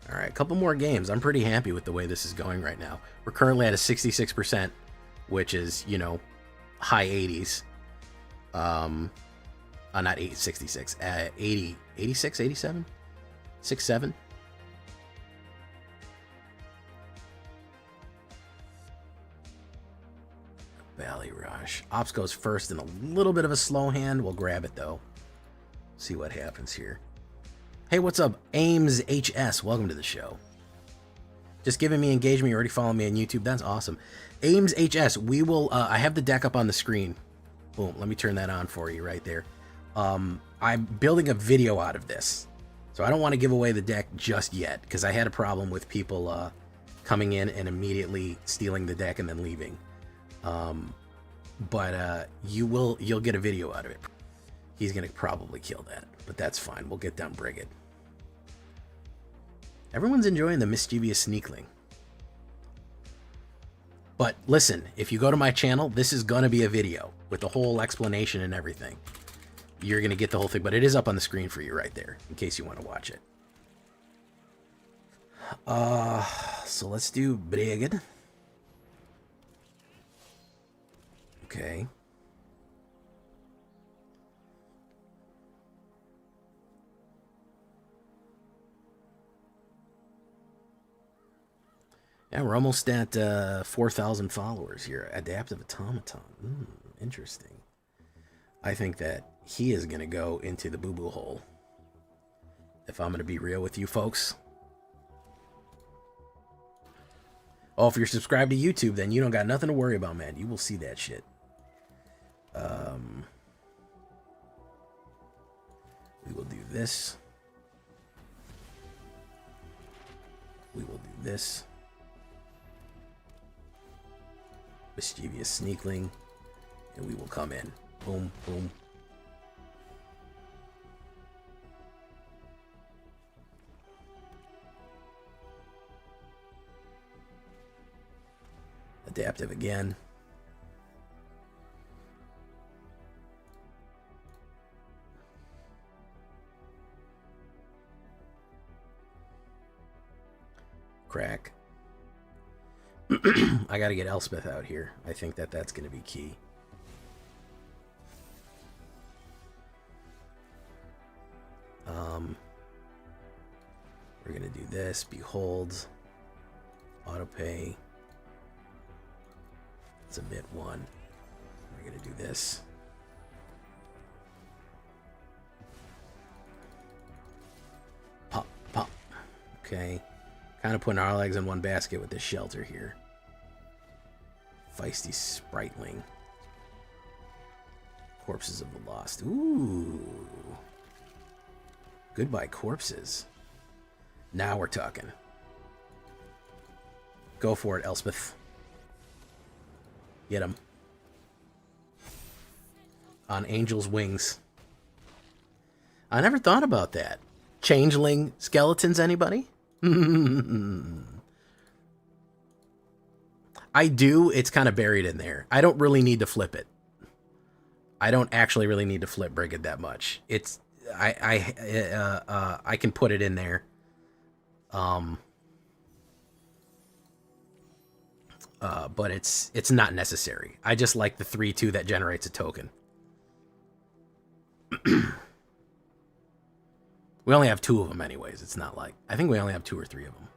All right, a couple more games. I'm pretty happy with the way this is going right now. We're currently at a 66%, which is, you know, high 80s. Not 66, 80, 86, 87, 67. Valley Rush. Ops goes first in a little bit of a slow hand. We'll grab it though. See what happens here. Hey, what's up? Ames HS, welcome to the show. Just giving me engagement. You already follow me on YouTube. That's awesome. Ames HS, we will, I have the deck up on the screen. Boom, let me turn that on for you right there. I'm building a video out of this. So I don't want to give away the deck just yet, because I had a problem with people coming in and immediately stealing the deck and then leaving. You'll get a video out of it. He's going to probably kill that, but that's fine. We'll get down Brigid. Everyone's enjoying the mischievous Sneakling. But listen, if you go to my channel, this is going to be a video with the whole explanation and everything. You're going to get the whole thing, but it is up on the screen for you right there, in case you want to watch it. So let's do Brigid. Okay. Yeah, we're almost at 4,000 followers here. Adaptive Automaton. Interesting. I think that he is going to go into the boo-boo hole. If I'm going to be real with you folks. Oh, if you're subscribed to YouTube, then you don't got nothing to worry about, man. You will see that shit. We will do this. We will do this. Mischievous Sneakling, and we will come in. Boom, boom. Adaptive again. Crack. I gotta get Elspeth out here. I think that that's gonna be key. We're gonna do this. Behold. Autopay. Submit one. We're gonna do this. Pop, pop. Okay. Kind of putting our legs in one basket with this shelter here. Feisty Spriteling. Corpses of the Lost. Ooh. Goodbye, corpses. Now we're talking. Go for it, Elspeth. Get him. On Angel's Wings. I never thought about that. Changeling skeletons, anybody? I do. It's kind of buried in there. I don't really need to flip it. I don't actually really need to flip Brigid that much. It's I can put it in there. But it's not necessary. I just like the 3/2 that generates a token. We only have 2 of them anyways. It's not like... I think we only have 2 or 3 of them.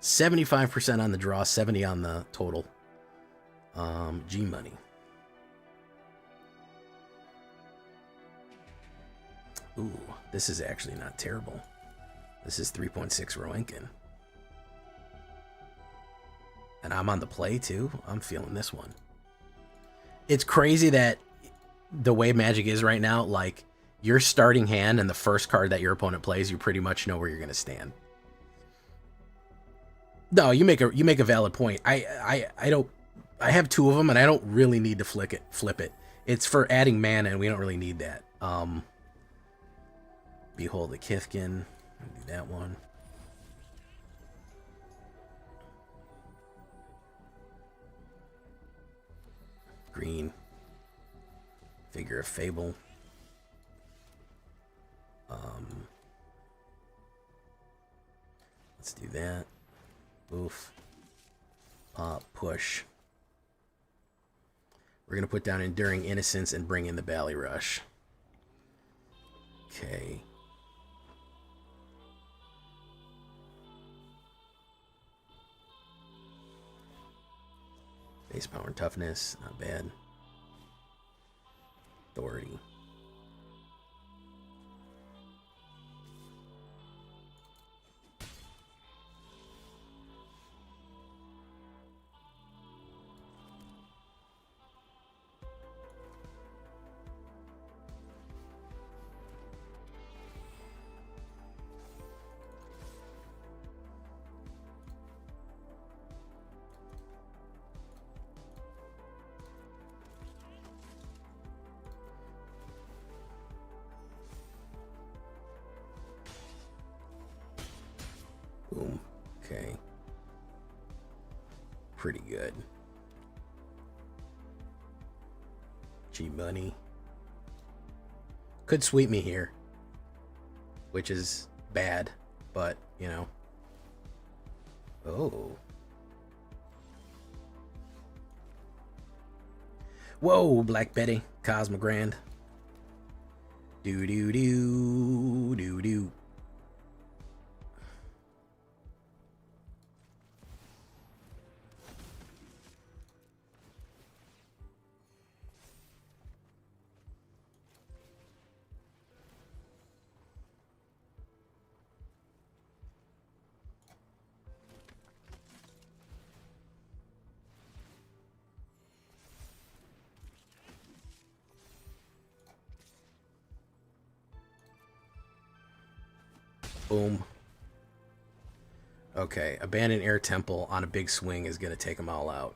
$75% on the draw, 70 on the total. G money. Ooh, this is actually not terrible. This is 3.6 Roenkin. And I'm on the play too. I'm feeling this one. It's crazy that the way Magic is right now, like your starting hand and the first card that your opponent plays, you pretty much know where you're gonna stand. No, you make a valid point. I have 2 of them and I don't really need to flip it. It's for adding mana and we don't really need that. Behold the Kithkin. Do that one. Green. Figure of Fable. Let's do that. Oof. Pop, push. We're going to put down Enduring Innocence and bring in the Bally Rush. Okay. Base power and toughness, not bad. Authority. Boom. Okay. Pretty good. G money. Could sweep me here, which is bad, but, you know. Oh. Whoa, Black Betty. Cosmogrand. Do-do-do. Boom. Okay, Abandoned Air Temple on a big swing is going to take them all out.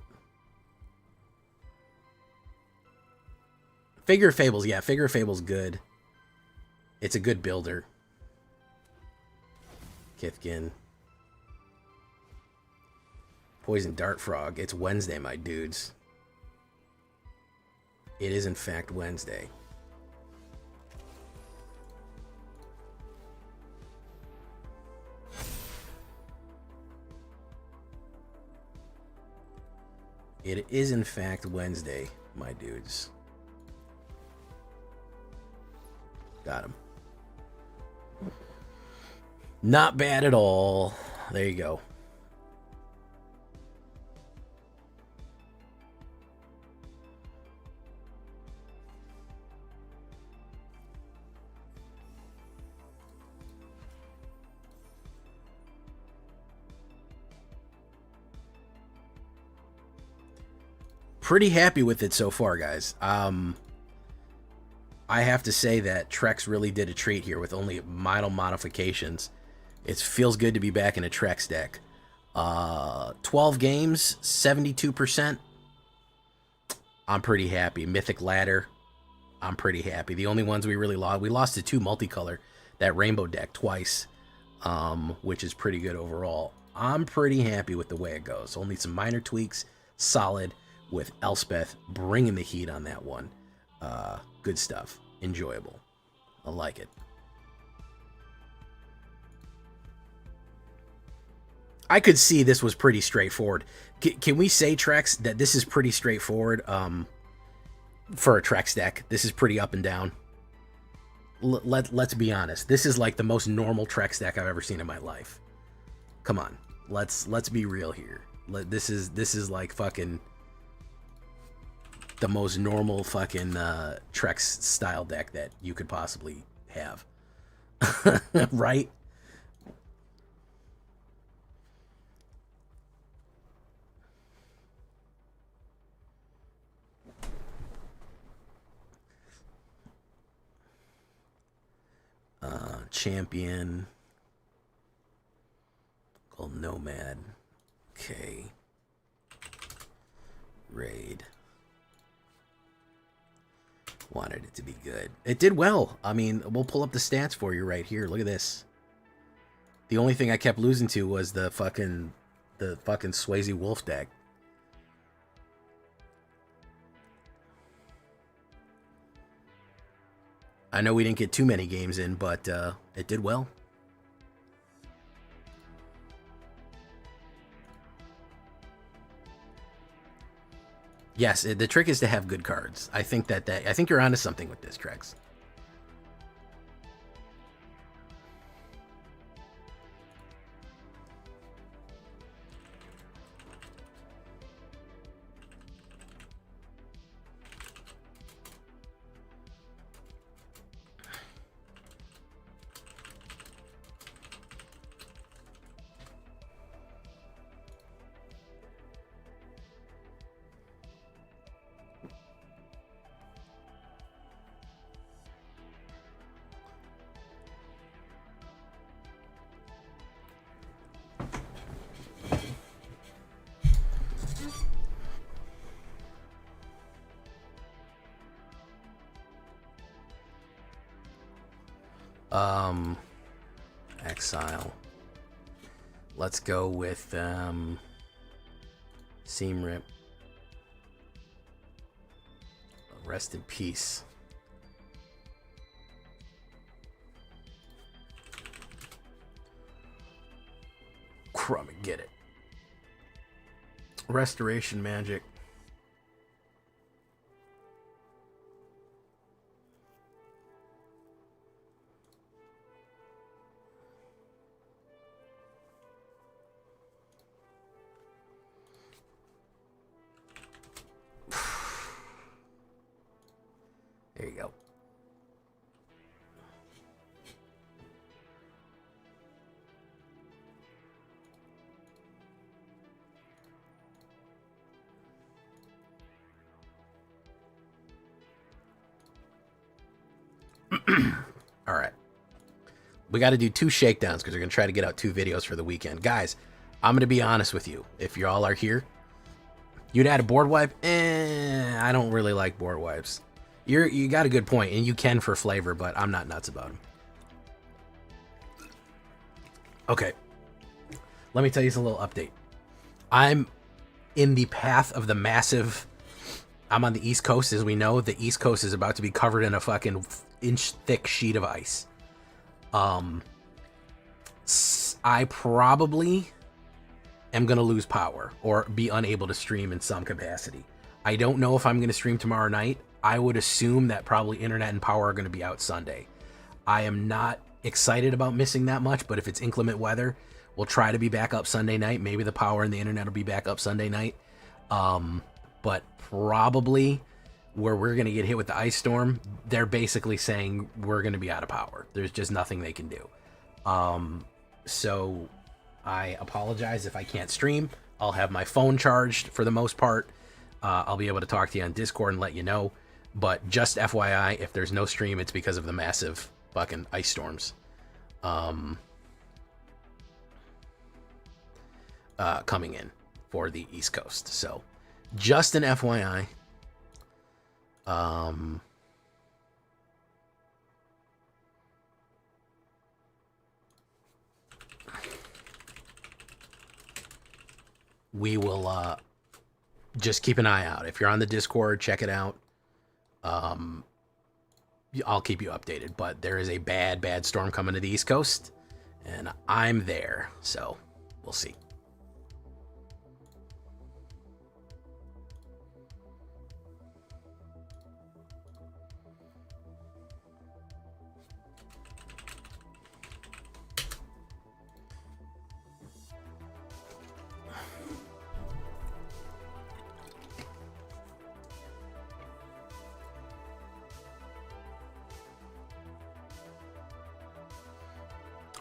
Figure of Fables, yeah, Figure of Fables good. It's a good builder. Kithkin. Poison Dart Frog. It's Wednesday, my dudes. It is, in fact, Wednesday. It is, in fact, Wednesday, my dudes. Got him. Not bad at all. There you go. Pretty happy with it so far, guys. I have to say that Trex really did a treat here with only minor modifications. It feels good to be back in a Trex deck. 12 games, 72%. I'm pretty happy. Mythic Ladder, I'm pretty happy. The only ones we really lost, we lost to 2 multicolor, that rainbow deck twice, which is pretty good overall. I'm pretty happy with the way it goes. Only some minor tweaks, solid, with Elspeth bringing the heat on that one. Good stuff. Enjoyable. I like it. I could see this was pretty straightforward. Can we say, Trex, that this is pretty straightforward for a Trex deck? This is pretty up and down. Let's be honest. This is like the most normal Trex deck I've ever seen in my life. Come on. Let's be real here. This is like fucking the most normal fucking Trex style deck that you could possibly have. Right? Champion called Nomad. Okay. Raid. Wanted it to be good. It did well. I mean, we'll pull up the stats for you right here. Look at this. The only thing I kept losing to was the fucking Swayze Wolf deck. I know we didn't get too many games in, but it did well. Yes, the trick is to have good cards. I think I think you're onto something with this, Trex. Exile. Let's go with Seam Rip. Rest in peace. Crumb and get it. Restoration Magic. There you go. All right. We got to do 2 shakedowns because we're going to try to get out 2 videos for the weekend. Guys, I'm going to be honest with you. If you all are here, you'd add a board wipe? I don't really like board wipes. You got a good point, and you can for flavor, but I'm not nuts about them. Okay. Let me tell you a little update. I'm in the path of the massive... I'm on the East Coast, as we know. The East Coast is about to be covered in a fucking inch-thick sheet of ice. I probably am going to lose power or be unable to stream in some capacity. I don't know if I'm going to stream tomorrow night. I would assume that probably internet and power are going to be out Sunday. I am not excited about missing that much, but if it's inclement weather, we'll try to be back up Sunday night. Maybe the power and the internet will be back up Sunday night. But probably where we're going to get hit with the ice storm, they're basically saying we're going to be out of power. There's just nothing they can do. So I apologize if I can't stream. I'll have my phone charged for the most part. I'll be able to talk to you on Discord and let you know. But just FYI, if there's no stream, it's because of the massive fucking ice storms coming in for the East Coast. So just an FYI. We will just keep an eye out. If you're on the Discord, check it out. I'll keep you updated, but there is a bad storm coming to the East Coast, and I'm there, so we'll see.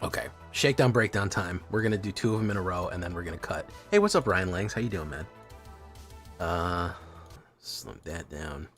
Okay, shakedown breakdown time. We're gonna do 2 of them in a row, and then we're gonna cut. Hey, what's up, Ryan Langs? How you doing, man? Slim that down.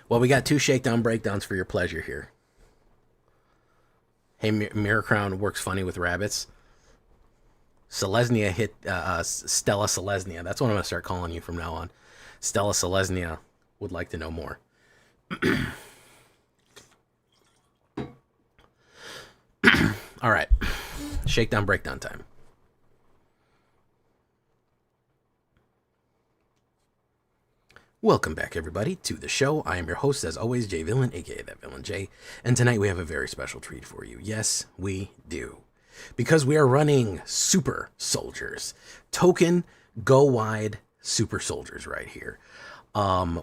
Well, we got 2 shakedown breakdowns for your pleasure here. Hey, Mirror Crown works funny with rabbits. Selesnya hit Stella Selesnya. That's what I'm going to start calling you from now on. Stella Selesnya would like to know more. All right. Shakedown breakdown time. Welcome back, everybody, to the show. I am your host, as always, Jay Villain, aka That Villain J, and tonight we have a very special treat for you. Yes, we do. Because we are running Super Soldiers. Token, go wide Super Soldiers right here.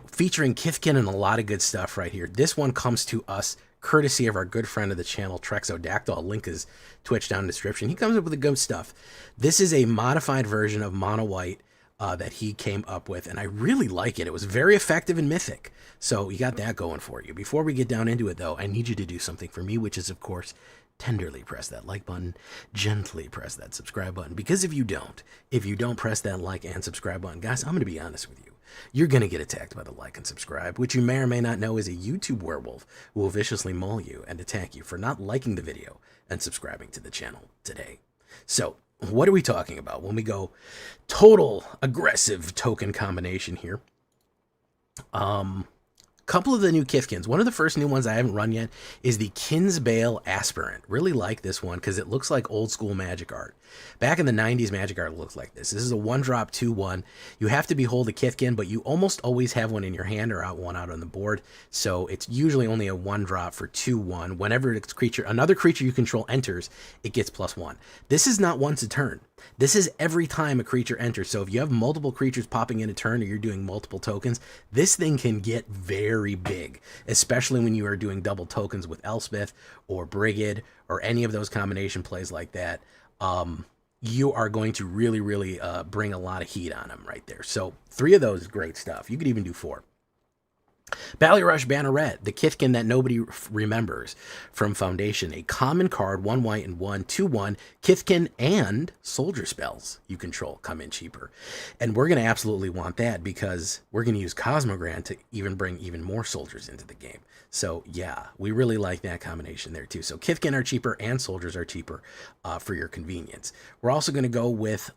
Featuring Kithkin and a lot of good stuff right here. This one comes to us courtesy of our good friend of the channel, Trexodactyl. I'll link his Twitch down in the description. He comes up with the good stuff. This is a modified version of Mono White that he came up with, and I really like it. It was very effective in Mythic, so you got that going for you. Before we get down into it, though, I need you to do something for me, which is, of course, tenderly press that like button, gently press that subscribe button, because if you don't press that like and subscribe button, guys, I'm going to be honest with you. You're going to get attacked by the like and subscribe, which you may or may not know is a YouTube werewolf who will viciously maul you and attack you for not liking the video and subscribing to the channel today. So, what are we talking about when we go total aggressive token combination here? Couple of the new Kithkins. One of the first new ones I haven't run yet is the Kinsbale Aspirant. Really like this one because it looks like old school Magic art. Back in the 90s, Magic art looked like this. This is a 1-drop 2/1. You have to behold a Kithkin, but you almost always have one in your hand or one out on the board. So it's usually only a 1-drop for 2/1. Whenever another creature you control enters, it gets +1. This is not once a turn. This is every time a creature enters. So if you have multiple creatures popping in a turn or you're doing multiple tokens, this thing can get very big, especially when you are doing double tokens with Elspeth or Brigid or any of those combination plays like that. You are going to really bring a lot of heat on them right there. So 3 of those is great stuff. You could even do 4. Ballyrush Banneret, the Kithkin that nobody remembers from Foundation. A common card, 1 white and 1, 2/1. Kithkin and soldier spells you control come in cheaper. And we're going to absolutely want that because we're going to use Cosmogran to even bring even more soldiers into the game. So yeah, we really like that combination there too. So Kithkin are cheaper and soldiers are cheaper for your convenience. We're also going to go with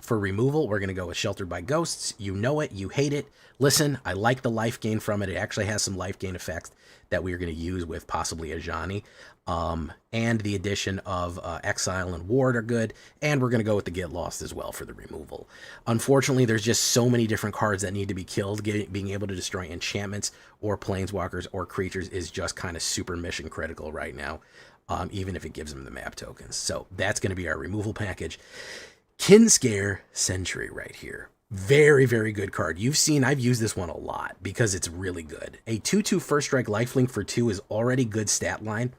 For removal, we're going to go with Sheltered by Ghosts. You know it. You hate it. Listen, I like the life gain from it. It actually has some life gain effects that we are going to use with possibly Ajani. And the addition of Exile and Ward are good. And we're going to go with the Get Lost as well for the removal. Unfortunately, there's just so many different cards that need to be killed. Being able to destroy enchantments or planeswalkers or creatures is just kind of super mission critical right now. Even if it gives them the map tokens. So that's going to be our removal package. Kinscare Sentry right here. Very, very good card. You've seen, I've used this one a lot because it's really good. A 2/2 first strike lifelink for 2 is already good stat line.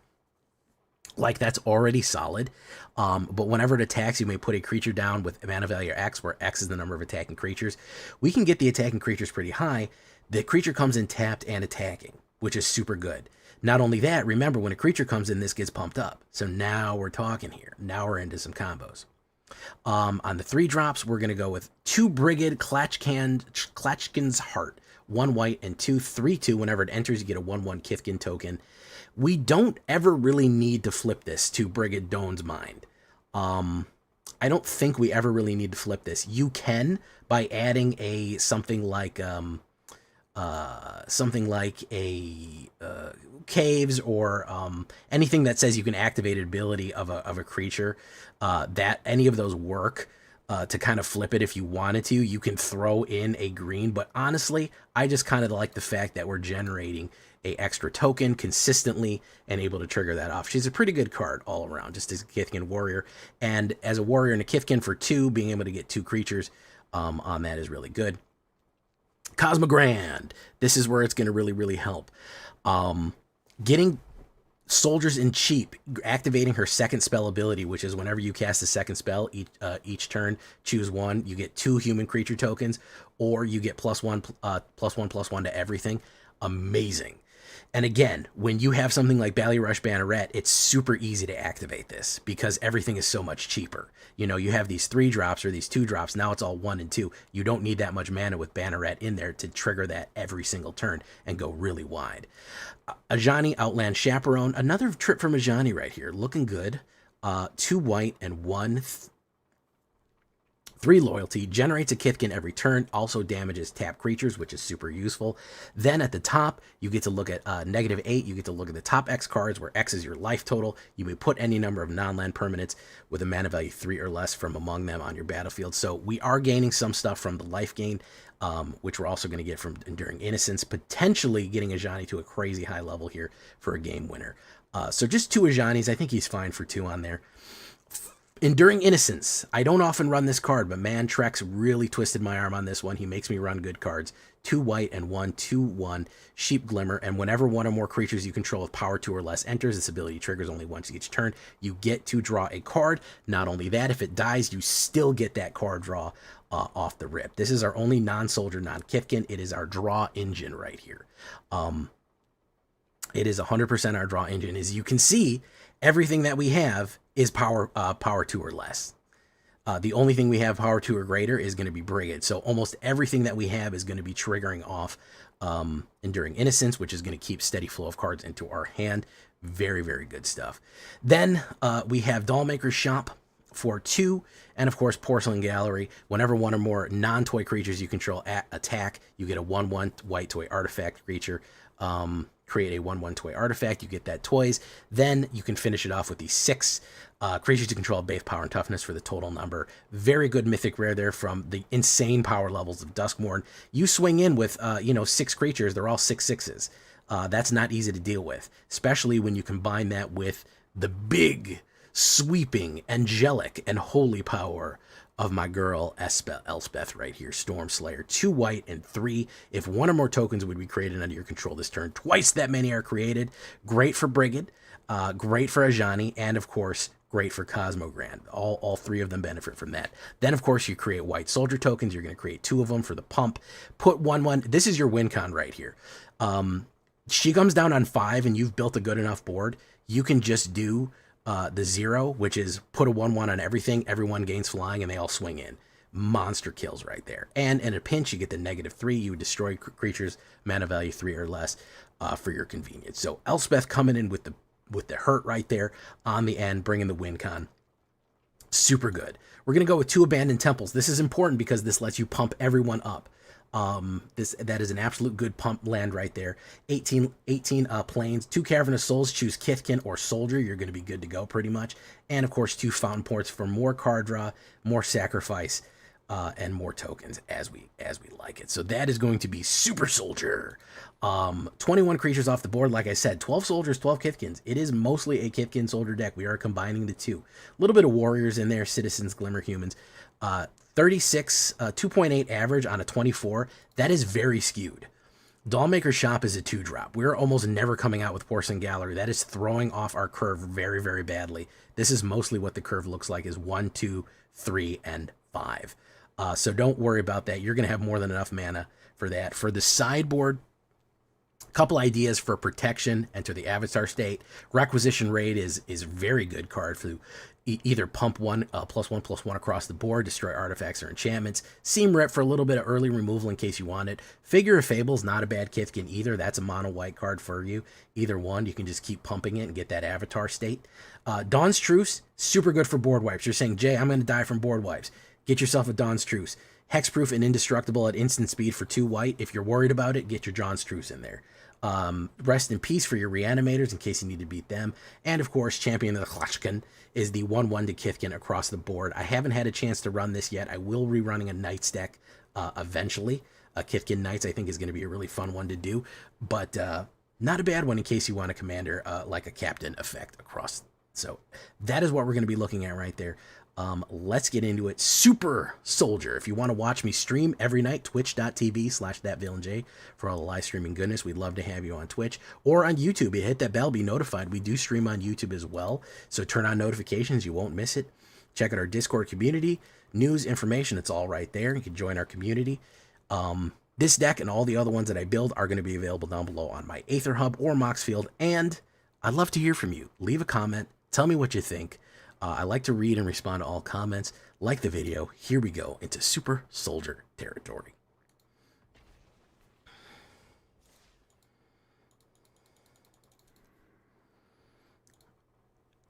Like, that's already solid. But whenever it attacks, you may put a creature down with mana value X, where X is the number of attacking creatures. We can get the attacking creatures pretty high. The creature comes in tapped and attacking, which is super good. Not only that, remember, when a creature comes in, this gets pumped up. So now we're talking here. Now we're into some combos. On the 3-drops, we're going to go with 2 Brigid, Klatchkin's Heart, 1 white, and 2 3/2. Whenever it enters, you get a 1/1 Kithkin token. We don't ever really need to flip this to Brigid Doan's Mind. I don't think we ever really need to flip this. You can by adding a something like caves or anything that says you can activate an ability of a creature. That any of those work to kind of flip it if you wanted to. You can throw in a green, but honestly, I just kind of like the fact that we're generating a extra token consistently and able to trigger that off. She's a pretty good card all around, just as a Kithkin warrior. And as a warrior and a Kithkin for 2, being able to get 2 creatures on that is really good. Cosmogrand. This is where it's going to really, really help. Getting soldiers in cheap, activating her second spell ability, which is whenever you cast a second spell each turn, choose 1, you get 2 human creature tokens, or you get +1/+1/+1 to everything. Amazing. And again, when you have something like Ballyrush Banneret, it's super easy to activate this because everything is so much cheaper. You know, you have these 3-drops or these 2-drops. Now it's all 1 and 2. You don't need that much mana with Banneret in there to trigger that every single turn and go really wide. Ajani, Outland Chaperone. Another trip from Ajani right here. Looking good. 2 white and 1 3 loyalty, generates a Kithkin every turn, also damages tap creatures, which is super useful. Then at the top, you get to look at -8. You get to look at the top X cards, where X is your life total. You may put any number of non-land permanents with a mana value 3 or less from among them on your battlefield. So we are gaining some stuff from the life gain, which we're also going to get from Enduring Innocence, potentially getting Ajani to a crazy high level here for a game winner. So just 2 Ajanis. I think he's fine for 2 on there. Enduring Innocence. I don't often run this card, but man, Trex really twisted my arm on this one. He makes me run good cards. 2 white and 1 2/1 Sheep Glimmer, and whenever one or more creatures you control with power 2 or less enters, this ability triggers only once each turn. You get to draw a card. Not only that, if it dies, you still get that card draw off the rip. This is our only non-soldier, non-Kithkin. It is our draw engine right here. It is 100% our draw engine. As you can see, everything that we have is power 2 or less. The only thing we have power 2 or greater is going to be Brigid. So almost everything that we have is going to be triggering off Enduring Innocence, which is going to keep steady flow of cards into our hand. Very, very good stuff. Then we have Dollmaker's Shop for 2, and of course Porcelain Gallery. Whenever one or more non-toy creatures you control attack, you get a 1/1 white toy artifact creature. Create a 1/1 toy artifact, you get that toys. Then you can finish it off with these 6 creatures to control base power and toughness for the total number. Very good mythic rare there from the insane power levels of Duskmourn. You swing in with 6 creatures, they're all 6/6s. That's not easy to deal with, especially when you combine that with the big, sweeping, angelic, and holy power of my girl Elspeth right here, Storm Slayer. 2 white and 3. If one or more tokens would be created under your control this turn, twice that many are created. Great for Brigid, great for Ajani, and of course, great for Cosmogrand. All 3 of them benefit from that. Then, of course, you create white soldier tokens. You're going to create 2 of them for the pump. Put 1/1. This is your win con right here. She comes down on 5, and you've built a good enough board. You can just do the 0, which is put a 1/1 on everything. Everyone gains flying, and they all swing in. Monster kills right there. And in a pinch, you get the -3. You destroy creatures, mana value 3 or less for your convenience. So Elspeth coming in with the hurt right there on the end, bringing the win con Super good. We're going to go with 2 Abandoned Temples. This is important because this lets you pump everyone up. That is an absolute good pump land right there. 18 planes, 2 Cavernous Souls. Choose Kithkin or Soldier. You're going to be good to go pretty much. And of course 2 Fountain Ports for more card draw, more sacrifice, and more tokens as we like it. So that is going to be Super Soldier. 21 creatures off the board. Like I said, 12 soldiers, 12 Kithkins. It is mostly a Kithkin soldier deck. We are combining the 2. A little bit of warriors in there, citizens, glimmer humans. 36, 2.8 average on a 24. That is very skewed. Dollmaker's Shop is a 2-drop. We're almost never coming out with Porcelain Gallery. That is throwing off our curve very, very badly. This is mostly what the curve looks like, is 1, 2, 3, and 5. So don't worry about that. You're going to have more than enough mana for that. For the sideboard, couple ideas for protection. Enter the Avatar State. Requisition Raid is a very good card for either pump 1, +1/+1 across the board, destroy artifacts or enchantments. Seam Rep for a little bit of early removal in case you want it. Figure of Fable is not a bad Kithkin either. That's a mono white card for you. Either one, you can just keep pumping it and get that Avatar State. Dawn's Truce, super good for board wipes. You're saying, Jay, I'm going to die from board wipes. Get yourself a Dawn's Truce. Hexproof and Indestructible at instant speed for 2 white. If you're worried about it, get your Dawn's Truce in there. Rest in Peace for your Reanimators in case you need to beat them. And of course, Champion of the Klashkan is the 1/1 to Kithkin across the board. I haven't had a chance to run this yet. I will be running a Knights deck eventually. Kithkin Knights I think is going to be a really fun one to do. But not a bad one in case you want a commander like a captain effect across. So that is what we're going to be looking at right there. Let's get into it. Super Soldier. If you want to watch me stream every night, twitch.tv/thatvillainj for all the live streaming goodness. We'd love to have you on Twitch or on YouTube. You hit that bell, be notified. We do stream on YouTube as well, so turn on notifications. You won't miss it. Check out our Discord community. News, information, it's all right there. You can join our community. This deck and all the other ones that I build are going to be available down below on my AetherHub or Moxfield, and I'd love to hear from you. Leave a comment. Tell me what you think. I like to read and respond to all comments. Like the video. Here we go into Super Soldier territory.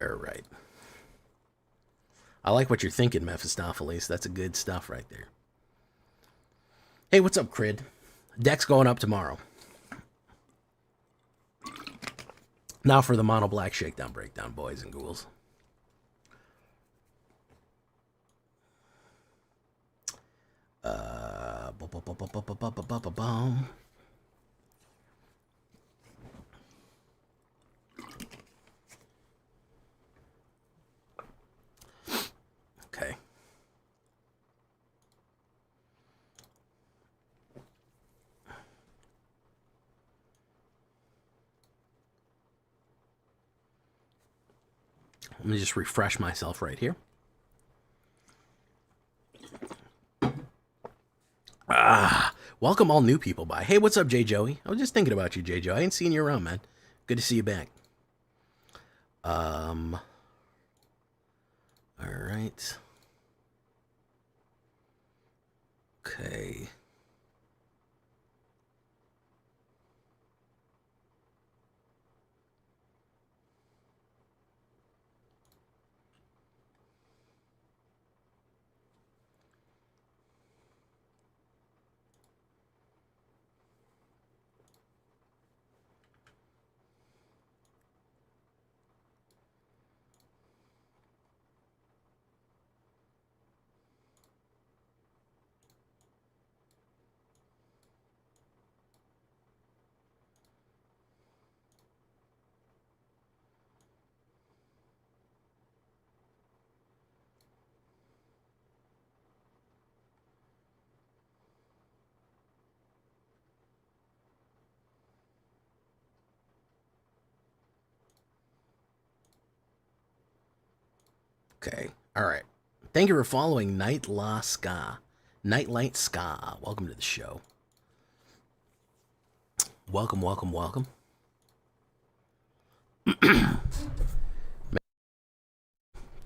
All right. I like what you're thinking, Mephistopheles. That's a good stuff right there. Hey, what's up, Crid? Deck's going up tomorrow. Now for the Mono Black Shakedown Breakdown, boys and ghouls. Okay. Let me just refresh myself right here. Welcome all new people by. Hey, what's up, J. Joey? I was just thinking about you, J. Joey. I ain't seen you around, man. Good to see you back. All right. Okay. Okay. All right. Thank you for following Nightlight Ska. Nightlight Ska. Welcome to the show. Welcome, welcome, welcome.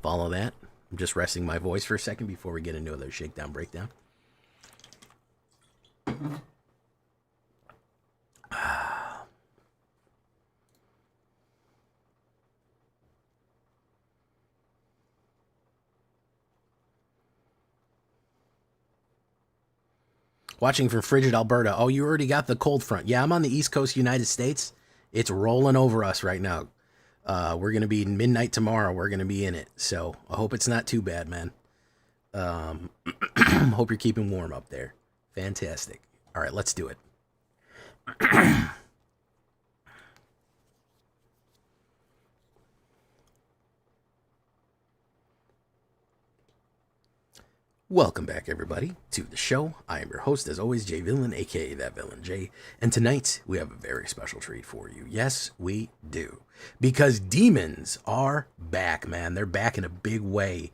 Follow that. I'm just resting my voice for a second before we get into another shakedown breakdown. Watching from frigid Alberta. Oh, you already got the cold front. Yeah, I'm on the East Coast United States. It's rolling over us right now. We're going to be midnight tomorrow. We're going to be in it. So I hope it's not too bad, man. Hope you're keeping warm up there. Fantastic. All right, let's do it. Welcome back, everybody, to the show. I am your host, as always, Jay Villain, aka That Villain Jay. And tonight, we have a very special treat for you. Yes, we do. Because demons are back, man. They're back in a big way,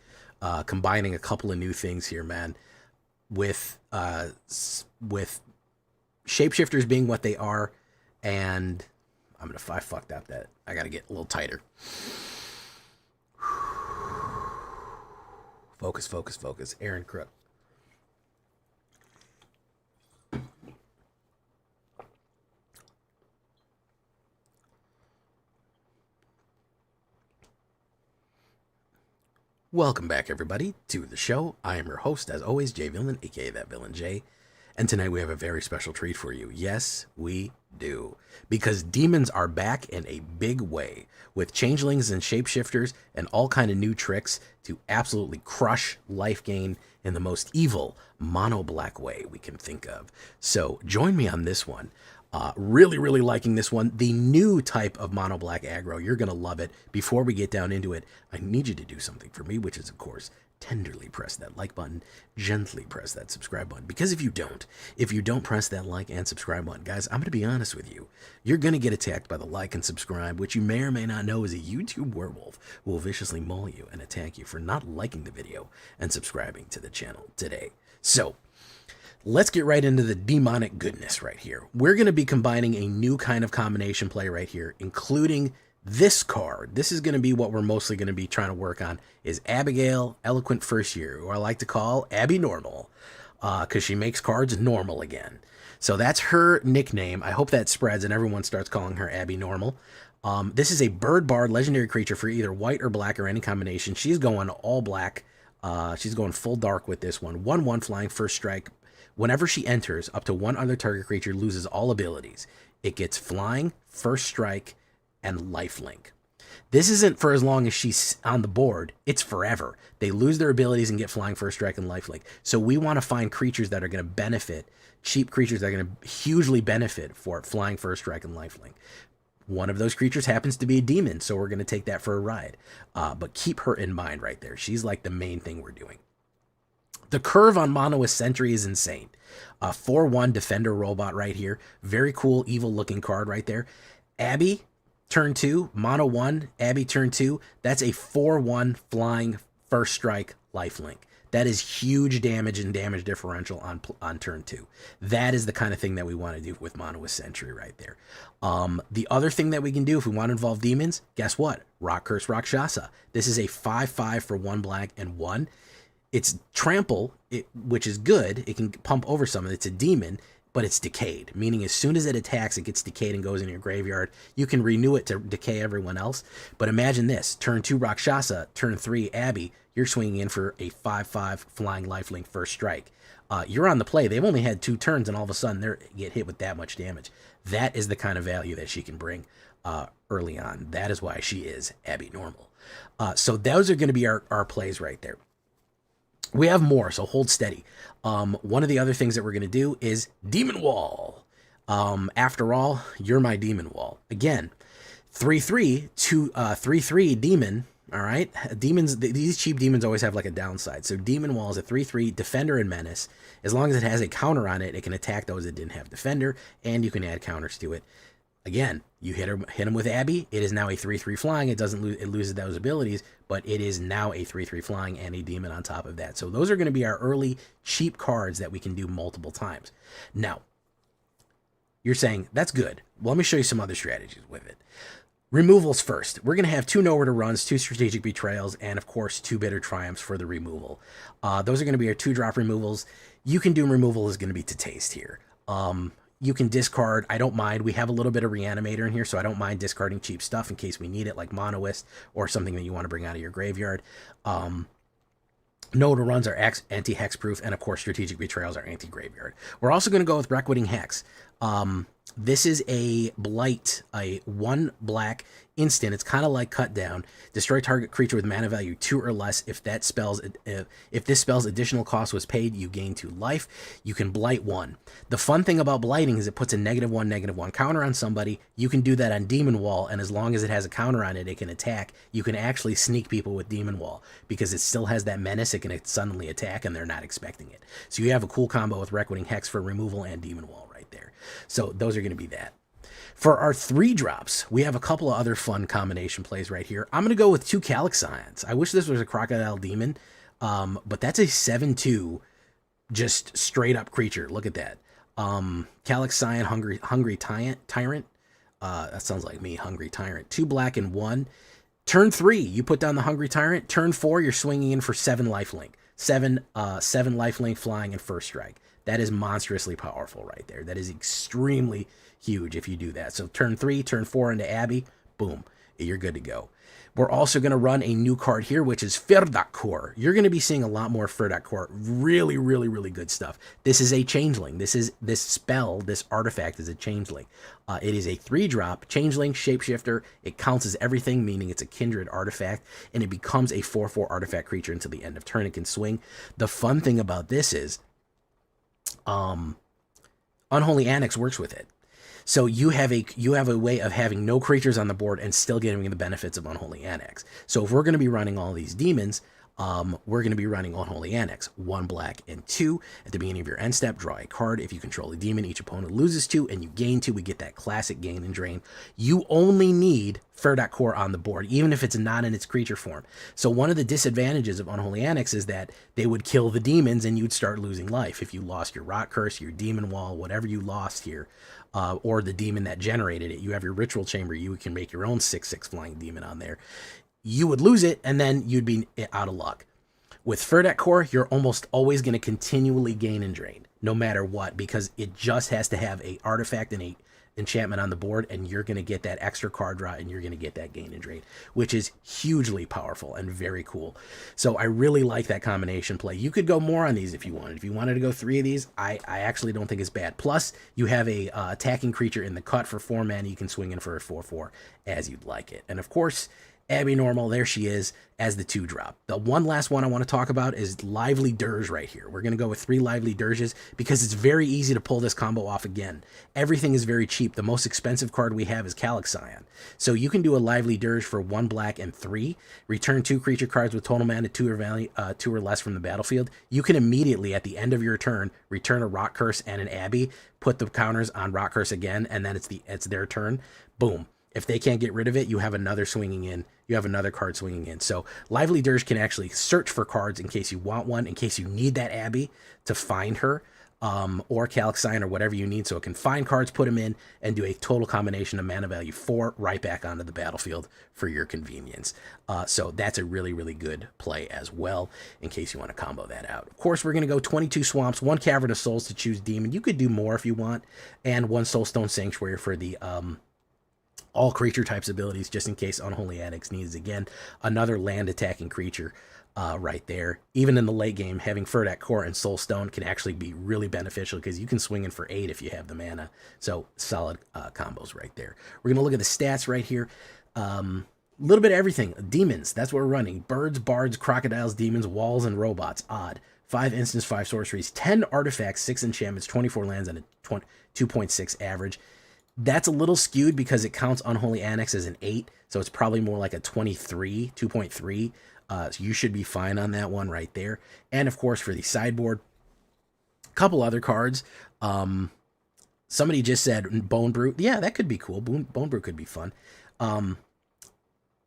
combining a couple of new things here, man. With shapeshifters being what they are, and I fucked up that. I gotta get a little tighter. Focus, focus, focus. Aaron Crook. Welcome back, everybody, to the show. I am your host, as always, Jay Villain, aka That Villain Jay. And tonight we have a very special treat for you. Yes, we do. Because demons are back in a big way, with changelings and shapeshifters and all kind of new tricks to absolutely crush life gain in the most evil mono black way we can think of. So join me on this one. Really, really liking this one. The new type of mono black aggro. You're going to love it. Before we get down into it, I need you to do something for me, which is, of course, tenderly press that like button, gently press that subscribe button. Because if you don't press that like and subscribe button, guys, I'm going to be honest with you. You're going to get attacked by the like and subscribe, which you may or may not know is a YouTube werewolf who will viciously maul you and attack you for not liking the video and subscribing to the channel today. So let's get right into the demonic goodness right here. We're going to be combining a new kind of combination play right here, including this card. This is going to be what we're mostly going to be trying to work on, is Abigail, Eloquent First Year, who I like to call Abby Normal, because she makes cards normal again. So that's her nickname. I hope that spreads and everyone starts calling her Abby Normal. This is a bird bard legendary creature for either white or black or any combination. She's going all black. She's going full dark with this one. 1/1 flying, first strike. Whenever she enters, up to one other target creature loses all abilities. It gets flying, first strike, and lifelink. This isn't for as long as she's on the board. It's forever. They lose their abilities and get flying, first strike, and lifelink. So we want to find creatures that are going to benefit, cheap creatures that are going to hugely benefit for flying, first strike, and lifelink. One of those creatures happens to be a demon, so we're going to take that for a ride. But keep her in mind right there. She's like the main thing we're doing. The curve on Mono Sentry is insane. 4/1 Defender Robot right here. Very cool, evil-looking card right there. Abby, turn 2. Mono 1, Abby, turn 2. That's a 4/1 flying, first strike, lifelink. That is huge damage and damage differential on turn 2. That is the kind of thing that we want to do with Mono Sentry right there. The other thing that we can do if we want to involve demons, guess what? Rock Curse Rakshasa. This is a 5/5 for 1 black and 1. It's trample, which is good. It can pump over some. It's a demon, but it's decayed, meaning as soon as it attacks, it gets decayed and goes in your graveyard. You can renew it to decay everyone else. But imagine this. Turn 2 Rakshasa, turn 3 Abby. You're swinging in for a 5/5 flying lifelink first strike. You're on the play. They've only had 2 turns, and all of a sudden they get hit with that much damage. That is the kind of value that she can bring early on. That is why she is Abby Normal. So those are going to be our plays right there. We have more, so hold steady. One of the other things that we're going to do is Demon Wall. After all, you're my Demon Wall. Again, 3/3 to 3/3 demon. All right, demons. These cheap demons always have like a downside. So Demon Wall is a 3/3 Defender and Menace. As long as it has a counter on it, it can attack those that didn't have Defender, and you can add counters to it. Again, you hit him with Abby. It is now a 3/3 flying. It doesn't lose. It loses those abilities, but it is now a 3/3 flying and a demon on top of that. So those are going to be our early cheap cards that we can do multiple times. Now, you're saying that's good. Well, let me show you some other strategies with it. Removals first. We're going to have 2 Nowhere to Runs, 2 Strategic Betrayals, and of course 2 Bitter Triumphs for the removal. Those are going to be our 2-drop removals. You can do removal is going to be to taste here. You can discard. I don't mind. We have a little bit of Reanimator in here, so I don't mind discarding cheap stuff in case we need it, like Monoist or something that you want to bring out of your graveyard. Nodal runs are anti-hexproof, and of course, strategic betrayals are anti-graveyard. We're also going to go with Reckoning Hex. This is a blight, a 1 black instant. It's kind of like Cut Down. Destroy target creature with mana value 2 or less. If this spell's additional cost was paid, you gain 2 life. You can blight 1. The fun thing about blighting is it puts a -1/-1 counter on somebody. You can do that on Demon Wall, and as long as it has a counter on it, it can attack. You can actually sneak people with Demon Wall because it still has that menace. It can suddenly attack, and they're not expecting it. So you have a cool combo with Reckoning Hex for removal and Demon Wall right there. So those are going to be that. For our 3-drops, we have a couple of other fun combination plays right here. I'm going to go with 2 Calixions. I wish this was a Crocodile Demon, but that's a 7/2 just straight up creature. Look at that. Calixion, Hungry Tyrant. That sounds like me, Hungry Tyrant. 2 black and 1. Turn 3, you put down the Hungry Tyrant. Turn 4, you're swinging in for 7 lifelink. 7 lifelink flying and first strike. That is monstrously powerful right there. That is extremely huge if you do that. So turn 3, turn 4 into Abby, boom, you're good to go. We're also going to run a new card here, which is Verdakor. You're going to be seeing a lot more Verdakor. Really, really, really good stuff. This is a changeling. This artifact is a changeling. It is a 3-drop changeling shapeshifter. It counts as everything, meaning it's a kindred artifact, and it becomes a 4/4 artifact creature until the end of turn. It can swing. The fun thing about this is Unholy Annex works with it. So you have a way of having no creatures on the board and still getting the benefits of Unholy Annex. So if we're going to be running all these demons, we're going to be running Unholy Annex. 1 black and 2. At the beginning of your end step, draw a card. If you control a demon, each opponent loses 2 and you gain 2. We get that classic gain and drain. You only need Verdakor on the board, even if it's not in its creature form. So one of the disadvantages of Unholy Annex is that they would kill the demons and you'd start losing life. If you lost your Rot Curse, your Demon Wall, whatever you lost here, or the demon that generated it, you have your Ritual Chamber, you can make your own 6/6 flying demon on there. You would lose it, and then you'd be out of luck. With Verdakor, you're almost always going to continually gain and drain, no matter what, because it just has to have a artifact and a enchantment on the board, and you're going to get that extra card draw, and you're going to get that gain and drain, which is hugely powerful and very cool. So I really like that combination play. You could go more on these if you wanted. If you wanted to go 3 of these, I actually don't think it's bad. Plus, you have a attacking creature in the cut for 4 mana. You can swing in for a 4/4 as you'd like it. And of course, Abby Normal, there she is as the 2-drop. The one last one I want to talk about is Lively Dirge right here. We're going to go with 3 Lively Dirges because it's very easy to pull this combo off again. Everything is very cheap. The most expensive card we have is Calixion. So you can do a Lively Dirge for 1 black and 3. Return 2 creature cards with total mana 2 or less from the battlefield. You can immediately, at the end of your turn, return a Rot Curse and an Abby, put the counters on Rot Curse again, and then it's their turn. Boom. If they can't get rid of it, you have another swinging in. You have another card swinging in. So Lively Dirge can actually search for cards in case you want one, in case you need that Abby to find her, or Calixion or whatever you need. So it can find cards, put them in, and do a total combination of mana value 4 right back onto the battlefield for your convenience. So that's a really, really good play as well, in case you want to combo that out. Of course, we're going to go 22 Swamps, 1 Cavern of Souls to choose Demon. You could do more if you want, and 1 Soulstone Sanctuary for the all creature types abilities, just in case Unholy Annex needs again. Another land attacking creature right there. Even in the late game, having Verdakor and Soulstone can actually be really beneficial because you can swing in for 8 if you have the mana. So solid combos right there. We're going to look at the stats right here. A little bit of everything. Demons, that's what we're running. Birds, bards, crocodiles, demons, walls, and robots. Odd. 5 instants, 5 sorceries, 10 artifacts, 6 enchantments, 24 lands, and a 2.6 average. That's a little skewed because it counts Unholy Annex as an 8, so it's probably more like a 2.3. So you should be fine on that one right there. And of course, for the sideboard, a couple other cards. Somebody just said Bone Brute. Yeah, that could be cool. Bone Brute could be fun.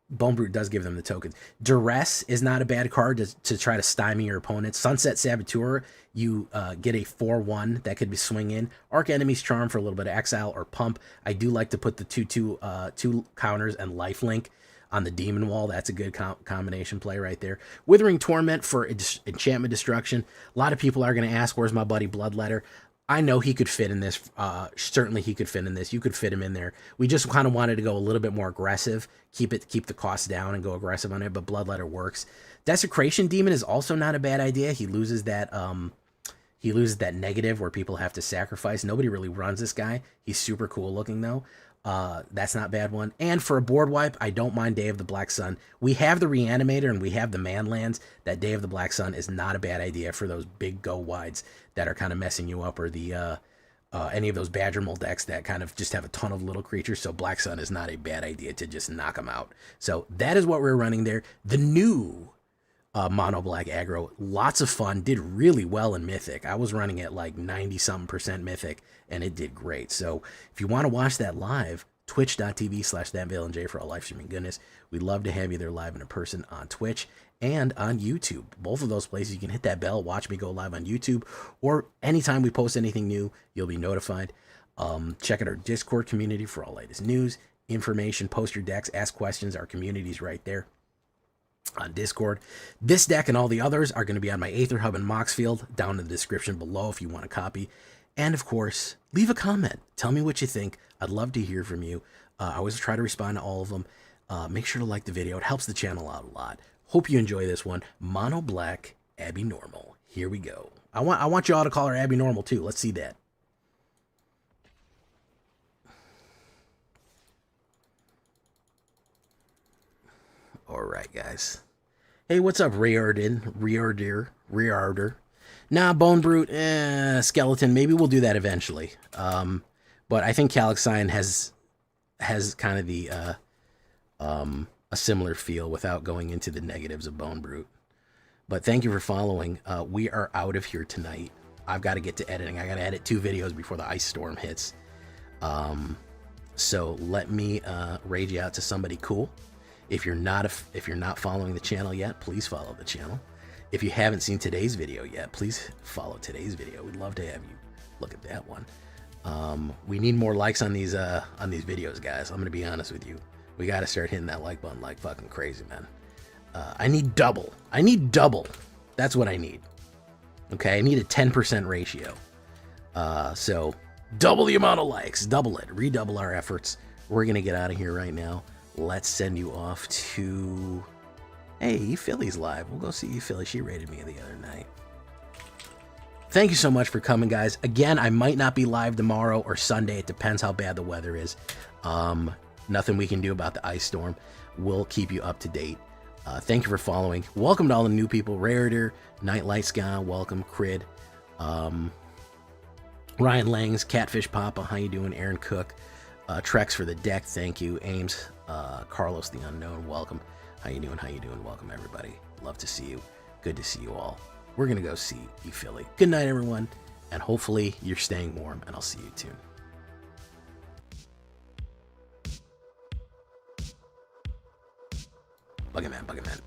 Bone Brute does give them the tokens. Duress is not a bad card to try to stymie your opponent. Sunset Saboteur, you get a 4/1 that could be swing in. Arch Enemy's Charm for a little bit of exile or pump. I do like to put the 2/2 counters and lifelink on the Demon Wall. That's a good combination play right there. Withering Torment for enchantment destruction. A lot of people are going to ask, where's my buddy Bloodletter? I know he could fit in this. Certainly he could fit in this. You could fit him in there. We just kind of wanted to go a little bit more aggressive, keep the cost down and go aggressive on it, but Bloodletter works. Desecration Demon is also not a bad idea. He loses that negative where people have to sacrifice. Nobody really runs this guy. He's super cool looking though. That's not a bad one. And for a board wipe, I don't mind Day of the Black Sun. We have the Reanimator and we have the Manlands. That Day of the Black Sun is not a bad idea for those big go wides that are kind of messing you up, or the any of those Badger Mold decks that kind of just have a ton of little creatures. So Black Sun is not a bad idea to just knock them out. So that is what we're running there. The new mono black aggro, lots of fun, did really well in Mythic. I was running at like 90-something% Mythic and it did great. So if you want to watch that live, twitch.tv/thatvailandj for all live streaming goodness. We'd love to have you there live and in person on Twitch and on YouTube. Both of those places, you can hit that bell, watch me go live on YouTube, or anytime we post anything new, you'll be notified. Check out our Discord community for all latest news, information, post your decks, ask questions. Our community's right there on Discord. This deck and all the others are going to be on my AetherHub and Moxfield down in the description below if you want a copy. And of course, leave a comment. Tell me what you think. I'd love to hear from you. I always try to respond to all of them. Make sure to like the video. It helps the channel out a lot. Hope you enjoy this one. Mono Black Abby Normal. Here we go. I want you all to call her Abby Normal too. Let's see that. All right, guys. Hey, what's up, Rearder? Nah, Bone Brute, Skeleton. Maybe we'll do that eventually. But I think Calixion has kind of the a similar feel without going into the negatives of Bone Brute. But thank you for following. We are out of here tonight. I've got to get to editing. I got to edit 2 videos before the ice storm hits. So let me raid you out to somebody cool. If you're not following the channel yet, please follow the channel. If you haven't seen today's video yet, please follow today's video. We'd love to have you look at that one. We need more likes on these videos, guys. I'm gonna be honest with you. We got to start hitting that like button like fucking crazy, man. I need double. That's what I need. Okay, I need a 10% ratio. So double the amount of likes, double it, redouble our efforts. We're gonna get out of here right now. Let's send you off to, hey, Philly's live. We'll go see Philly. She rated me the other night. Thank you so much for coming, guys. Again, I might not be live tomorrow or Sunday. It depends how bad the weather is. Nothing we can do about the ice storm. We'll keep you up to date. Thank you for following. Welcome to all the new people. Raritor, Nightlight Sky, welcome. Crid, Ryan Langs, Catfish Papa, how you doing? Aaron Cook, Trex for the deck, thank you. Ames, Carlos the Unknown, welcome. How you doing? Welcome, everybody. Love to see you. Good to see you all. We're going to go see Philly. Good night, everyone, and hopefully you're staying warm, and I'll see you soon. Buggerman.